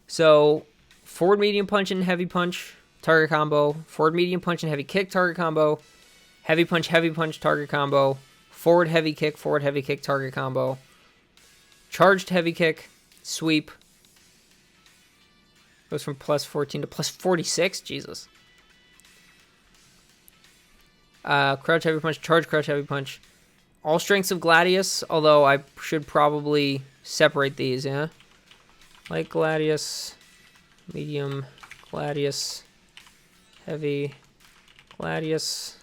So, forward medium punch and heavy punch, target combo. Forward medium punch and heavy kick, target combo. Heavy punch, target combo. Forward heavy kick, target combo. Charged heavy kick, sweep. Goes from plus 14 to plus 46, Jesus. Crouch heavy punch, charge crouch heavy punch. All strengths of Gladius, although I should probably separate these, yeah? Light Gladius, medium Gladius, heavy Gladius.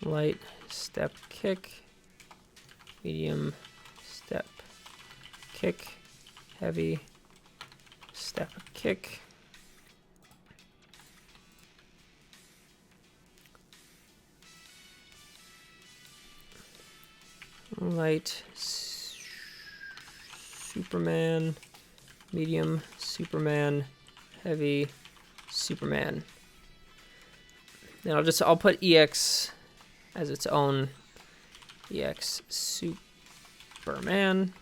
Light step kick, medium step kick, heavy step kick. Light Superman, medium Superman, heavy Superman. Then I'll put EX as its own EX Superman.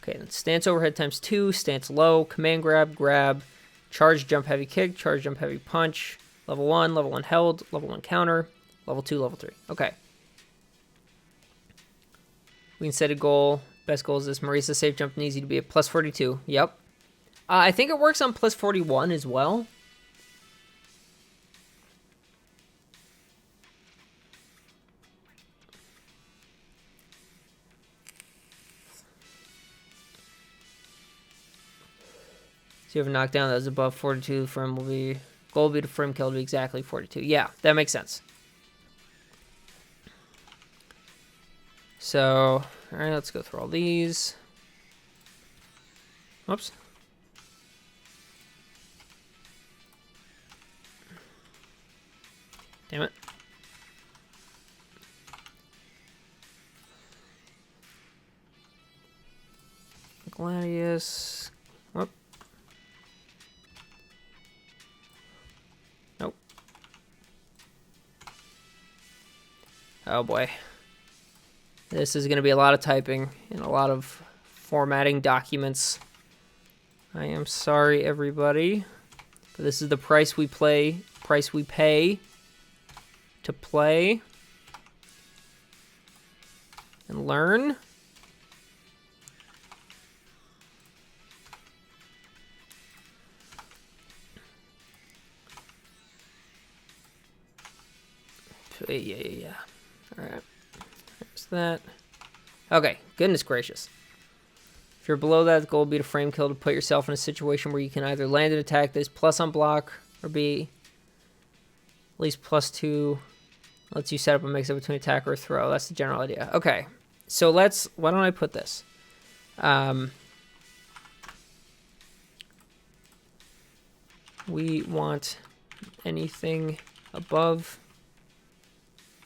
Okay, then stance overhead times 2, stance low, command grab, grab, charge jump heavy kick, charge jump heavy punch, level 1 held, level 1 counter, level 2, level 3. Okay. We can set a goal. Best goal is this. Marisa safe jump and easy to be at plus 42. Yep. I think it works on plus 41 as well. So you have a knockdown that is above 42. Frame will be goal will be to frame kill to be exactly 42. Yeah, that makes sense. So, all right, let's go through all these. Whoops. Damn it. Gladius. Whoop. Nope. Oh boy. This is going to be a lot of typing and a lot of formatting documents. I am sorry, everybody, but this is the price we pay to play and learn. Yeah. All right. There's that. Okay, goodness gracious. If you're below that, the goal will be to frame kill to put yourself in a situation where you can either land an attack that is plus on block or be at least +2. Lets you set up a mix-up between attack or throw. That's the general idea. Okay, so why don't I put this? We want anything above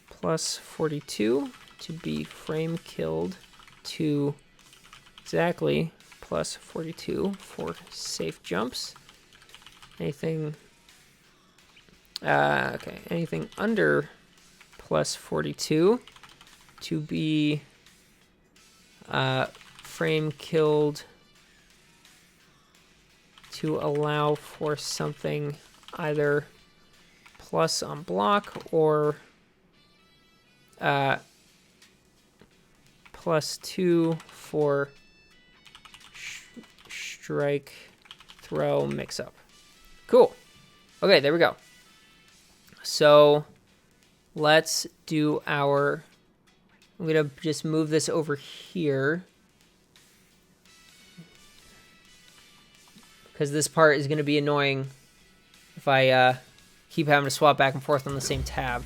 plus 42 to be frame killed to exactly plus 42 for safe jumps. Anything anything under plus 42 to be frame killed to allow for something either plus on block or +2 for strike, throw, mix up. Cool. Okay, there we go. So let's do I'm going to just move this over here, because this part is going to be annoying if I keep having to swap back and forth on the same tab.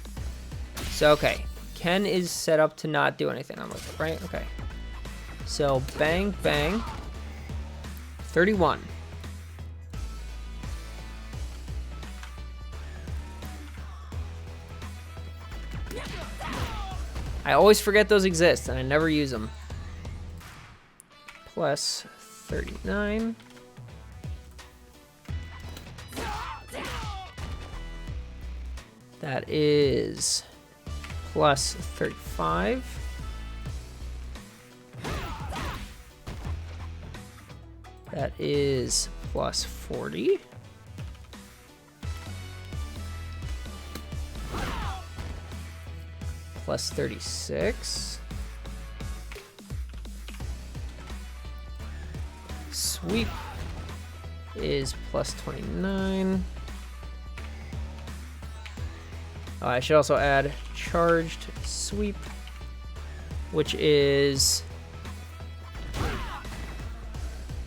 So, okay. Ken is set up to not do anything on with it, right? Okay. So, bang, bang. 31. I always forget those exist, and I never use them. Plus 39. That is plus 35. That is plus 40. Plus 36. Sweep is plus 29. I should also add charged sweep, which is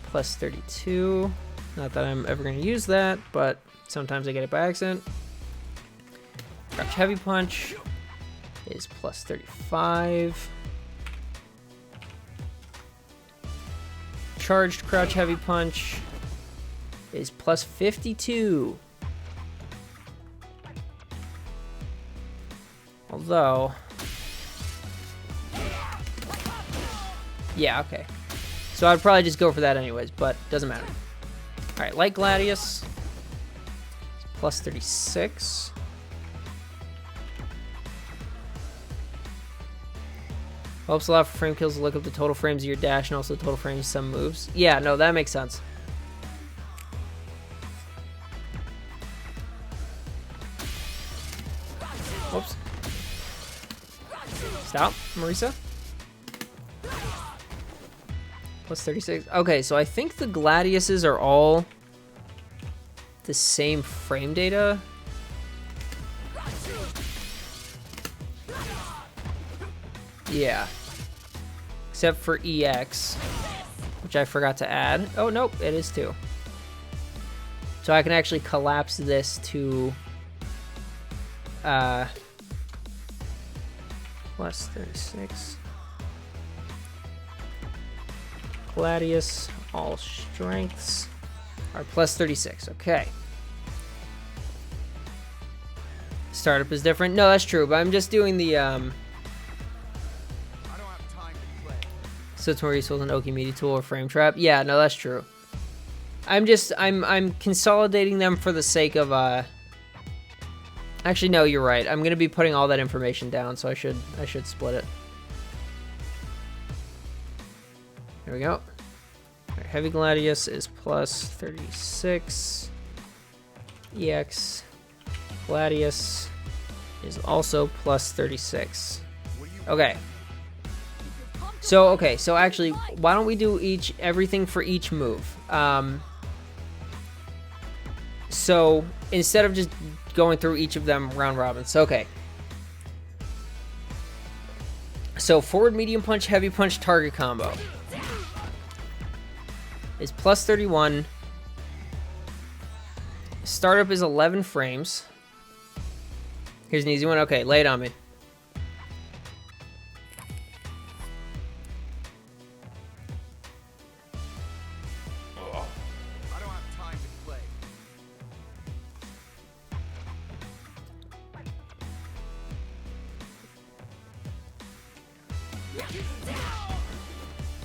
plus 32. Not that I'm ever going to use that, but sometimes I get it by accident. Crouch heavy punch is plus 35. Charged crouch heavy punch is plus 52. Although, yeah, okay. So I'd probably just go for that anyways, but doesn't matter. All right, Light Gladius, plus 36. Helps a lot for frame kills to look up the total frames of your dash and also the total frames of some moves. Yeah, no, that makes sense. Whoops. Stop, Marisa. Plus 36. Okay, so I think the Gladiuses are all the same frame data. Yeah. Except for EX, which I forgot to add. Oh, nope, it is too. So I can actually collapse this to plus 36. Gladius, all strengths are plus 36. Okay. Startup is different. No, that's true, but I'm just doing the I don't have time to play. so it's more useful than Oki Media Tool or Frame Trap. Yeah, no, that's true. I'm consolidating them for the sake of actually no, you're right. I'm gonna be putting all that information down, so I should split it. There we go. Right, Heavy Gladius is plus 36. EX Gladius is also plus 36. Okay. So actually, why don't we do everything for each move? So instead of just going through each of them round robin. So okay. So forward medium punch, heavy punch, target combo is plus 31. Startup is 11 frames. Here's an easy one. Okay, lay it on me. I don't have time to play.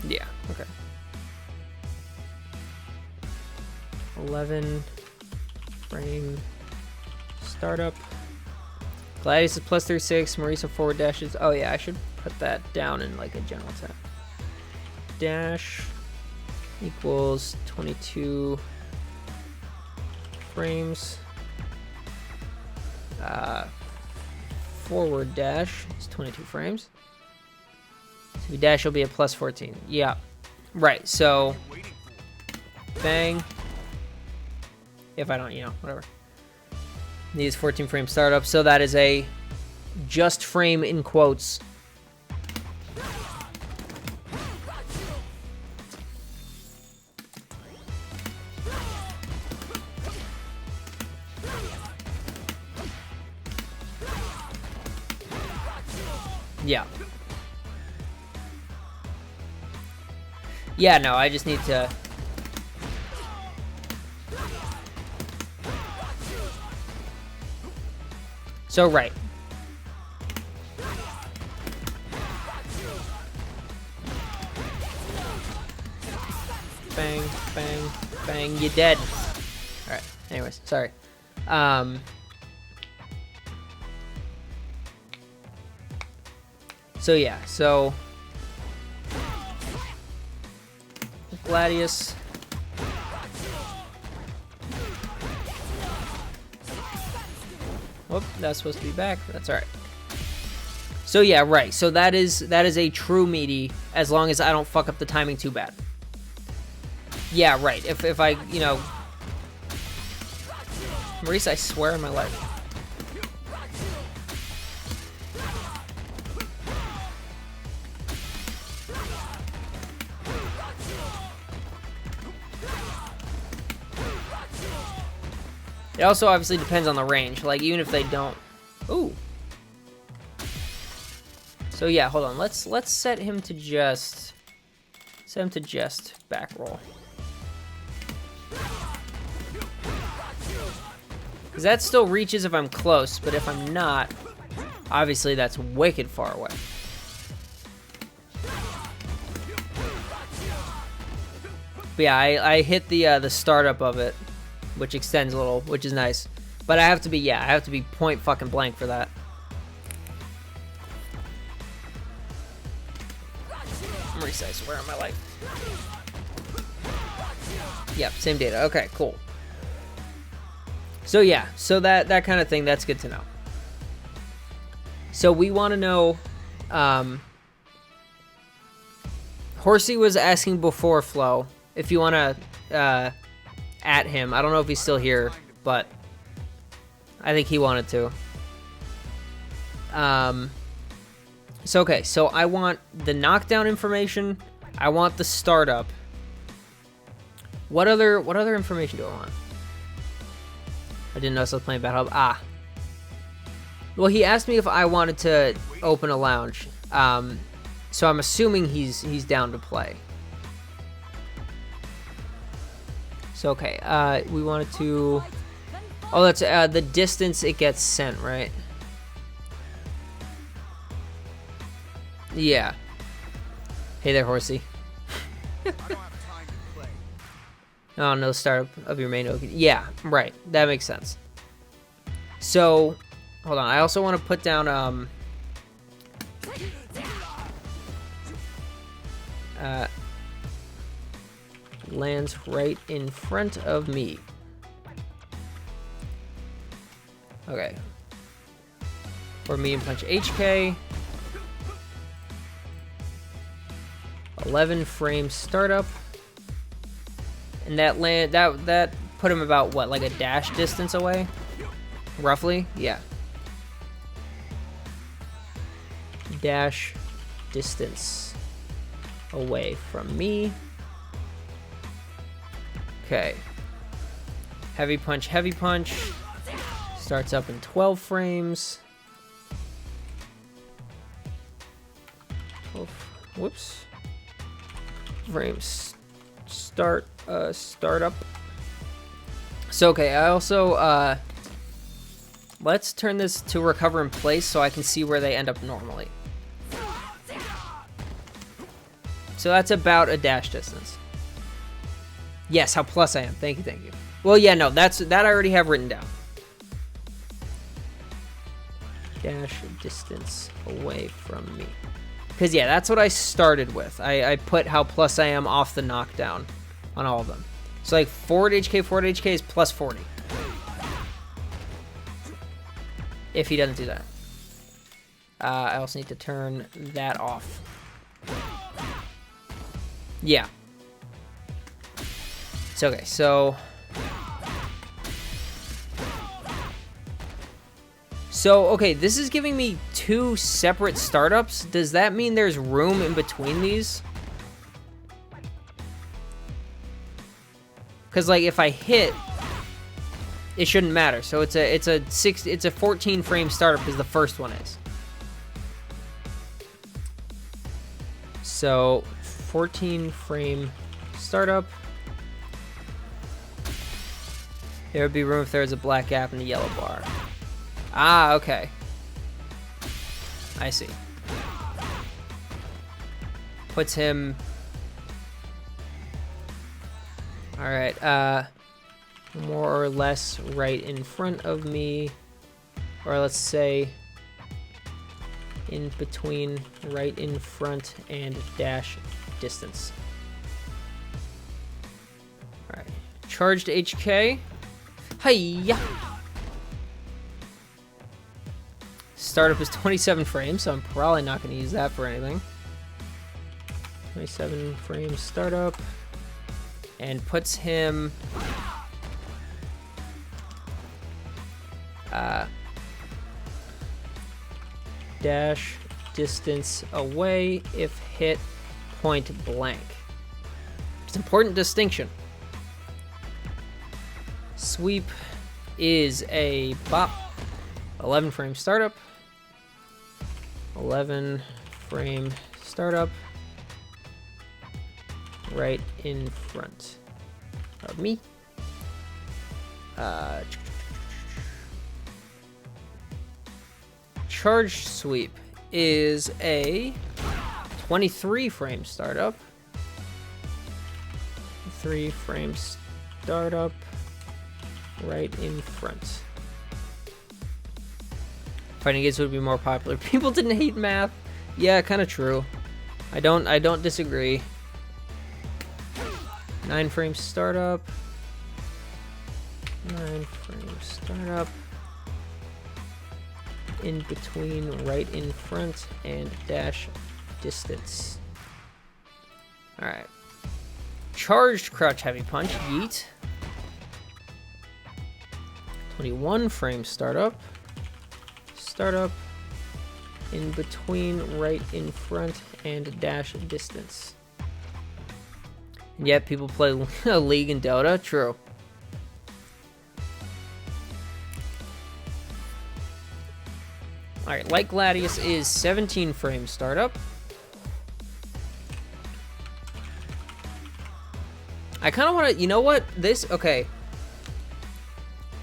Yeah, okay. 11 frame startup. Gladius is plus 36. Marisa forward dashes. Oh yeah, I should put that down in like a general tab. Dash equals 22 frames. Forward dash is 22 frames. So if you dash, will be a plus 14. Yeah, right. So bang. If I don't, whatever. Needs 14 frame startup, so that is a just frame in quotes. Yeah. Yeah, no, I just need to... So, right. Bang, bang, bang, you dead. Alright, anyways, sorry. So, yeah, so... Gladius... Whoop, that's supposed to be back. That's alright. So yeah, right. So that is a true meaty as long as I don't fuck up the timing too bad. Yeah, right. If I, Maurice, I swear on my life. It also obviously depends on the range. Like, even if they don't... Ooh. So, yeah, hold on. Let's set him to just... Set him to just back roll. Because that still reaches if I'm close, but if I'm not, obviously that's wicked far away. But yeah, I hit the startup of it, which extends a little, which is nice. But I have to be point fucking blank for that. resize. Where am I life? Yep, same data. Okay, cool. So yeah, so that kind of thing, that's good to know. So we want to know, Horsey was asking before Flo if you want to at him. I don't know if he's still here, but I think he wanted to. So okay, so I want the knockdown information. I want the startup. What other information do I want? I didn't notice I was playing Battle Hub. Ah. Well, he asked me if I wanted to open a lounge. So I'm assuming he's down to play. So okay, we wanted to. Oh, that's the distance it gets sent, right? Yeah. Hey there, Horsey. I don't have time to play. Oh, no startup of your main token. Yeah, right. That makes sense. So, hold on. I also want to put down lands right in front of me. Okay. For me and punch HK. 11 frame startup. And that land that put him about what, like a dash distance away? Roughly? Yeah. Dash distance away from me. Okay. Heavy punch, heavy punch. Starts up in 12 frames. 12, whoops. Frames startup. So okay, I also let's turn this to recover in place so I can see where they end up normally. So that's about a dash distance. Yes, how plus I am. Thank you, thank you. Well, yeah, no, that I already have written down. Dash distance away from me. Because, yeah, that's what I started with. I put how plus I am off the knockdown on all of them. So, like, forward HK is plus 40. If he doesn't do that. I also need to turn that off. Yeah. It's okay, so... So, okay, this is giving me 2 separate startups. Does that mean there's room in between these? Because, like, if I hit, it shouldn't matter. So it's a 14 frame startup because the first one is. So 14 frame startup. There would be room if there was a black gap in the yellow bar. Ah, okay. I see. Puts him... Alright, more or less right in front of me. Or let's say in between, right in front, and dash distance. Alright. Charged HK. Hiya! Startup is 27 frames, so I'm probably not going to use that for anything. 27 frame startup. And puts him... dash distance away if hit point blank. It's an important distinction. Sweep is a bop. 11 frame startup. 11 frame startup. Right in front of me. Charge sweep is a 23 frame startup. 3 frame startup right in front. Fighting games would be more popular. People didn't hate math. Yeah, kind of true. I don't disagree. 9 frames startup. 9 frames startup. In between, right in front, and dash distance. Alright. Charged crouch heavy punch, yeet. 21 frames startup. Startup. In between, right in front, and dash distance. And yet people play League and Dota? True. Alright, Like Gladius is 17 frames startup. I kind of want to, you know what? Okay.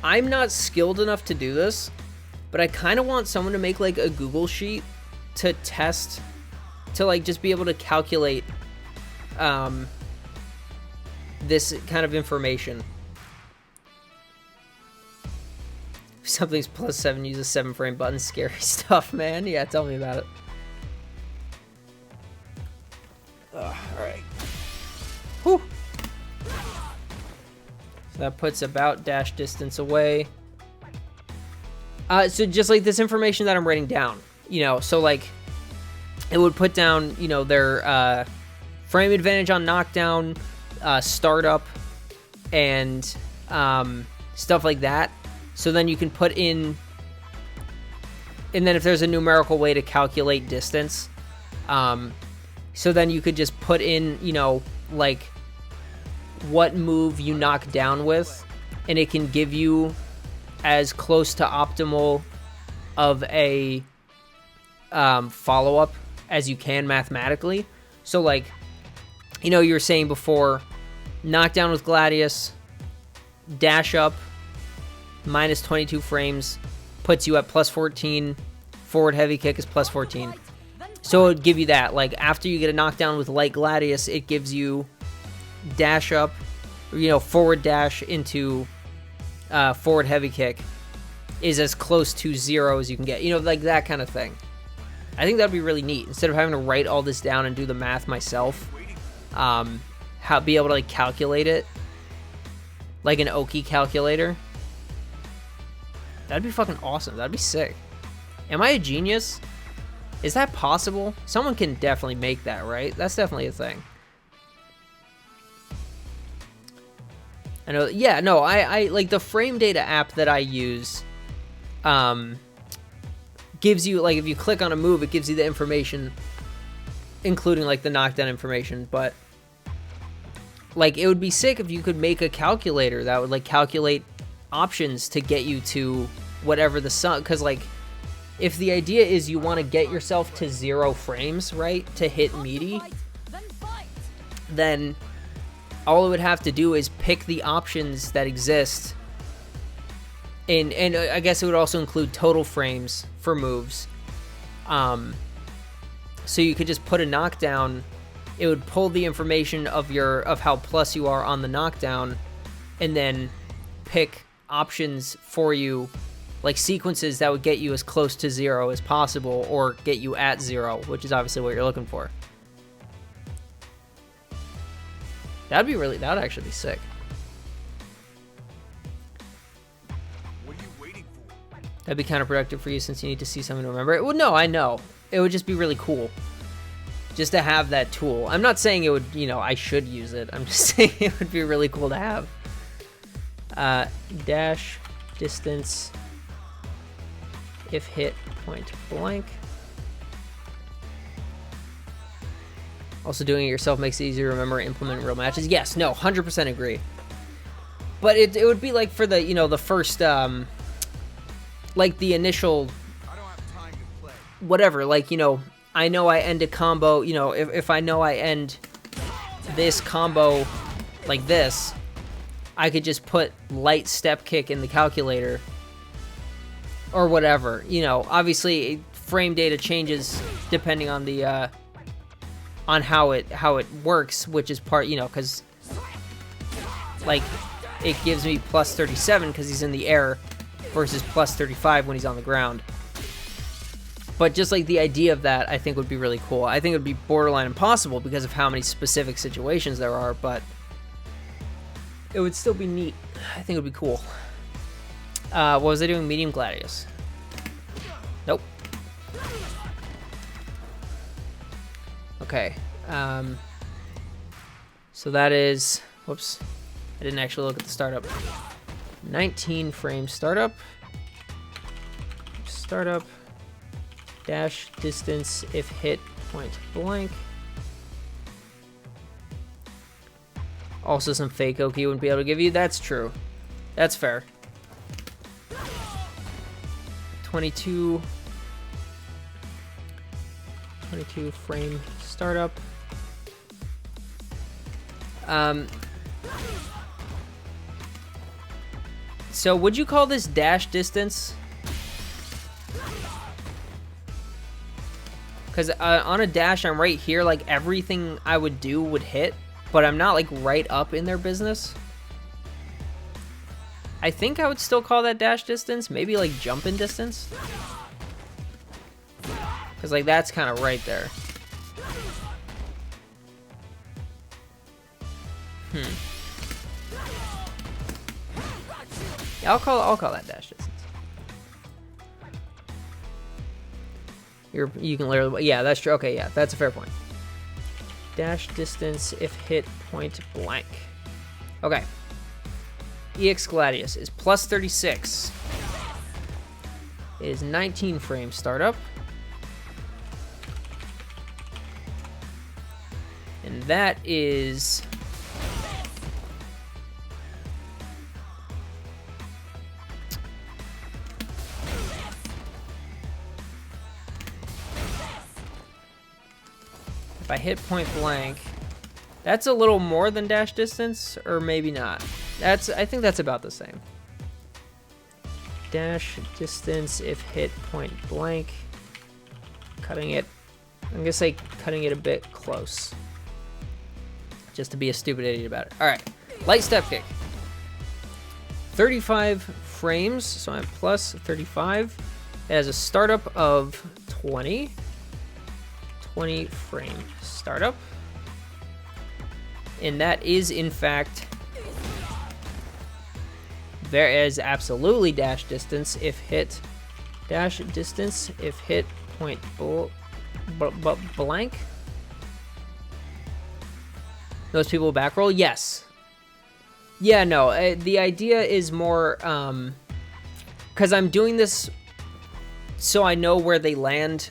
I'm not skilled enough to do this, but I kind of want someone to make like a Google sheet to test, to like just be able to calculate this kind of information. If something's +7, use a 7-frame button. Scary stuff, man. Yeah, tell me about it. Alright. Whew. So that puts about dash distance away. So just like this information that I'm writing down, you know, so like it would put down, you know, their frame advantage on knockdown, startup, and stuff like that. So then you can put in, and then if there's a numerical way to calculate distance, so then you could just put in, you know, like what move you knock down with, and it can give you as close to optimal of a follow-up as you can mathematically. So like, you know, you were saying before, knockdown with Gladius, dash up, minus 22 frames, puts you at +14, forward heavy kick is +14. So it would give you that, like, after you get a knockdown with Like Gladius, it gives you dash up, you know, forward dash into forward heavy kick is as close to 0 as you can get, you know, like that kind of thing. I think that'd be really neat. Instead of having to write all this down and do the math myself, be able to like calculate it like an Oki calculator. That'd be fucking awesome. That'd be sick. Am I a genius? Is that possible? Someone can definitely make that, right? That's definitely a thing. I know. Yeah, no, I like the frame data app that I use. Gives you, like, if you click on a move, it gives you the information, including like the knockdown information. But like, it would be sick if you could make a calculator that would like calculate options to get you to whatever the sun, because like if the idea is you want to get yourself to 0 frames, right, to hit meaty, then all it would have to do is pick the options that exist, and I guess it would also include total frames for moves. So you could just put a knockdown, it would pull the information of how plus you are on the knockdown, and then pick options for you, like sequences that would get you as close to 0 as possible, or get you at 0, which is obviously what you're looking for. That would actually be sick. What are you waiting for? That'd be counterproductive for you since you need to see something to remember it. Well, no, I know. It would just be really cool just to have that tool. I'm not saying it would, you know, I should use it. I'm just saying it would be really cool to have. Dash distance if hit point blank. Also, doing it yourself makes it easier to remember and implement in real matches. Yes, no, 100% agree. But it would be like for the, you know, the first, like the initial, I don't have time to play. whatever, like, you know, I know I end a combo, you know, if I know I end this combo like this, I could just put light step kick in the calculator or whatever. You know, obviously frame data changes depending on the on how it works, which is part, you know, because like it gives me +37 because he's in the air versus +35 when he's on the ground. But just like the idea of that, I think would be really cool. I think it would be borderline impossible because of how many specific situations there are, but it would still be neat. I think it would be cool. What was I doing? Medium Gladius. Nope. Okay. So that is... Whoops. I didn't actually look at the startup. 19 frame startup. Startup. Dash distance if hit point blank. Also some fake oak you wouldn't be able to give you. That's true. That's fair. 22 frame startup. So would you call this dash distance? Because on a dash, I'm right here. Like, everything I would do would hit. But I'm not, like, right up in their business. I think I would still call that dash distance. Maybe, like, jump in distance. Because, like, that's kind of right there. Yeah, I'll call that dash distance. You can literally... Yeah, that's true. Okay, yeah, that's a fair point. Dash distance if hit point blank. Okay. EX Gladius is plus 36. It is 19 frame startup. And that is... If I hit point blank, that's a little more than dash distance, or maybe not. I think that's about the same. Dash distance if hit point blank. Cutting it, I'm gonna say cutting it a bit close. Just to be a stupid idiot about it. All right, light step kick. 35 frames, so I'm plus 35. It has a startup of 20. 20 frame startup. And that is, in fact, there is absolutely dash distance if hit. Dash distance if hit point blank. Those people back roll? Yes. Yeah, no. The idea is more... because I'm doing this so I know where they land...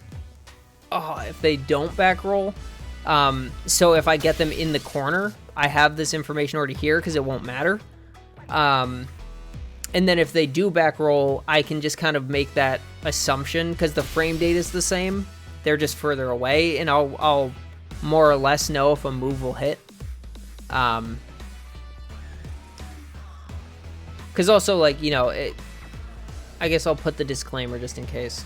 if they don't back roll. So if I get them in the corner, I have this information already here because it won't matter. And then if they do back roll, I can just kind of make that assumption because the frame date is the same. They're just further away, and I'll more or less know if a move will hit. Because also, like, you know, I guess I'll put the disclaimer just in case.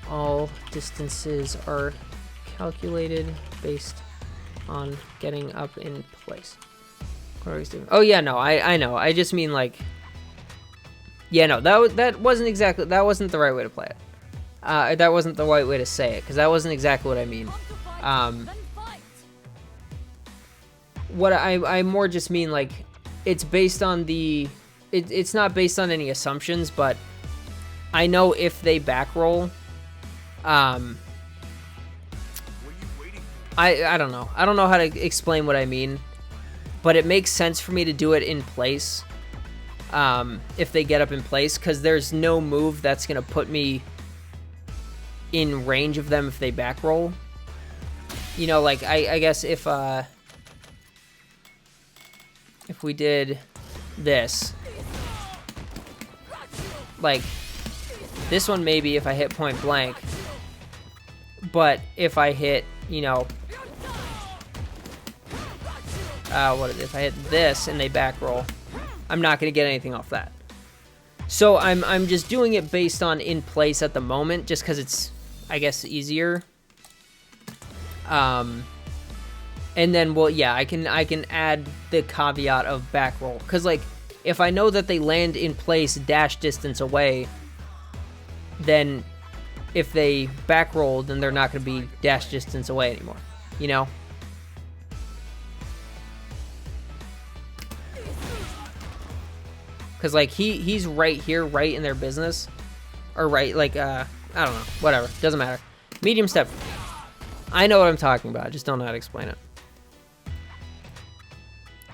All distances are calculated based on getting up in place. What are we doing? Oh yeah, no, I know. I just mean like, yeah, no, that wasn't the right way to play it. That wasn't the right way to say it because that wasn't exactly what I mean. What I more just mean like, it's based on the, it's not based on any assumptions, but I know if they back roll. I don't know. I don't know how to explain what I mean, but it makes sense for me to do it in place. If they get up in place, because there's no move that's gonna put me in range of them if they back roll. You know, like I guess if we did this, like this one maybe if I hit point blank. But if I hit, you know, if I hit this and they back roll, I'm not going to get anything off that. So I'm just doing it based on in place at the moment, just because it's, I guess, easier. And then, well, yeah, I can add the caveat of back roll. Because, like, if I know that they land in place dash distance away, then if they back roll, then they're not going to be dash distance away anymore. You know? Because, like, he's right here, right in their business. Or right, like, I don't know. Whatever. Doesn't matter. Medium step. I know what I'm talking about. I just don't know how to explain it.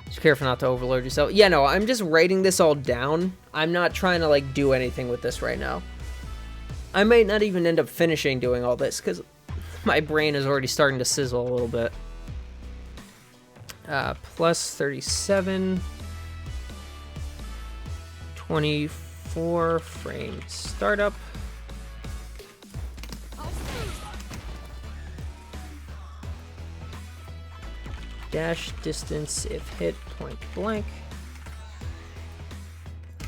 Just careful not to overload yourself. Yeah, no, I'm just writing this all down. I'm not trying to, like, do anything with this right now. I might not even end up finishing doing all this because my brain is already starting to sizzle a little bit. Plus 37. 24 frame startup. Dash distance if hit point blank.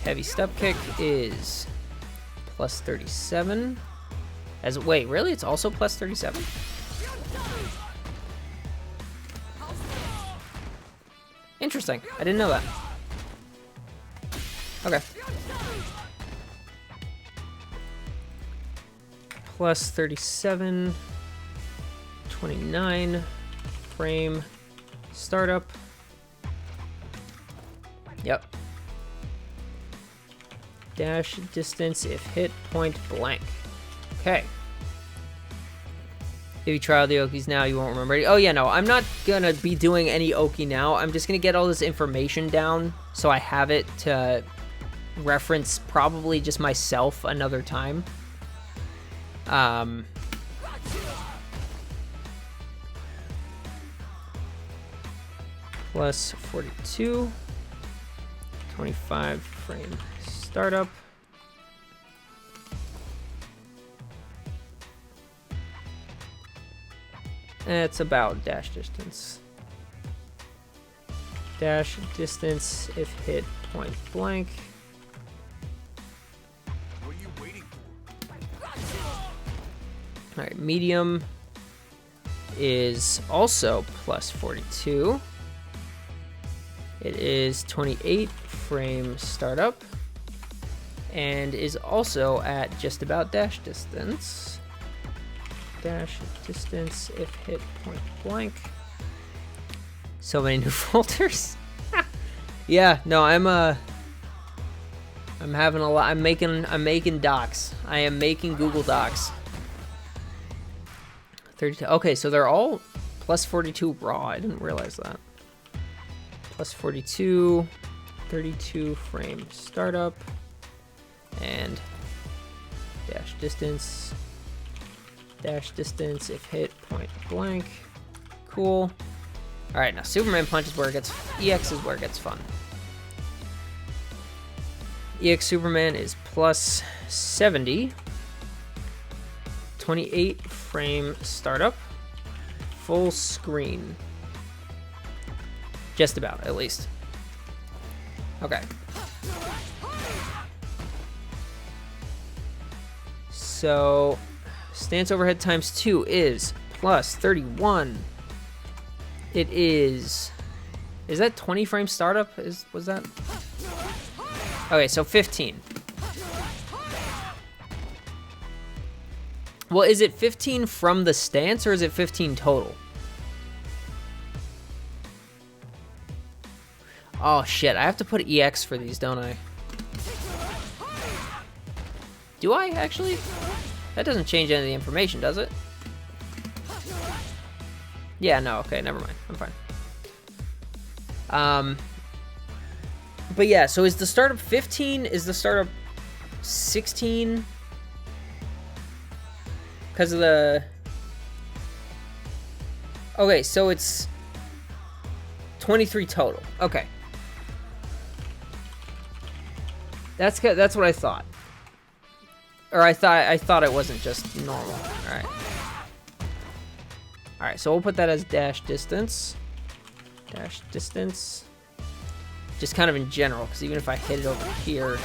Heavy step kick is plus 37. Wait, really? It's also plus 37? Interesting. I didn't know that. Okay. Plus 37. 29 frame startup. Yep. Dash distance if hit point blank. Okay. If you try all the Okis now, you won't remember it. Oh yeah, no, I'm not gonna be doing any Oki now. I'm just gonna get all this information down so I have it to reference probably just myself another time. Plus 42. 25 frame startup. It's about dash distance. Dash distance if hit point blank. What are you waiting for? Alright, medium is also plus 42. It is 28 frame startup and is also at just about dash distance. Dash distance if hit point blank. So many new folders. Yeah, no, I'm having a lot. I'm making docs. I am making Google Docs. 32. Okay, so they're all plus 42 raw. I didn't realize that. Plus 42, 32 frame startup, and dash distance if hit point blank. Cool. All right, now Superman Punch is where it gets, EX is where it gets fun. EX Superman is plus 70, 28 frame startup, full screen. Just about, at least. Okay. So, stance overhead times 2 is plus 31. It is that 20 frame startup? Was that? Okay, so 15. Well, is it 15 from the stance or is it 15 total? Oh shit, I have to put EX for these, don't I? Do I actually? That doesn't change any of the information, does it? Yeah, no, okay, never mind. I'm fine. But yeah, so is the startup 15? Is the startup 16? Because of the... Okay, so it's 23 total. Okay. That's what I thought. Or I thought it wasn't just normal. All right. All right, so we'll put that as dash distance. Dash distance. Just kind of in general, because even if I hit it over here.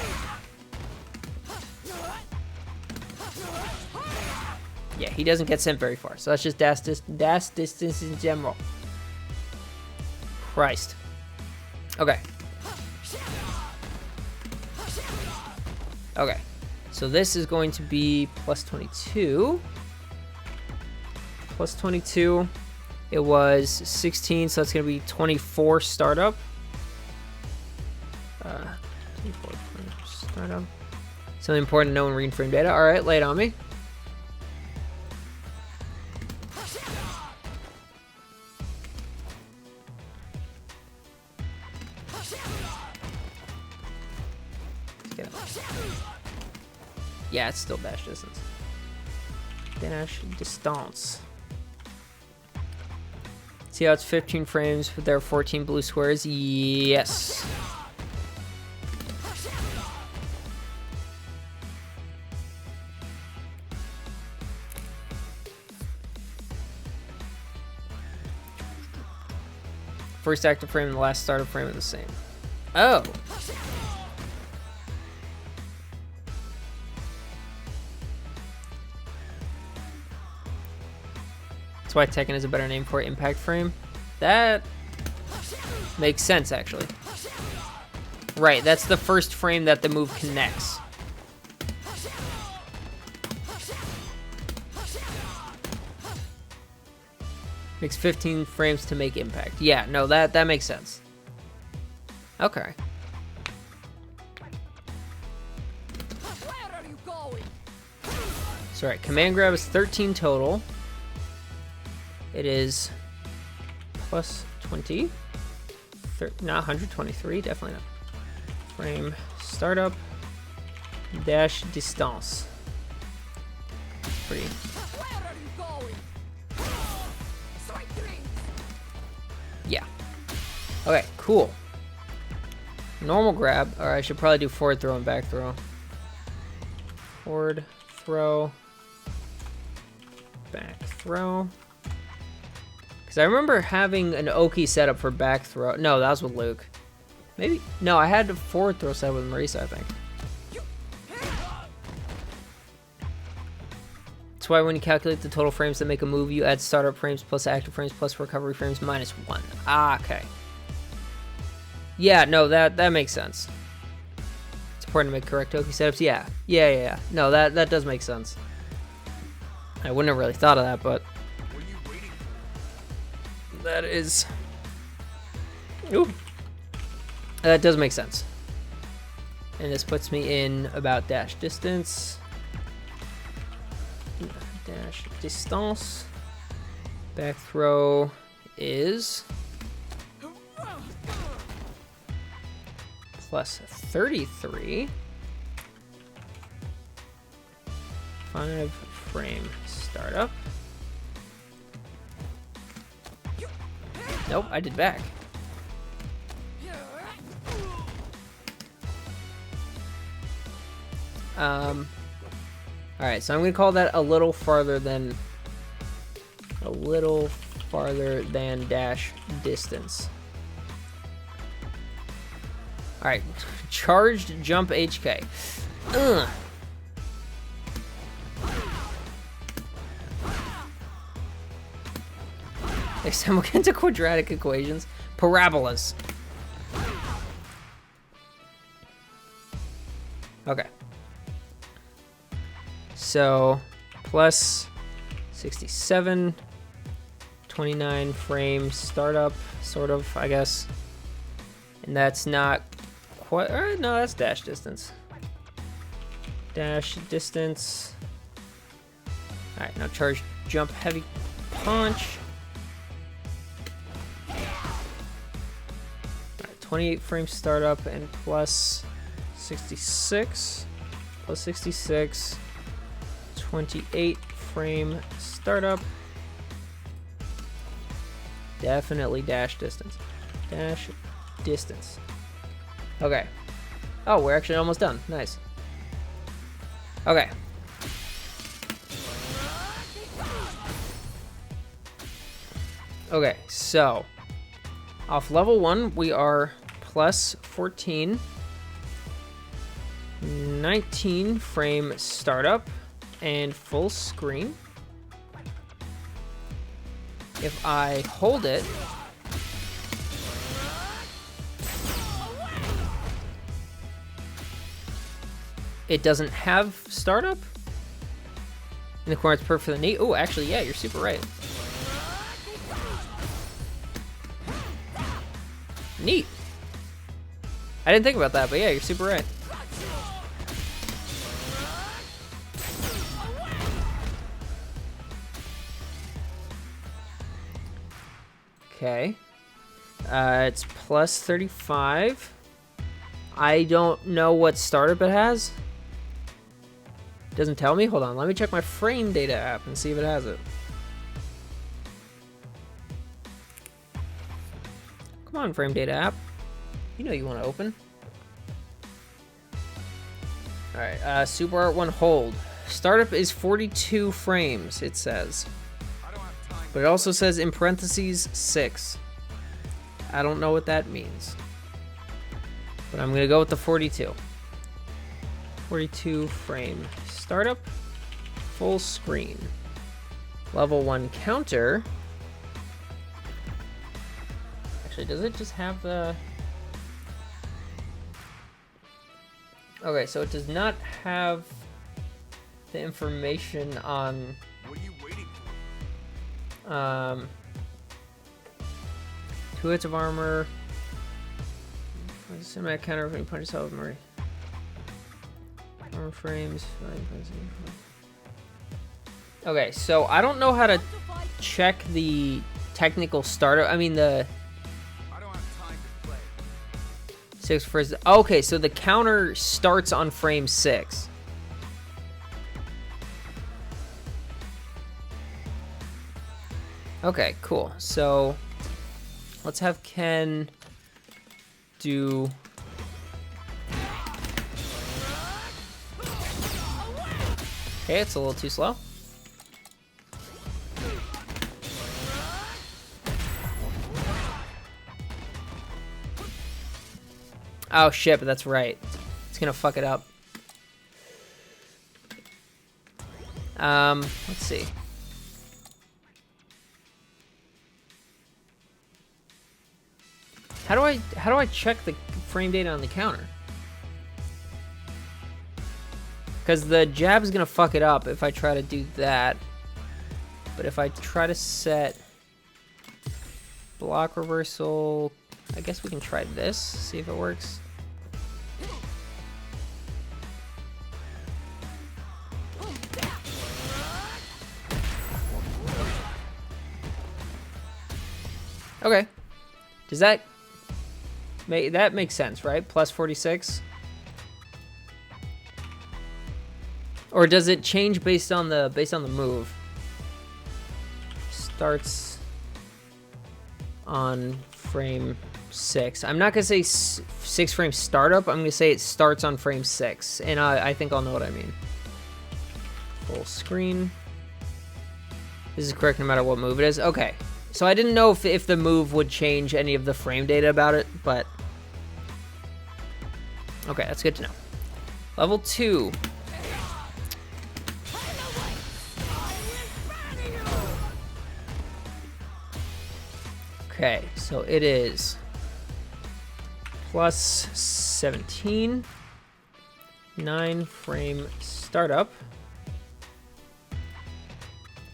Yeah, he doesn't get sent very far. So that's just dash distance in general. Christ. Okay. Okay. So this is going to be plus 22. Plus 22. It was 16, so that's going to be 24 startup. 24 startup. Something important to know in reading frame data. All right, lay it on me. Yeah, it's still dash distance. Dash distance. See how it's 15 frames, but there are 14 blue squares? Yes. First active frame and the last startup frame are the same. Oh. That's why Tekken is a better name for impact frame. That makes sense, actually. Right, that's the first frame that the move connects. Makes 15 frames to make impact. Yeah, no, that makes sense. Okay. Where are you going? So, right, command grab is 13 total. It is plus 20. Not 123, definitely not. Frame startup dash distance. Pretty. Where are you going? Strike three. Yeah. Okay, cool. Normal grab, or I should probably do forward throw and back throw. Forward throw, back throw. Because I remember having an Oki setup for back throw. No, that was with Luke. Maybe. No, I had a forward throw set with Marisa, I think. That's why when you calculate the total frames that make a move, you add startup frames plus active frames plus recovery frames minus 1. Ah, okay. Yeah, no, that makes sense. It's important to make correct Oki setups. Yeah. No, that does make sense. I wouldn't have really thought of that, but What are you waiting for? that is... Ooh. That does make sense. And this puts me in about dash distance. Dash distance. Back throw is plus 33. 5 frame startup. Nope, I did back. Alright, so I'm gonna call that a little farther than dash distance. Alright, charged jump HK. Ugh. Next time we'll get into quadratic equations. Parabolas. Okay. So, plus 67, 29 frames startup, sort of, I guess. And that's not quite, no, that's dash distance. Dash distance. Alright, now charge, jump, heavy punch. Alright, 28 frames startup and plus 66. Plus 66. 28 frame startup. Definitely dash distance. Dash distance. Okay. Oh, we're actually almost done. Nice. Okay. Okay, so off level 1, we are plus 14. 19 frame startup and full screen. If I hold it, it doesn't have startup. In the corner, it's perfect for the knee. Oh, actually, yeah, you're super right. Neat. I didn't think about that, but yeah, you're super right. Okay. It's plus 35. I don't know what startup it has. Doesn't tell me. Hold on. Let me check my frame data app and see if it has it. Come on, frame data app. You know you want to open. Alright, Super Art 1 hold. Startup is 42 frames, it says. But it also says in parentheses 6. I don't know what that means. But I'm going to go with the 42. 42 frame startup. Full screen. Level 1 counter. Actually, does it just have the... Okay, so it does not have the information on... What are you waiting for? 2 hits of armor. Cinematic counter when you punch yourself with Murray. Armor frames. Okay, so I don't know how to check the technical startup. I mean the... I don't have time to play. 6 frames. Okay, so the counter starts on frame 6. Okay, cool. So let's have Ken do... Okay, it's a little too slow. Oh shit, but that's right. It's gonna fuck it up. Let's see. How do I check the frame data on the counter? Because the jab is gonna fuck it up if I try to do that. But if I try to set block reversal, I guess we can try this, see if it works. Okay. Does that makes sense, right? Plus 46. Or does it change based on the move? Starts on frame 6. I'm not gonna say 6 frame startup. I'm gonna say it starts on frame 6, and I think I'll know what I mean. Full screen. This is correct no matter what move it is. Okay. So I didn't know if the move would change any of the frame data about it, but... Okay, that's good to know. Level 2. Okay, so it is plus 17. 9 frame startup.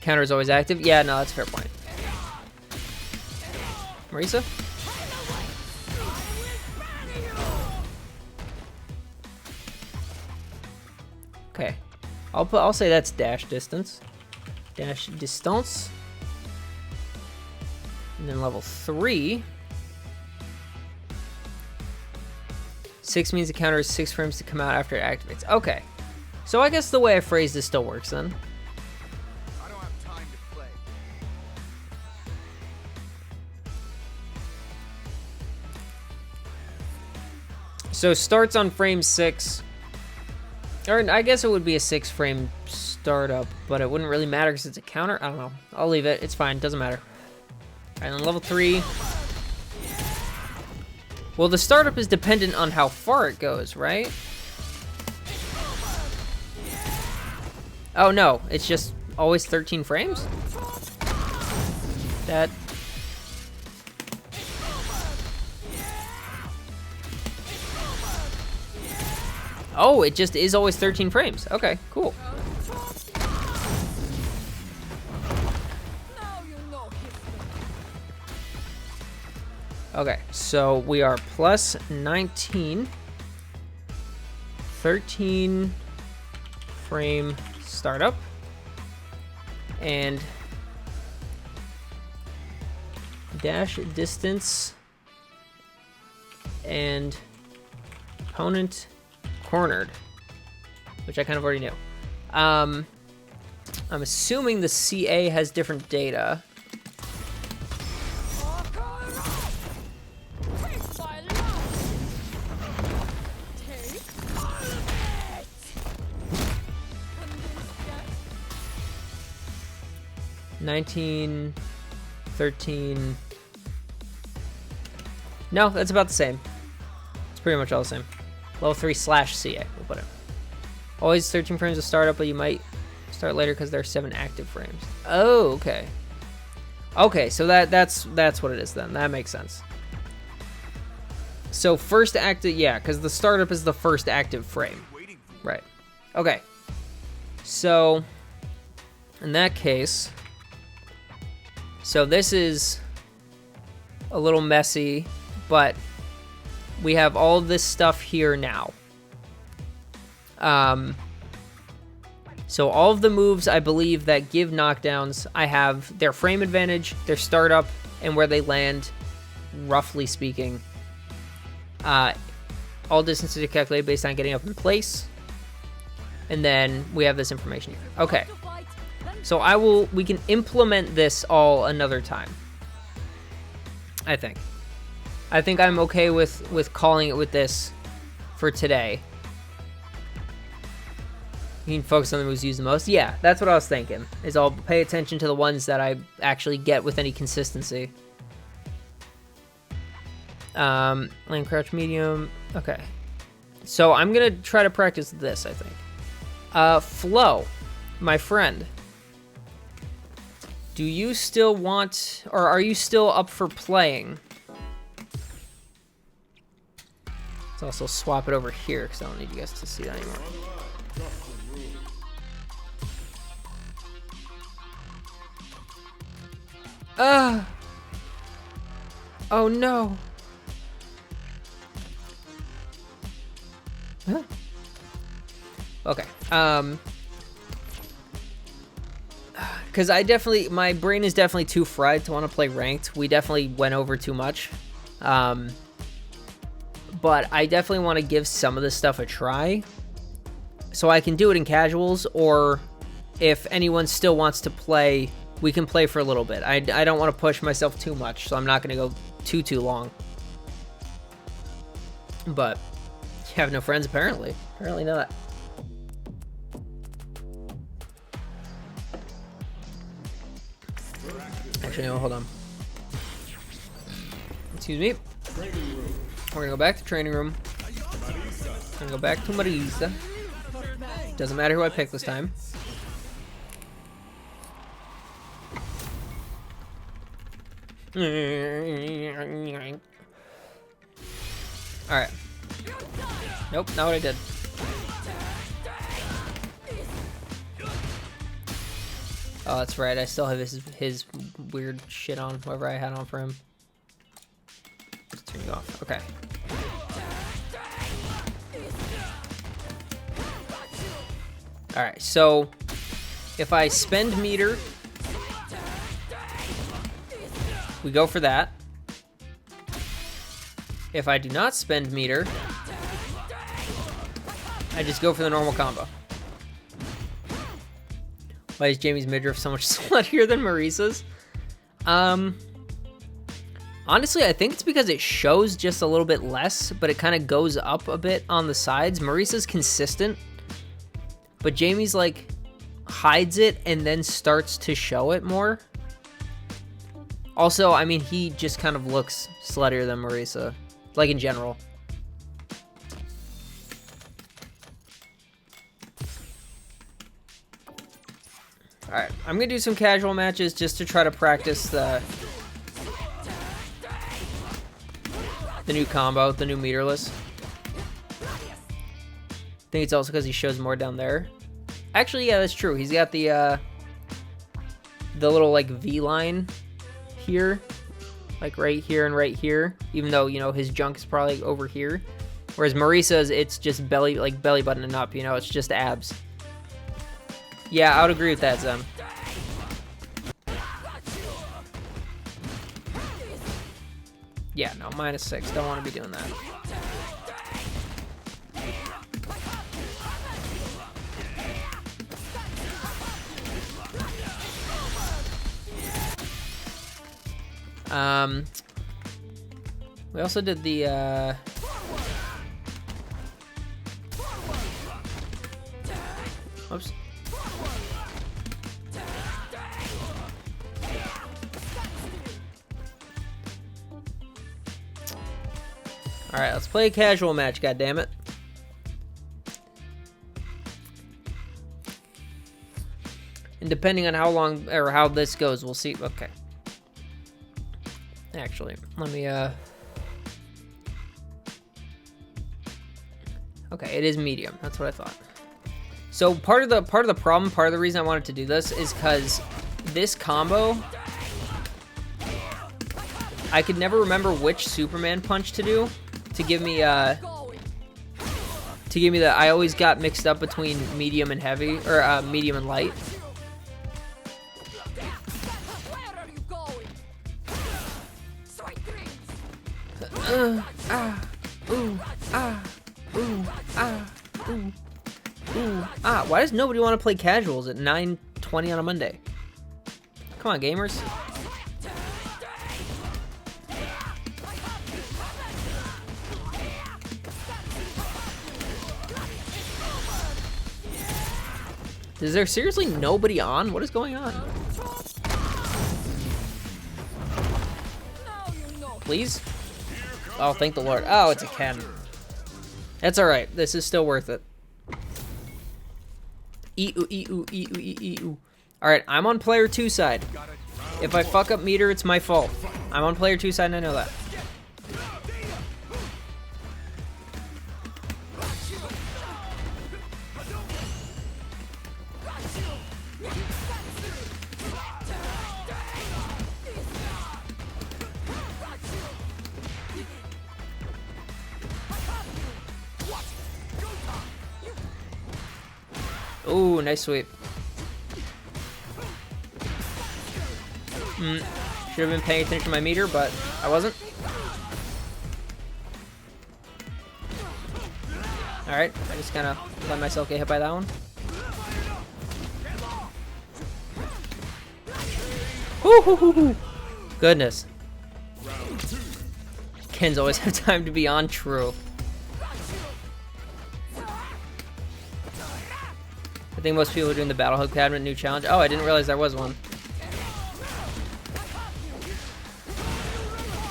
Counter is always active. Yeah, no, that's a fair point. Marisa? Okay. I'll say that's dash distance. Dash distance. And then level 3. 6 means the counter is 6 frames to come out after it activates. Okay. So I guess the way I phrased this still works then. I don't have time to play. So starts on frame 6. Or I guess it would be a 6 frame startup, but it wouldn't really matter because it's a counter. I don't know. I'll leave it. It's fine. Doesn't matter. Alright, then level 3. Well, the startup is dependent on how far it goes, right? Oh no, it's just always 13 frames? That... Oh, it just is always 13 frames. Okay, cool. Now you know history. Okay, so we are plus 19. 13 frame startup. And dash distance and opponent cornered, which I kind of already knew. I'm assuming the CA has different data. Take my love. Take it. 19, 13. No, that's about the same. It's pretty much all the same. Level 3 / CA, we'll put it. Always 13 frames to start up, but you might start later because there are 7 active frames. Oh, okay. Okay, so that's what it is then. That makes sense. So first active, yeah, because the startup is the first active frame. Right. Okay. So in that case, so this is a little messy, but we have all this stuff here now. So all of the moves, I believe, that give knockdowns, I have their frame advantage, their startup, and where they land, roughly speaking. All distances are calculated based on getting up in place. And then we have this information here. Okay. So we can implement this all another time. I think I'm okay with calling it with this for today. You can focus on the moves used the most. Yeah, that's what I was thinking. Is I'll pay attention to the ones that I actually get with any consistency. Land crouch medium. Okay. So I'm gonna try to practice this, I think. Flo, my friend. Do you still want, or are you still up for playing? Let's also swap it over here because I don't need you guys to see that anymore. Oh no. Huh? Okay. Because my brain is definitely too fried to want to play ranked. We definitely went over too much. But I definitely want to give some of this stuff a try. So I can do it in casuals, or if anyone still wants to play, we can play for a little bit. I don't want to push myself too much, so I'm not going to go too long. But you have no friends, apparently. Apparently not. Actually, no, hold on. Excuse me. We're gonna go back to training room. We're gonna go back to Marisa. Doesn't matter who I pick this time. Alright. Nope, not what I did. Oh, that's right. I still have his weird shit on, whatever I had on for him. Just turn you off. Okay. Alright, so if I spend meter, we go for that. If I do not spend meter, I just go for the normal combo. Why is Jamie's midriff so much sluttier than Marisa's? Honestly, I think it's because it shows just a little bit less, but it kind of goes up a bit on the sides. Marisa's consistent, but Jamie's like hides it and then starts to show it more. Also, I mean, he just kind of looks sluttier than Marisa, like in general. Alright, I'm gonna do some casual matches just to try to practice the new combo, the new meterless. think it's also because he shows more down there. Actually, yeah, that's true. He's got the little like V line here, like right here and right here. Even though, you know, his junk is probably over here. Whereas Marisa's, it's just belly buttoning up. You know, it's just abs. Yeah, I would agree with that, Zem. Yeah, no, -6. Don't want to be doing that. We also did the, Oops. Alright, let's play a casual match, goddammit. And depending on how long, or how this goes, we'll see. Okay. Actually, let me, okay, it is medium. That's what I thought. So part of the problem, part of the reason I wanted to do this is because this combo, I could never remember which Superman punch to do to give me the, I always got mixed up between medium and heavy, or medium and light. Why does nobody want to play casuals at 9:20 on a Monday? Come on, gamers. Is there seriously nobody on? What is going on? Please? Oh, thank the Lord. Oh, it's a Ken. That's alright. This is still worth it. Alright, I'm on player 2 side. If I fuck up meter, it's my fault. I'm on player 2 side and I know that. Ooh, nice sweep. Should have been paying attention to my meter, but I wasn't. Alright, I just kind of let myself get hit by that one. Woo-hoo-hoo-hoo. Goodness. Kens always have time to be on, true. I think most people are doing the Battle Hook Cabinet new challenge. Oh, I didn't realize there was one.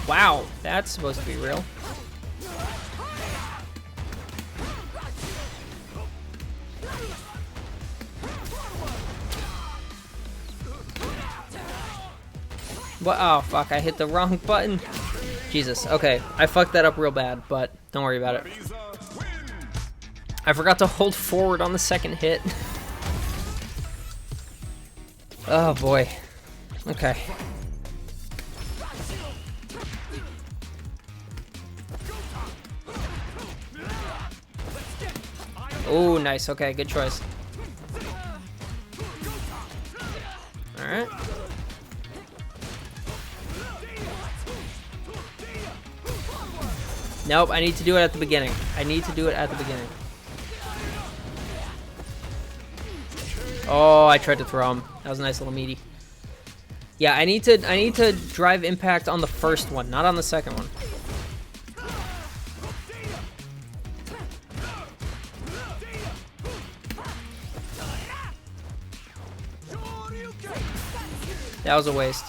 Wow, that's supposed to be real. What? Oh, fuck, I hit the wrong button. Jesus, okay. I fucked that up real bad, but don't worry about it. I forgot to hold forward on the second hit. Oh, boy. Okay. Oh, nice. Okay, good choice. Alright. Nope, I need to do it at the beginning. I need to do it at the beginning. Oh, I tried to throw him. That was a nice little meaty. Yeah, I need to drive impact on the first one, not on the second one. That was a waste.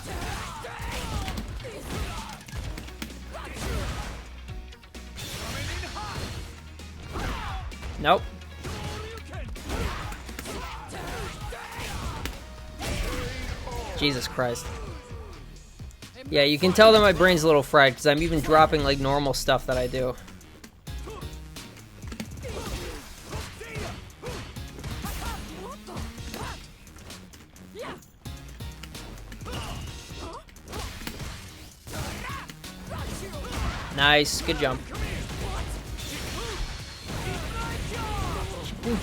Nope. Jesus Christ. Yeah, you can tell that my brain's a little fried because I'm even dropping like normal stuff that I do. Nice, good jump. Ooh,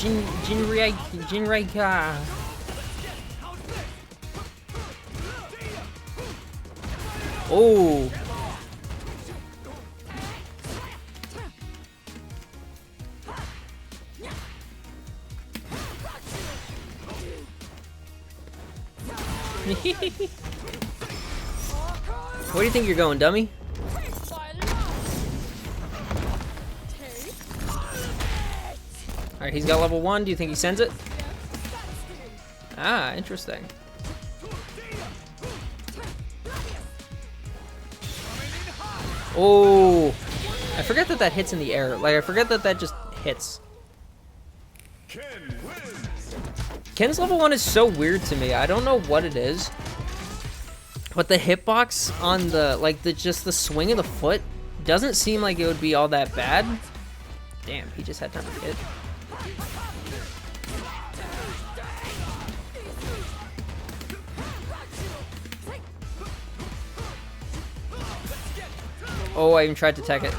Jinraika. Oh. Where do you think you're going, dummy? Alright, he's got level 1. Do you think he sends it? Ah, interesting. Oh, I forget that that hits in the air. Like, I forget that that just hits. Ken's level 1 is so weird to me. I don't know what it is. But the hitbox on the, like, just the swing of the foot doesn't seem like it would be all that bad. Damn, he just had time to hit. Oh, I even tried to tech it.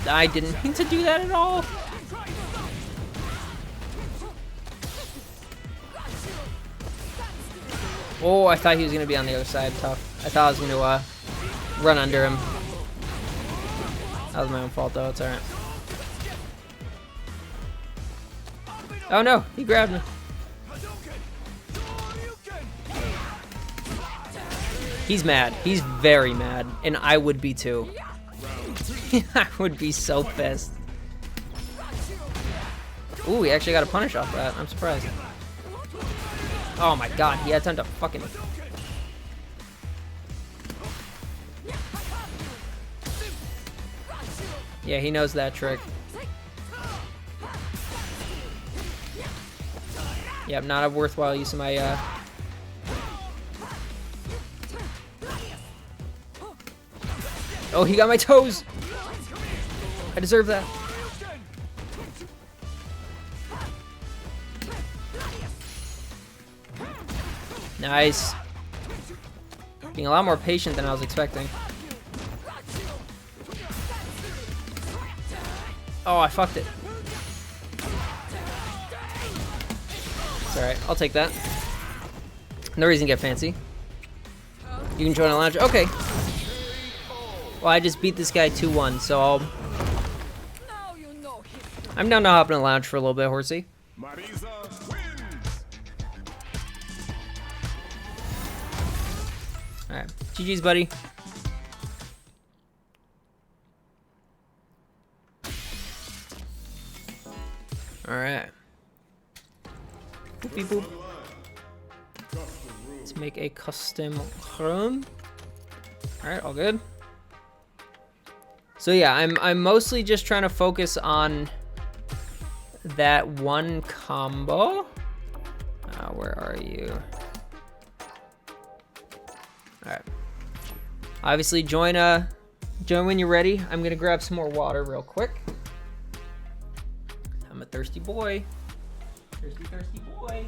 I didn't mean to do that at all. Oh, I thought he was going to be on the other side. Tough. I thought I was going to run under him. That was my own fault, though. It's alright. Oh, no. He grabbed me. He's mad. He's very mad. And I would be, too. I would be so pissed. Ooh, he actually got a punish off that. I'm surprised. Oh my god, he had time to fucking... Yeah, he knows that trick. Yep, not a worthwhile use of my, Oh, he got my toes! I deserve that. Nice. Being a lot more patient than I was expecting. Oh, I fucked it. It's alright, I'll take that. No reason to get fancy. You can join a lounge. Okay. Well, I just beat this guy 2-1, so I'm down to hop in a lounge for a little bit, horsey. Alright, GG's, buddy. Alright. Boopy boop. Let's make a custom room. Alright, all good. So yeah, I'm mostly just trying to focus on that one combo. Where are you? Alright. Obviously, join when you're ready. I'm gonna grab some more water real quick. I'm a thirsty boy. Thirsty, thirsty boy.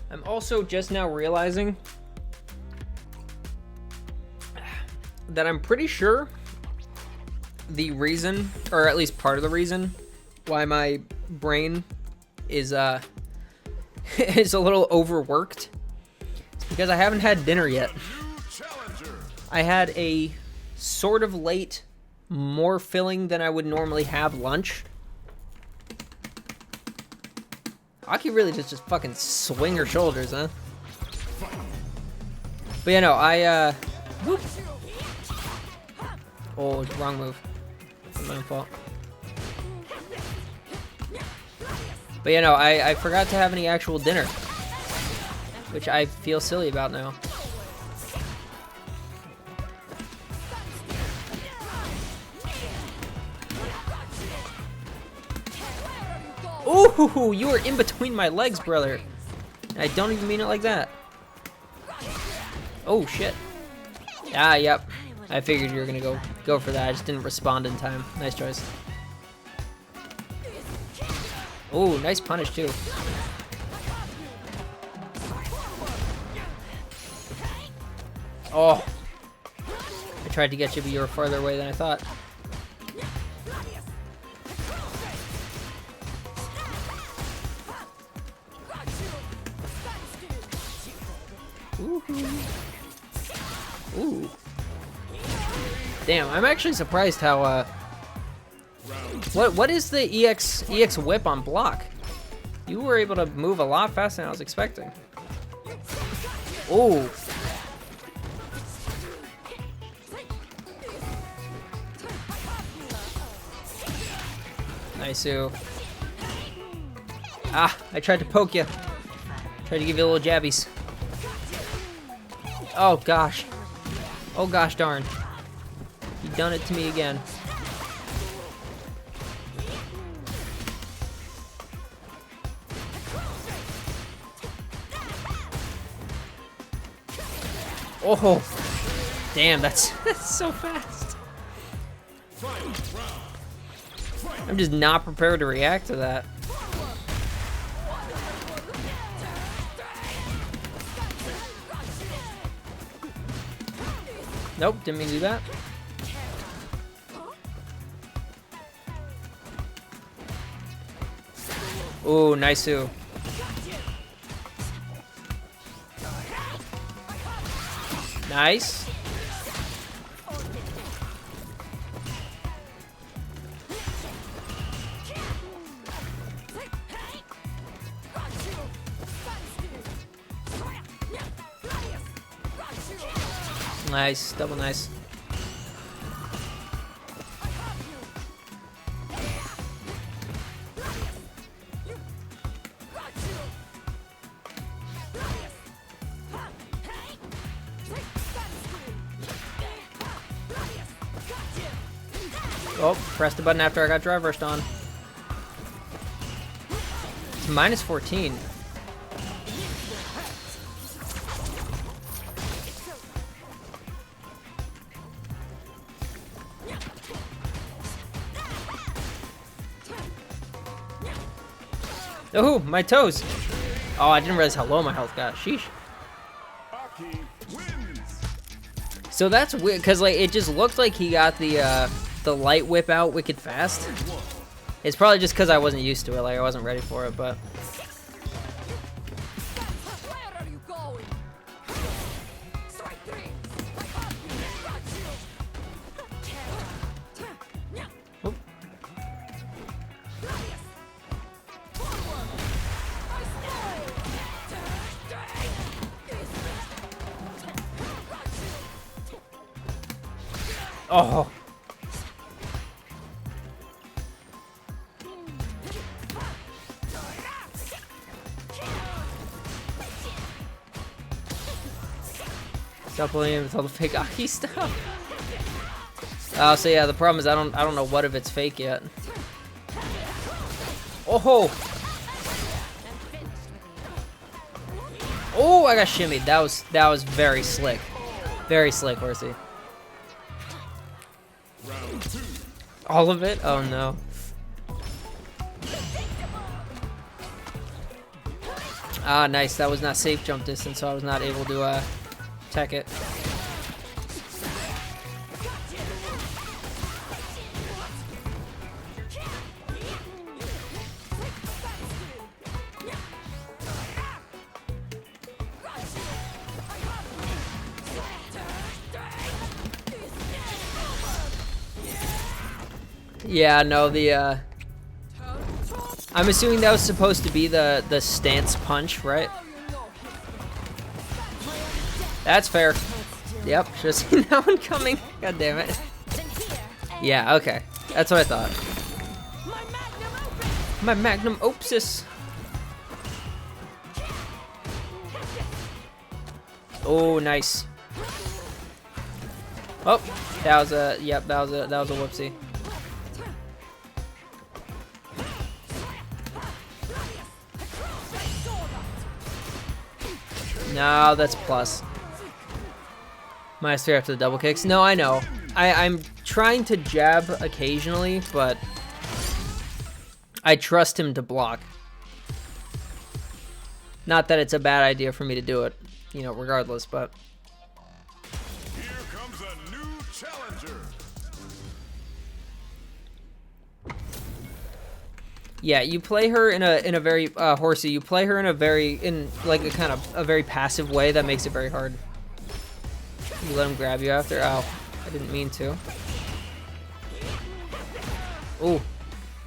I'm also just now realizing that I'm pretty sure the reason, or at least part of the reason, why my brain is is a little overworked is because I haven't had dinner yet. I had a sort of late, more filling than I would normally have lunch. Aki really just fucking swing her shoulders, huh? But yeah, no, whoop. Oh, wrong move. That's my own fault. But yeah, no, I forgot to have any actual dinner, which I feel silly about now. Ooh, you were in between my legs, brother. I don't even mean it like that. Oh shit. Ah, yep. I figured you were gonna go for that. I just didn't respond in time. Nice choice. Oh, nice punish too. Oh. I tried to get you, but you were farther away than I thought. Ooh. Damn, I'm actually surprised how what is the EX whip on block? You were able to move a lot faster than I was expecting. Ooh. Nice. Ah, I tried to poke you. Tried to give you a little jabbies. Oh gosh. Oh gosh darn. You done it to me again. Oh. Damn, that's so fast. I'm just not prepared to react to that. Nope, didn't mean to do that. Ooh, nice. Nice. Nice, double nice. Oh, pressed the button after I got drive rushed on. It's minus 14. Oh, my toes. Oh, I didn't realize how low my health got. Sheesh. So that's weird, cause like it just looked like he got the light whip out wicked fast. It's probably just cause I wasn't used to it, like I wasn't ready for it, but. Where are you going? Strike three. Oh. Oh. Stop playing with all the fake Aki stuff. Oh, so yeah, the problem is I don't know what if it's fake yet. Oh. Oh, I got shimmied. That was very slick. Very slick, Horsey. All of it? Oh no. Ah, nice. That was not safe jump distance, so I was not able to tech it. Yeah, no, I'm assuming that was supposed to be the stance punch, right? That's fair. Yep, should have seen that one coming. God damn it. Yeah, okay. That's what I thought. My magnum opus. Oh, nice. Oh, that was a whoopsie. No, that's plus. -3 after the double kicks. No, I know. I'm trying to jab occasionally, but I trust him to block. Not that it's a bad idea for me to do it, you know, regardless, but... Here comes a new challenger. Yeah, you play her in a very Horsey. You play her in a very passive way that makes it very hard. You let him grab you after. Oh, I didn't mean to. Ooh,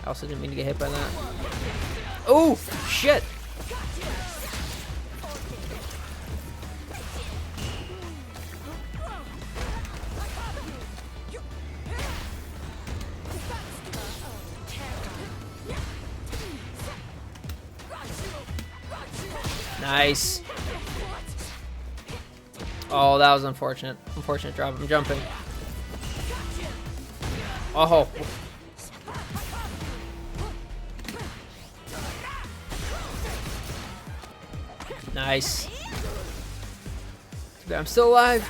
I also didn't mean to get hit by that. Ooh, shit. Nice. Oh, that was unfortunate. Unfortunate drop. I'm jumping. Oh. Nice. Too bad I'm still alive.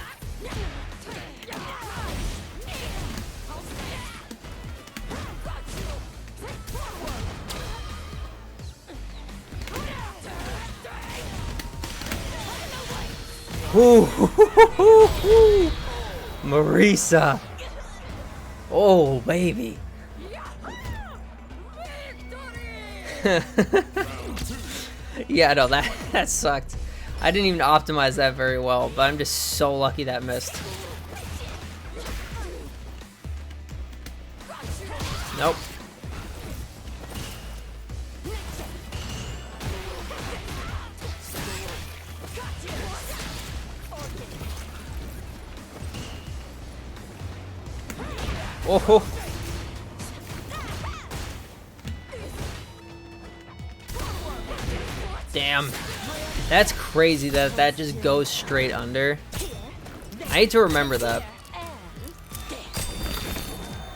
Ooh, Marisa. Oh, baby. Yeah, no, that sucked. I didn't even optimize that very well, but I'm just so lucky that missed. Nope. Oh. Damn. That's crazy that that just goes straight under. I need to remember that.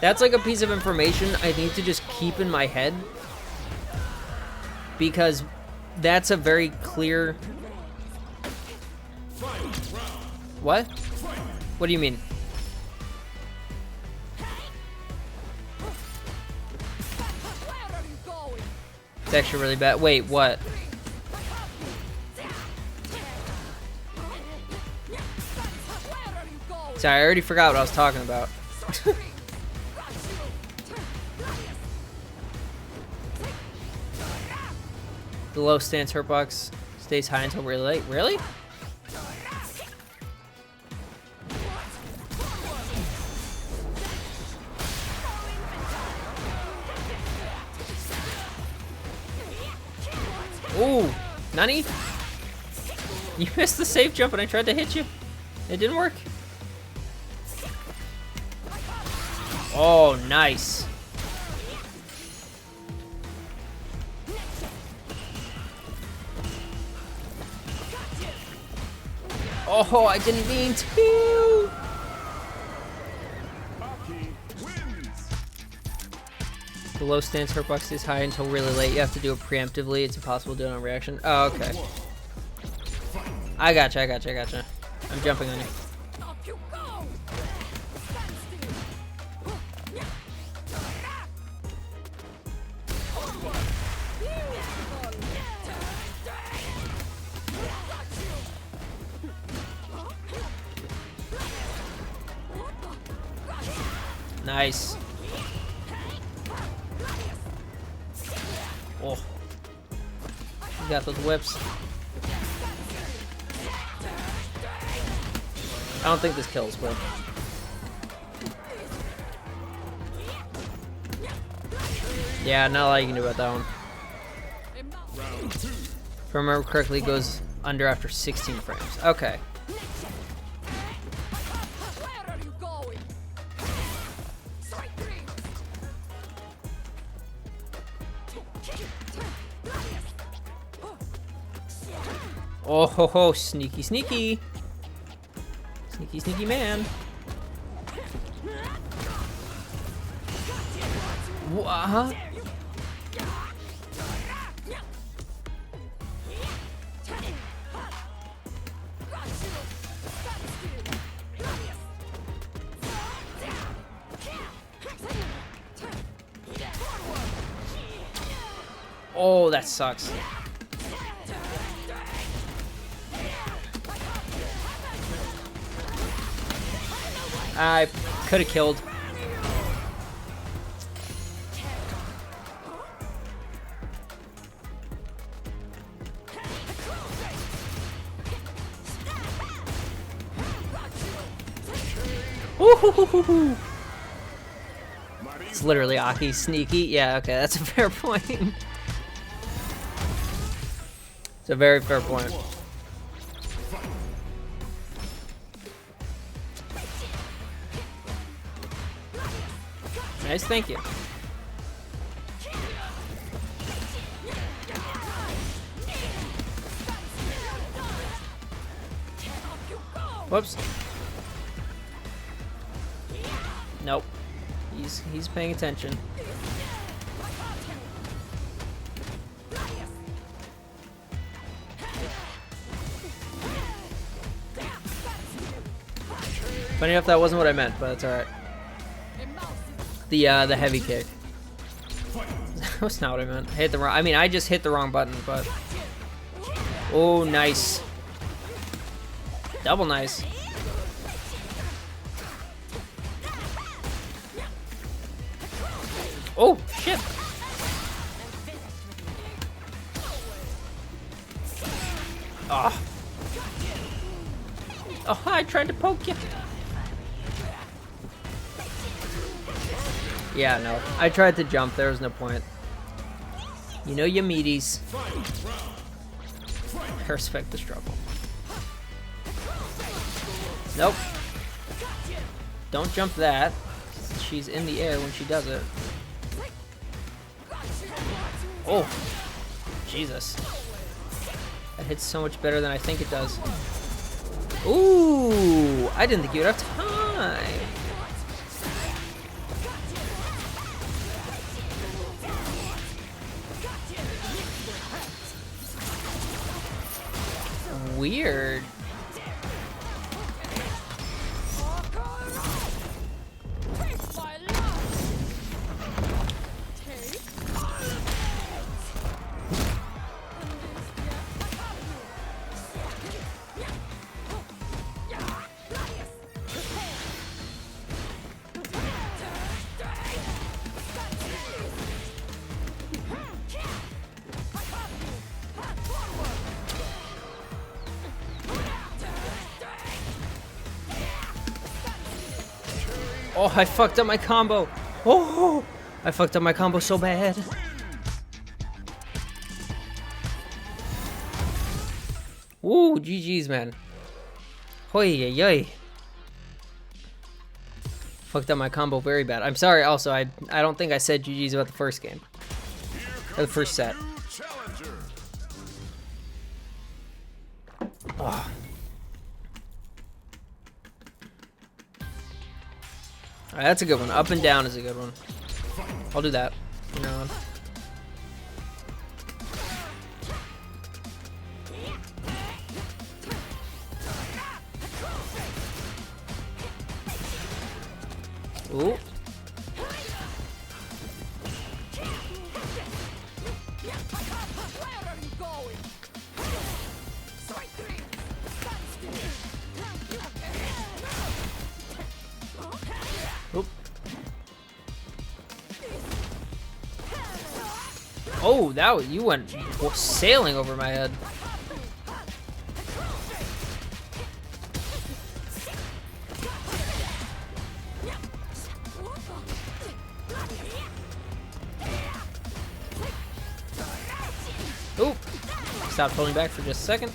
That's like a piece of information I need to just keep in my head. Because that's a very clear... What? What do you mean? It's actually really bad. Wait, what? Sorry, I already forgot what I was talking about. The low stance hurt box stays high until really late. Really? Ooh, Nani? You missed the safe jump and I tried to hit you. It didn't work. Oh, nice. Oh, I didn't mean to. The low stance hurt box is high until really late. You have to do it preemptively. It's impossible to do it on reaction. Oh, okay. I gotcha. I'm jumping on you. Nice. Oh. You got those whips. I don't think this kills, but... Yeah, not a lot you can do about that one. If I remember correctly, it goes under after 16 frames. Okay. Oh ho ho, sneaky, sneaky. Sneaky, sneaky man. What? Oh, that sucks. I could have killed. Ooh. It's literally Aki sneaky. Yeah, okay, that's a fair point. It's a very fair point. Nice, thank you. Whoops. Nope. He's paying attention. Funny enough, that wasn't what I meant, but that's alright. The heavy kick. That's not what I meant. I hit the wrong. I mean, I just hit the wrong button, but. Oh, nice. Double nice. Oh, shit. Oh. Oh, I tried to poke you. Yeah, no. I tried to jump. There was no point. You know your meaties. I respect the struggle. Nope. Don't jump that. She's in the air when she does it. Oh. Jesus. That hits so much better than I think it does. Ooh. I didn't think you would have time. Weird. Oh, I fucked up my combo. Oh, I fucked up my combo so bad. Ooh, GG's, man. Hoy, yoy. Fucked up my combo very bad. I'm sorry, also, I don't think I said GG's about the first game. Or the first set. Oh. Alright, that's a good one. Up and down is a good one. I'll do that. You know. Ooh. Oop. Oh, you went sailing over my head. Oop. Stop pulling back for just a second.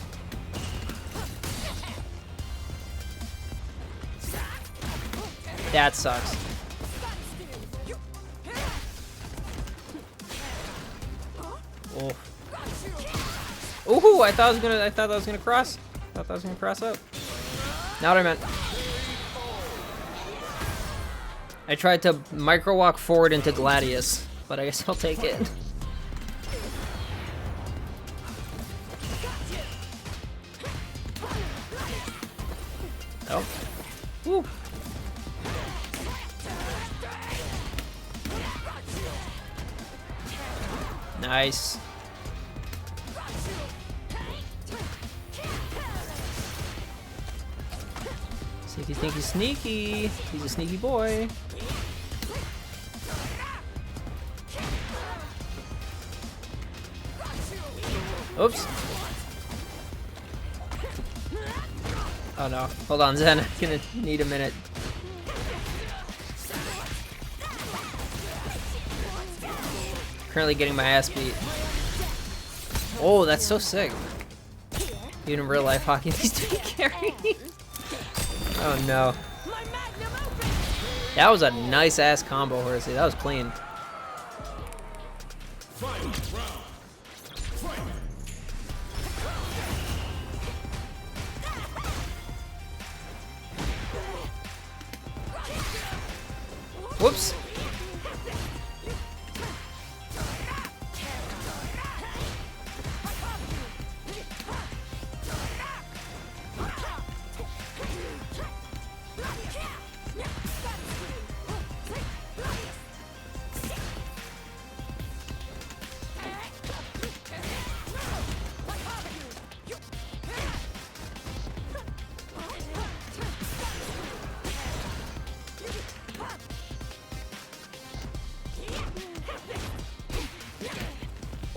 That sucks. Oh. Ooh, I thought that was gonna cross. I thought that was gonna cross up. Not what I meant. I tried to micro walk forward into Gladius, but I guess I'll take it. Oh. Woo. Nice. Sneaky, sneaky, sneaky. He's a sneaky boy. Oops. Oh no. Hold on, Zen. I'm gonna need a minute. Currently getting my ass beat. Oh, that's so sick. Even in real life, hockey needs to be carried. Oh no. That was a nice ass combo, Horsey. That was clean. Whoops.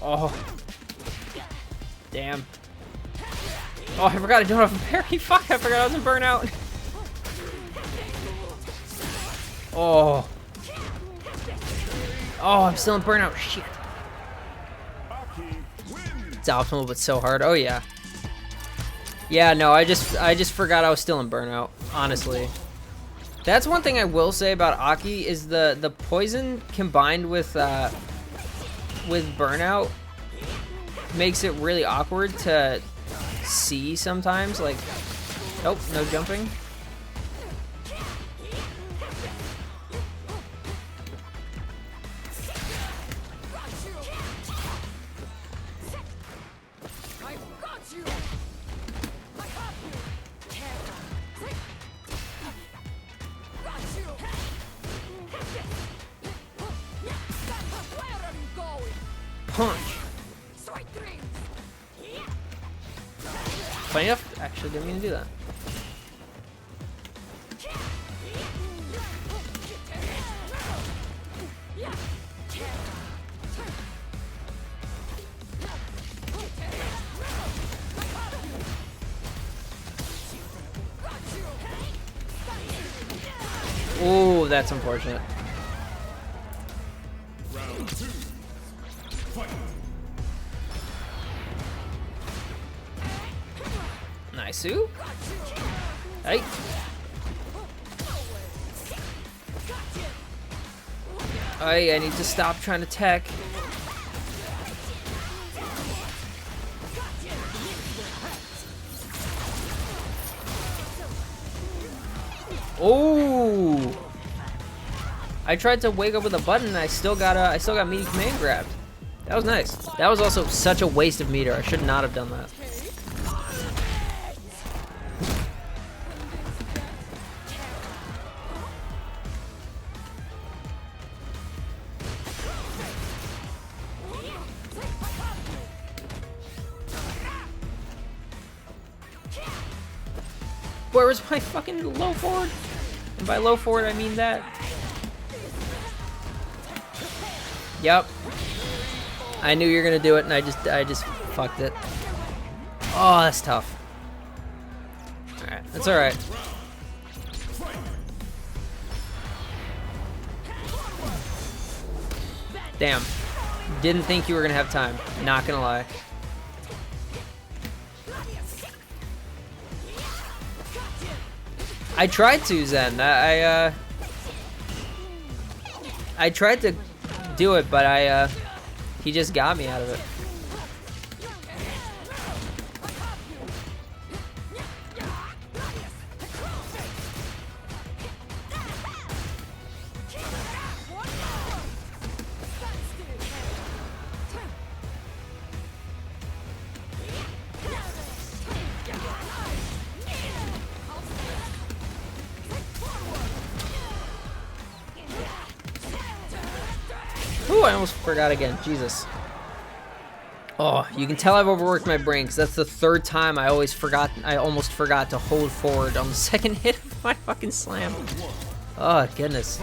Oh. Damn. Oh, I forgot I don't have a parry. Fuck, I forgot I was in burnout. Oh. Oh, I'm still in burnout. Shit. It's optimal, but so hard. Oh, yeah. Yeah, no, I just forgot I was still in burnout, honestly. That's one thing I will say about Aki is the poison combined with burnout makes it really awkward to see sometimes. Like, nope, no jumping. Punch. Funny enough, actually didn't mean to do that. Oh, that's unfortunate. Nice. Hey. I need to stop trying to tech. Oh! I tried to wake up with a button and I still got meaty command grabbed. That was nice. That was also such a waste of meter. I should not have done that. Where was my fucking low forward? And by low forward, I mean that. Yep. I knew you were gonna do it, and I just fucked it. Oh, that's tough. Alright, that's alright. Damn. Didn't think you were gonna have time. Not gonna lie. I tried to, Zen. I tried to do it, but he just got me out of it. Ooh, I almost forgot again. Jesus. Oh, you can tell I've overworked my brain because that's the third time I almost forgot to hold forward on the second hit of my fucking slam. Oh, goodness.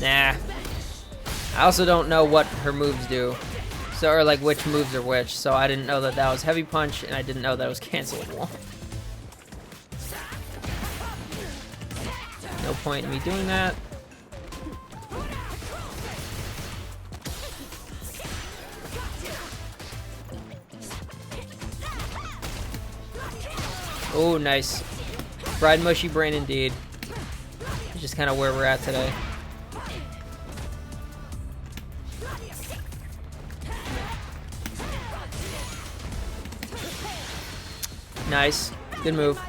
Nah. I also don't know what her moves do. So, or like which moves are which. So I didn't know that that was heavy punch and I didn't know that it was cancelable. No point in me doing that. Oh, nice. Fried mushy brain indeed. It's just kind of where we're at today. Nice. Good move.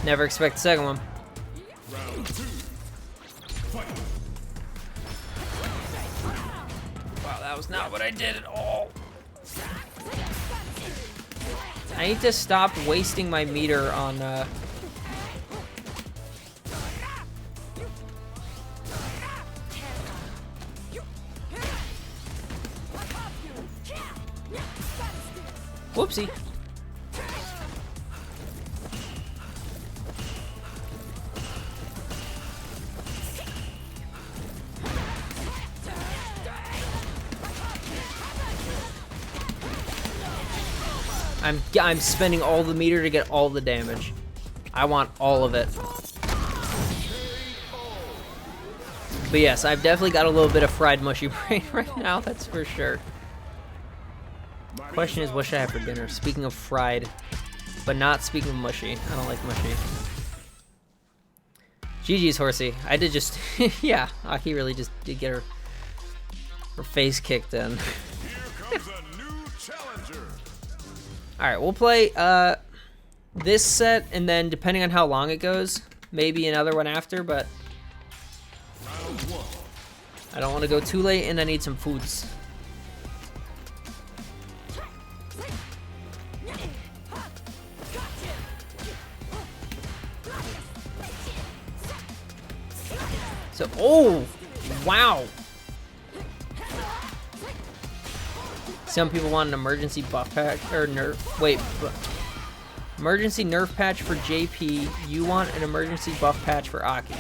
Never expect the second one. Wow, that was not what I did at all. I need to stop wasting my meter on whoopsie. I'm spending all the meter to get all the damage. I want all of it. But yes, I've definitely got a little bit of fried mushy brain right now, that's for sure. Question is, what should I have for dinner? Speaking of fried, but not speaking of mushy. I don't like mushy. GG's Horsey. I did just, yeah, Aki really just did get her face kicked in. Here comes a new challenger. Alright, we'll play this set, and then depending on how long it goes, maybe another one after, but I don't want to go too late, and I need some foods. So, oh, wow. Some people want an emergency buff patch, or nerf, wait, emergency nerf patch for JP. You want an emergency buff patch for Aki.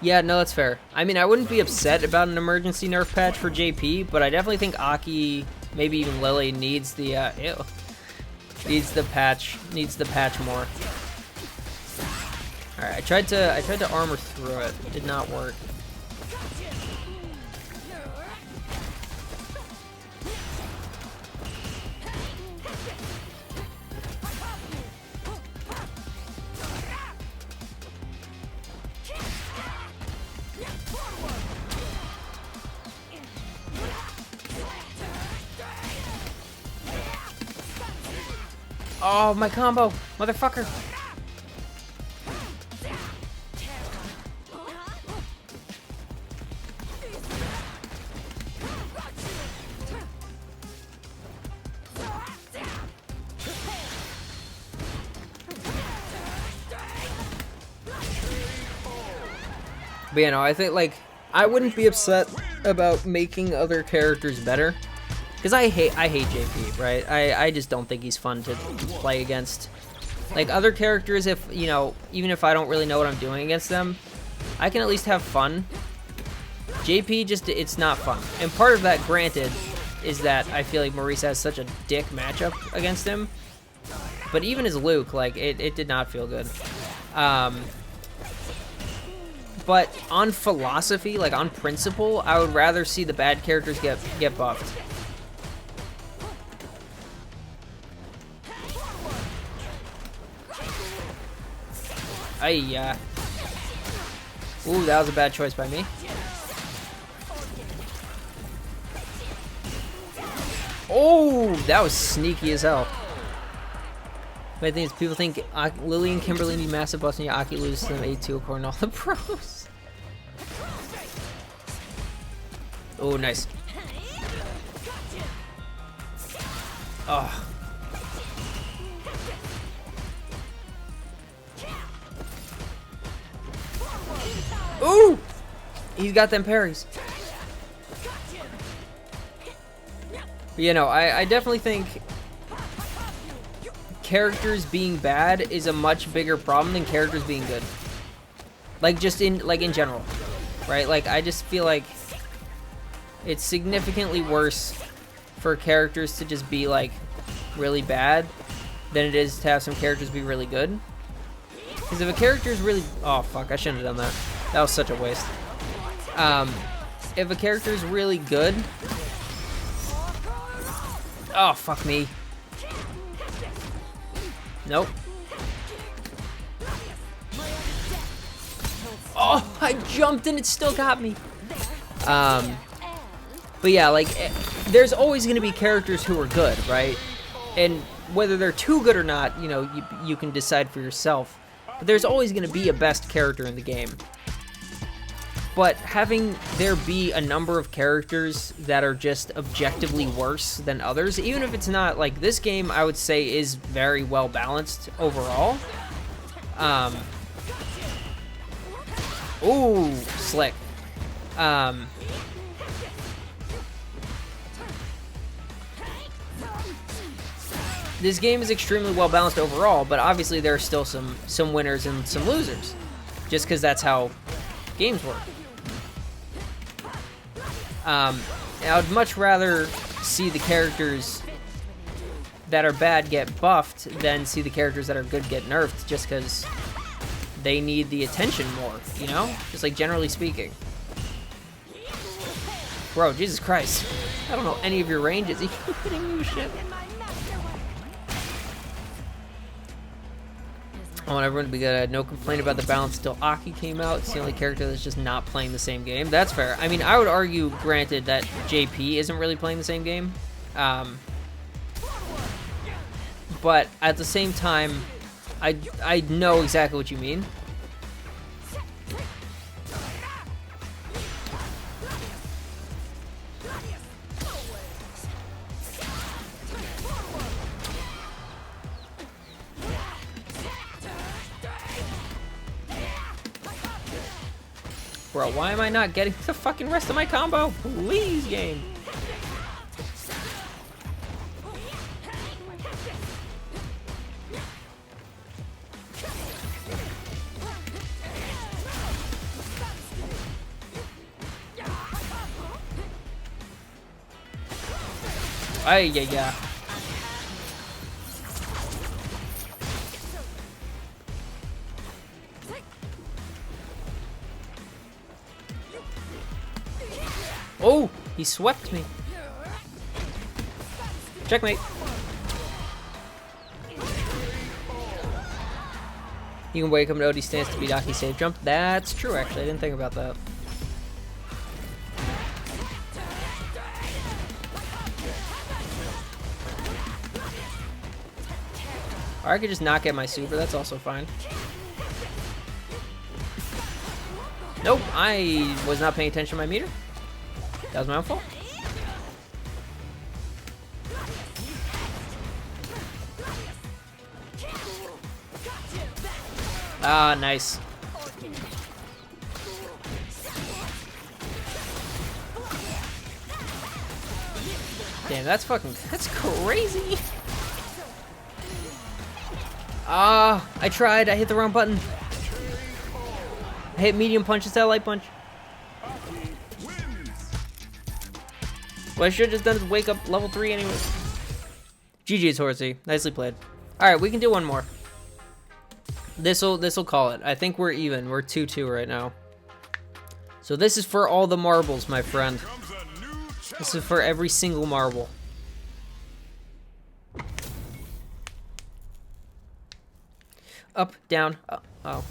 Yeah, no, that's fair. I mean, I wouldn't be upset about an emergency nerf patch for JP, but I definitely think Aki, maybe even Lily, needs the, needs the patch more. Alright, I tried to armor through it. It did not work. Oh, my combo, motherfucker. But you know, I think, like, I wouldn't be upset about making other characters better, because I hate JP, right? I just don't think he's fun to play against. Like, other characters, if, you know, even if I don't really know what I'm doing against them, I can at least have fun. JP, just, it's not fun. And part of that, granted, is that I feel like Maurice has such a dick matchup against him. But even as Luke, like, it did not feel good. But on philosophy, like on principle, I would rather see the bad characters get buffed. Ay, ooh, that was a bad choice by me. Oh, that was sneaky as hell. But I think is people think Lily and Kimberly need massive buffs and Aki loses to them 8-2 according to all the pros. Oh, nice. Oh. Ooh! He's got them parries. But, you know, I definitely think characters being bad is a much bigger problem than characters being good. Like, just in general. Right? Like, I just feel like it's significantly worse for characters to just be, like, really bad than it is to have some characters be really good. Because if a character is really... Oh, fuck. I shouldn't have done that. That was such a waste. If a character is really good... Oh, fuck me. Nope. Oh, I jumped and it still got me. But yeah, like, there's always going to be characters who are good, right? And whether they're too good or not, you know, you can decide for yourself. But there's always going to be a best character in the game. But having there be a number of characters that are just objectively worse than others, even if it's not, like, this game, I would say, is very well balanced overall. Ooh, slick. This game is extremely well balanced overall, but obviously there are still some winners and some losers, just because that's how games work. I would much rather see the characters that are bad get buffed than see the characters that are good get nerfed, just because they need the attention more, you know? Just like generally speaking. Bro, Jesus Christ. I don't know any of your ranges. Are you kidding me with shit? I want everyone to be good. I had no complaint about the balance until Aki came out. It's the only character that's just not playing the same game. That's fair. I mean, I would argue, granted, that JP isn't really playing the same game. But at the same time, I know exactly what you mean. Bro, why am I not getting the fucking rest of my combo? Please, game. Ay, yeah. Oh, he swept me. Checkmate. You can wake up in OD stance to beat Aki save jump. That's true, actually. I didn't think about that. Or I could just not get my super. That's also fine. Nope, I was not paying attention to my meter. That was my own fault. Ah, nice. Damn, that's crazy. Ah, I tried. I hit the wrong button. I hit medium punch instead of light punch. What I should have just done is wake up level 3 anyway. GG's, Horsey. Nicely played. Alright, we can do one more. This'll call it. I think we're even. We're 2-2 right now. So this is for all the marbles, my friend. This is for every single marble. Up, down, up. Oh.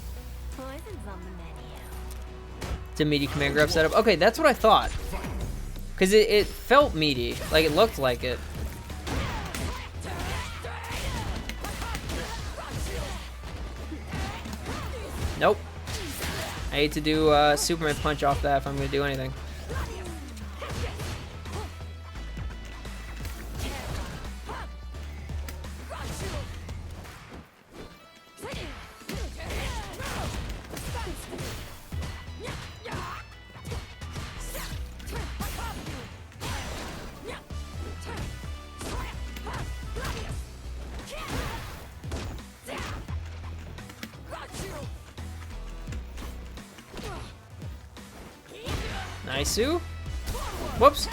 It's a meaty command grab setup. Okay, that's what I thought. Because it felt meaty. Like, it looked like it. I hate to do Superman punch off that if I'm gonna do anything. Nice. Whoops.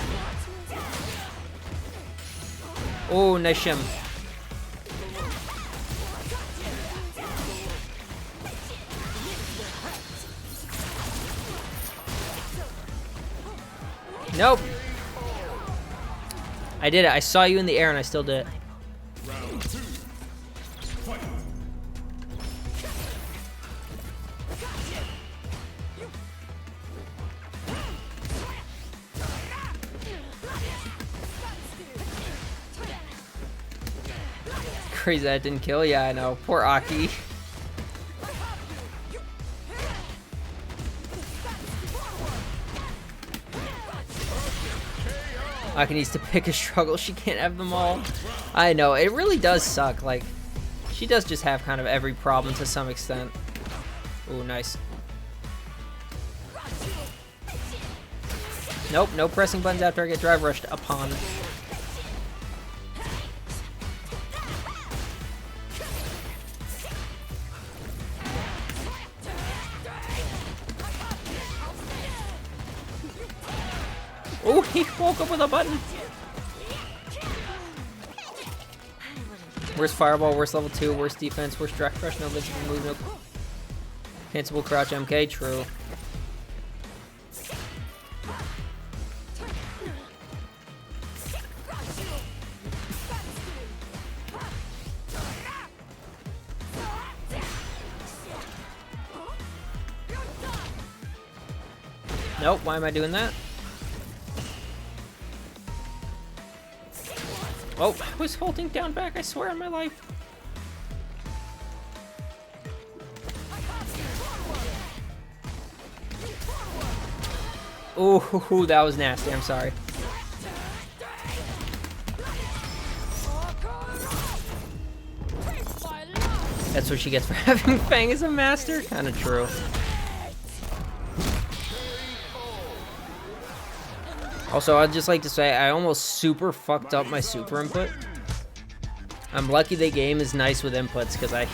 Oh, nice shim. Nope. I did it. I saw you in the air and I still did it. Round 2. Fight. Crazy that didn't kill. Yeah, I know. Poor Aki. Aki needs to pick a struggle. She can't have them all. I know. It really does suck. Like, she does just have kind of every problem to some extent. Ooh, nice. Nope, no pressing buttons after I get drive rushed upon. Oh, he woke up with a button. Worst fireball, worst level 2, worst defense, worst direct rush, no invincible move, no cancelable crouch MK, true. Nope, why am I doing that? Oh, I was holding down back, I swear on my life. Ooh, that was nasty, I'm sorry. That's what she gets for having Fang as a master? Kinda true. Also, I'd just like to say, I almost super fucked up my super input. I'm lucky the game is nice with inputs, because I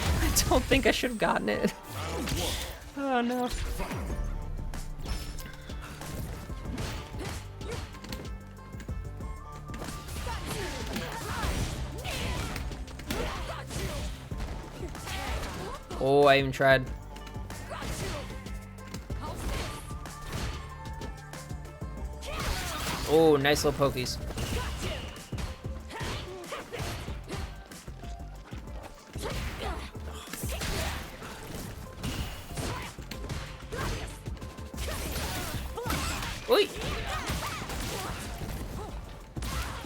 don't think I should have gotten it. Oh, no. Oh, I even tried. Oh, nice little pokies. Oi!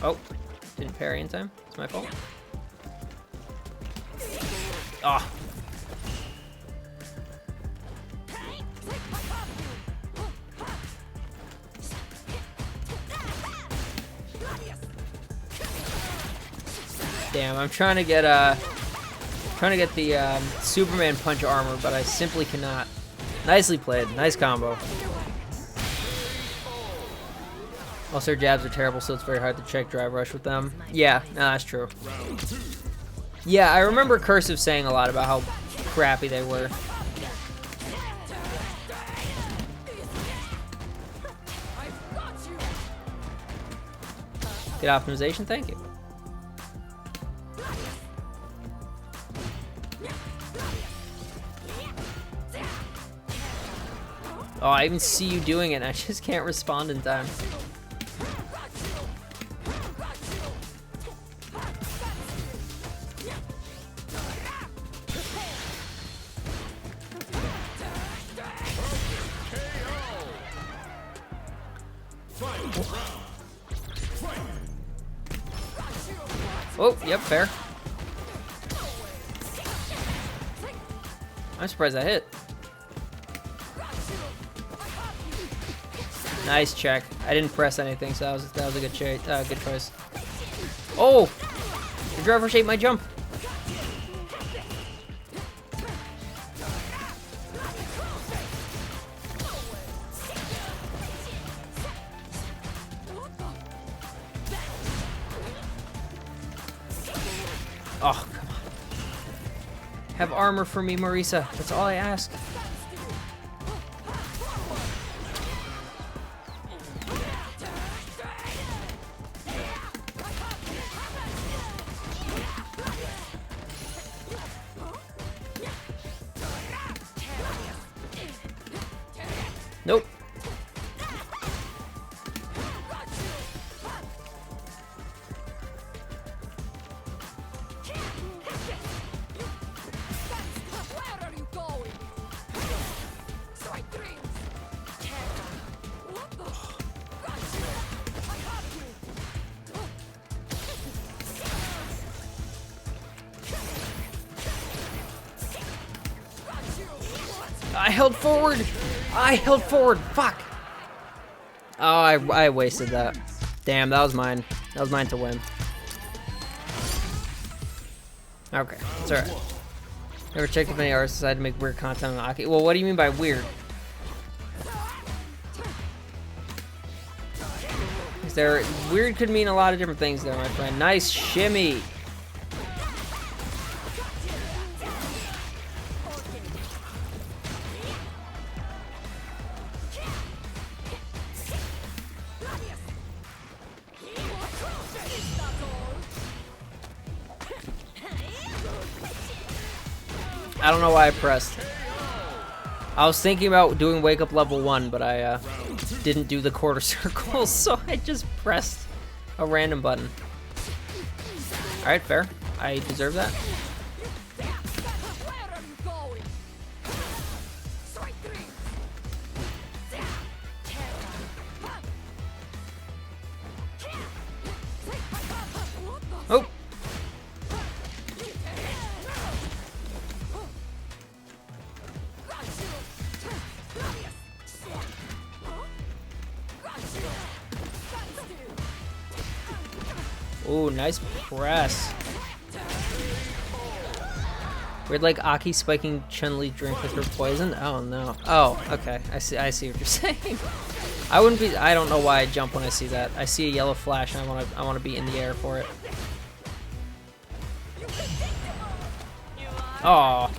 Oh, didn't parry in time. It's my fault. Ah. Damn, I'm trying to get the Superman punch armor, but I simply cannot. Nicely played, nice combo. Also, their jabs are terrible, so it's very hard to check drive rush with them. Yeah, no, that's true. Yeah, I remember Cursive saying a lot about how crappy they were. Good optimization, thank you. Oh, I even see you doing it, and I just can't respond in time. Oh, yep, fair. I'm surprised I hit. Nice check. I didn't press anything, so that was a good good choice. Oh! The driver shaped my jump. Oh, come on. Have armor for me, Marisa. That's all I ask. Nope. Where are you going? Strike three. What the? Got you. I have you. Got you. I held forward. I held forward. Fuck. Oh, I wasted that. Damn, that was mine. That was mine to win. Okay, it's alright. Never checked if any artists decided to make weird content on Aki. Well, what do you mean by weird? Weird could mean a lot of different things there, my friend. Nice shimmy. I don't know why I pressed. I was thinking about doing wake up level 1, but I didn't do the quarter circle, so I just pressed a random button. Alright, fair. I deserve that. Where are you going? Strike three. Oh! Ooh, nice press. Weird, like Aki spiking Chun-Li drink with her poison. Oh no. Oh, okay. I see what you're saying. I wouldn't be. I don't know why I jump when I see that. I see a yellow flash and I wanna be in the air for it. Oh.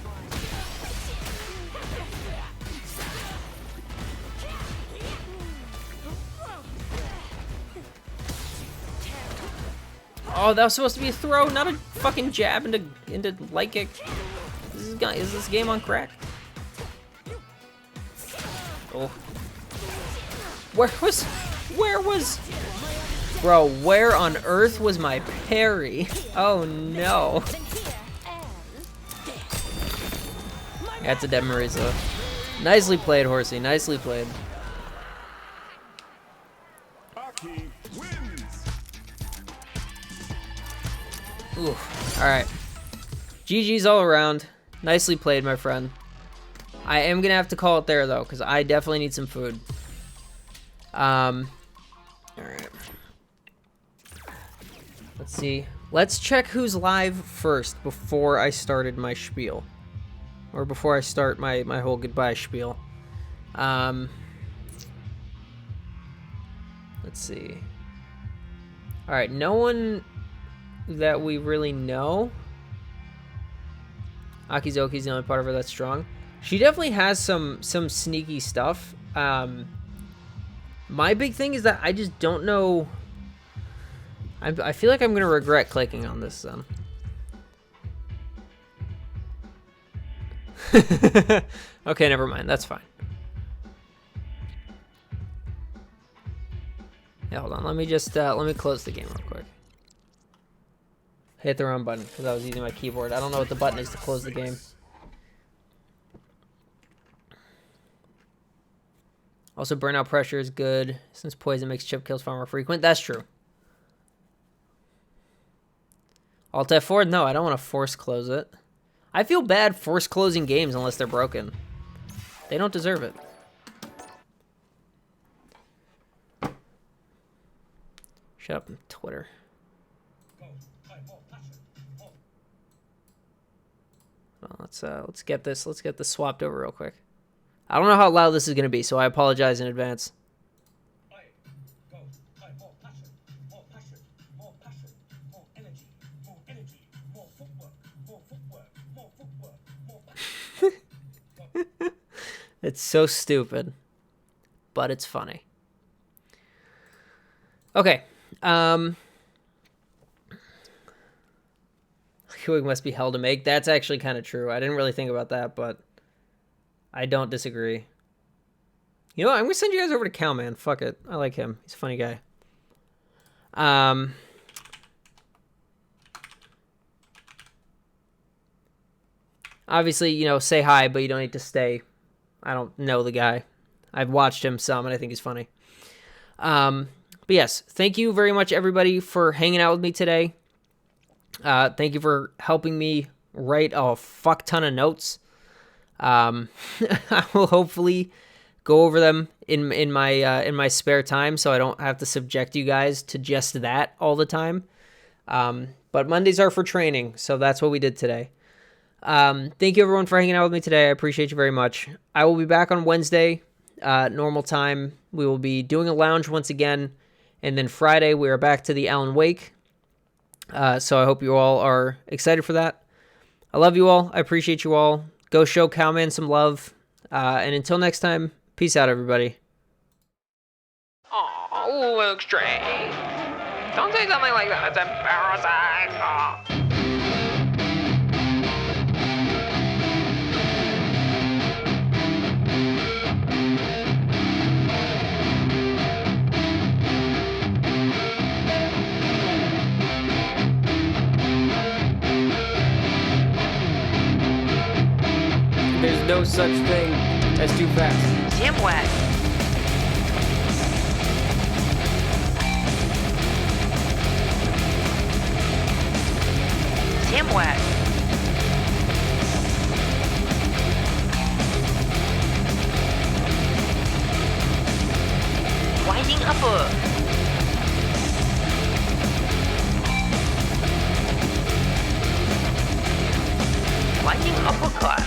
Oh, that was supposed to be a throw, not a fucking jab into light kick. Is this game on crack? Oh. Where was... Bro, where on earth was my parry? Oh no. That's a dead Marisa. Nicely played, Horsey. Nicely played. Aki wins. Ooh. Alright. GG's all around. Nicely played, my friend. I am gonna have to call it there, though, because I definitely need some food. Alright. Let's see. Let's check who's live first before I started my spiel. Or before I start my whole goodbye spiel. Let's see. Alright, no one that we really know. Akizoki's the only part of her that's strong. She definitely has some sneaky stuff. My big thing is that I just don't know. I feel like I'm gonna regret clicking on this then. Okay, never mind. That's fine. Yeah, hold on. Let me just let me close the game real quick. Hit the wrong button because I was using my keyboard. I don't know what the button is to close the game. Also, burnout pressure is good since poison makes chip kills far more frequent. That's true. Alt F4? No, I don't want to force close it. I feel bad force closing games unless they're broken. They don't deserve it. Shut up, Twitter. Well, let's get this swapped over real quick. I don't know how loud this is gonna be, so I apologize in advance. It's so stupid, but it's funny. Okay. Queuing must be hell to make. That's actually kind of true. I didn't really think about that, but I don't disagree. You know what? I'm going to send you guys over to Cowman. Fuck it. I like him. He's a funny guy. Obviously, you know, say hi, but you don't need to stay. I don't know the guy. I've watched him some, and I think he's funny. But yes, thank you very much, everybody, for hanging out with me today. Thank you for helping me write a fuck ton of notes. I will hopefully go over them in my spare time, so I don't have to subject you guys to just that all the time. But Mondays are for training, so that's what we did today. Thank you everyone for hanging out with me today. I appreciate you very much. I will be back on Wednesday, normal time. We will be doing a lounge once again, and then Friday we are back to the Alan Wake. So I hope you all are excited for that. I love you all. I appreciate you all. Go show Cowman some love. And until next time, peace out, everybody. Oh, Luke Stray. Don't say something like that. It's embarrassing. Oh. There's no such thing as too fast. Tim Wet. Tim Wet. Winding upper. Winding uppercut.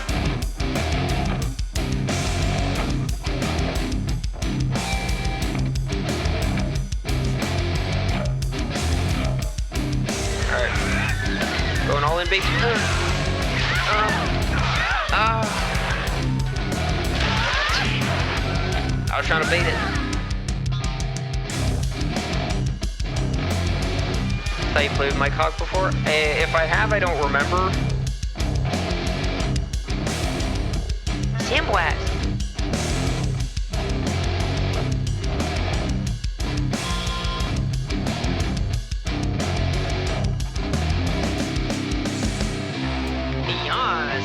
Going all in, baby. I was trying to bait it. Thought you played with my cock before? If I have, I don't remember. Sandblast.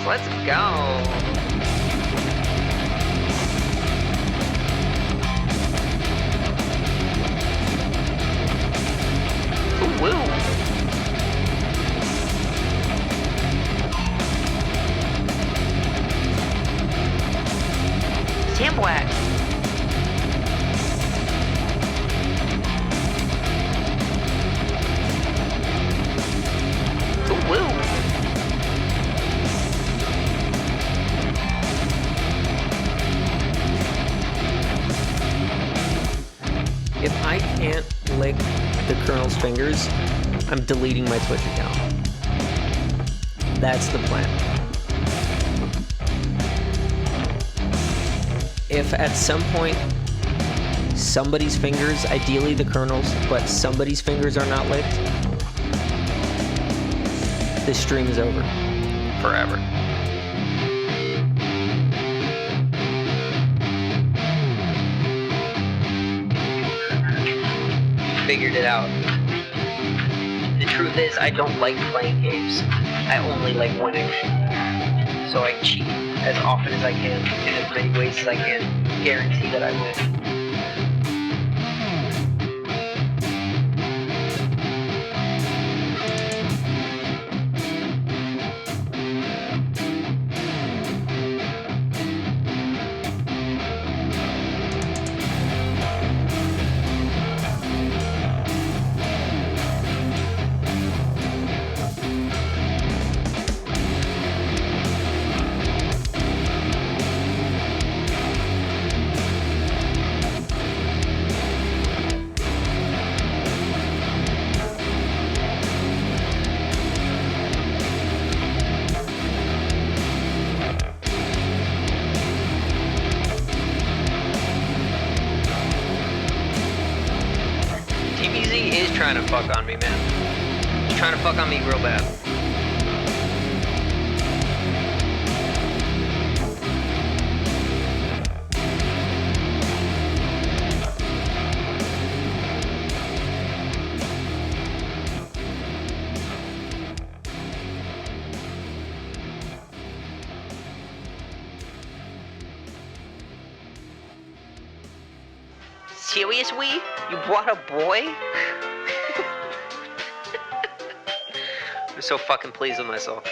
Let's go. Ooh, woo. Sandblast. Ooh, woo. If I can't lick the Colonel's fingers, I'm deleting my Twitch account. That's the plan. If at some point somebody's fingers, ideally the Colonel's, but somebody's fingers are not licked, this stream is over. Forever. Figured it out. The truth is, I don't like playing games. I only like winning. So I cheat as often as I can, in as many ways as I can, guarantee that I win. trying to fuck on me, man. He's trying to fuck on me real bad. Seriously? You brought a boy? I'm so fucking pleased with myself.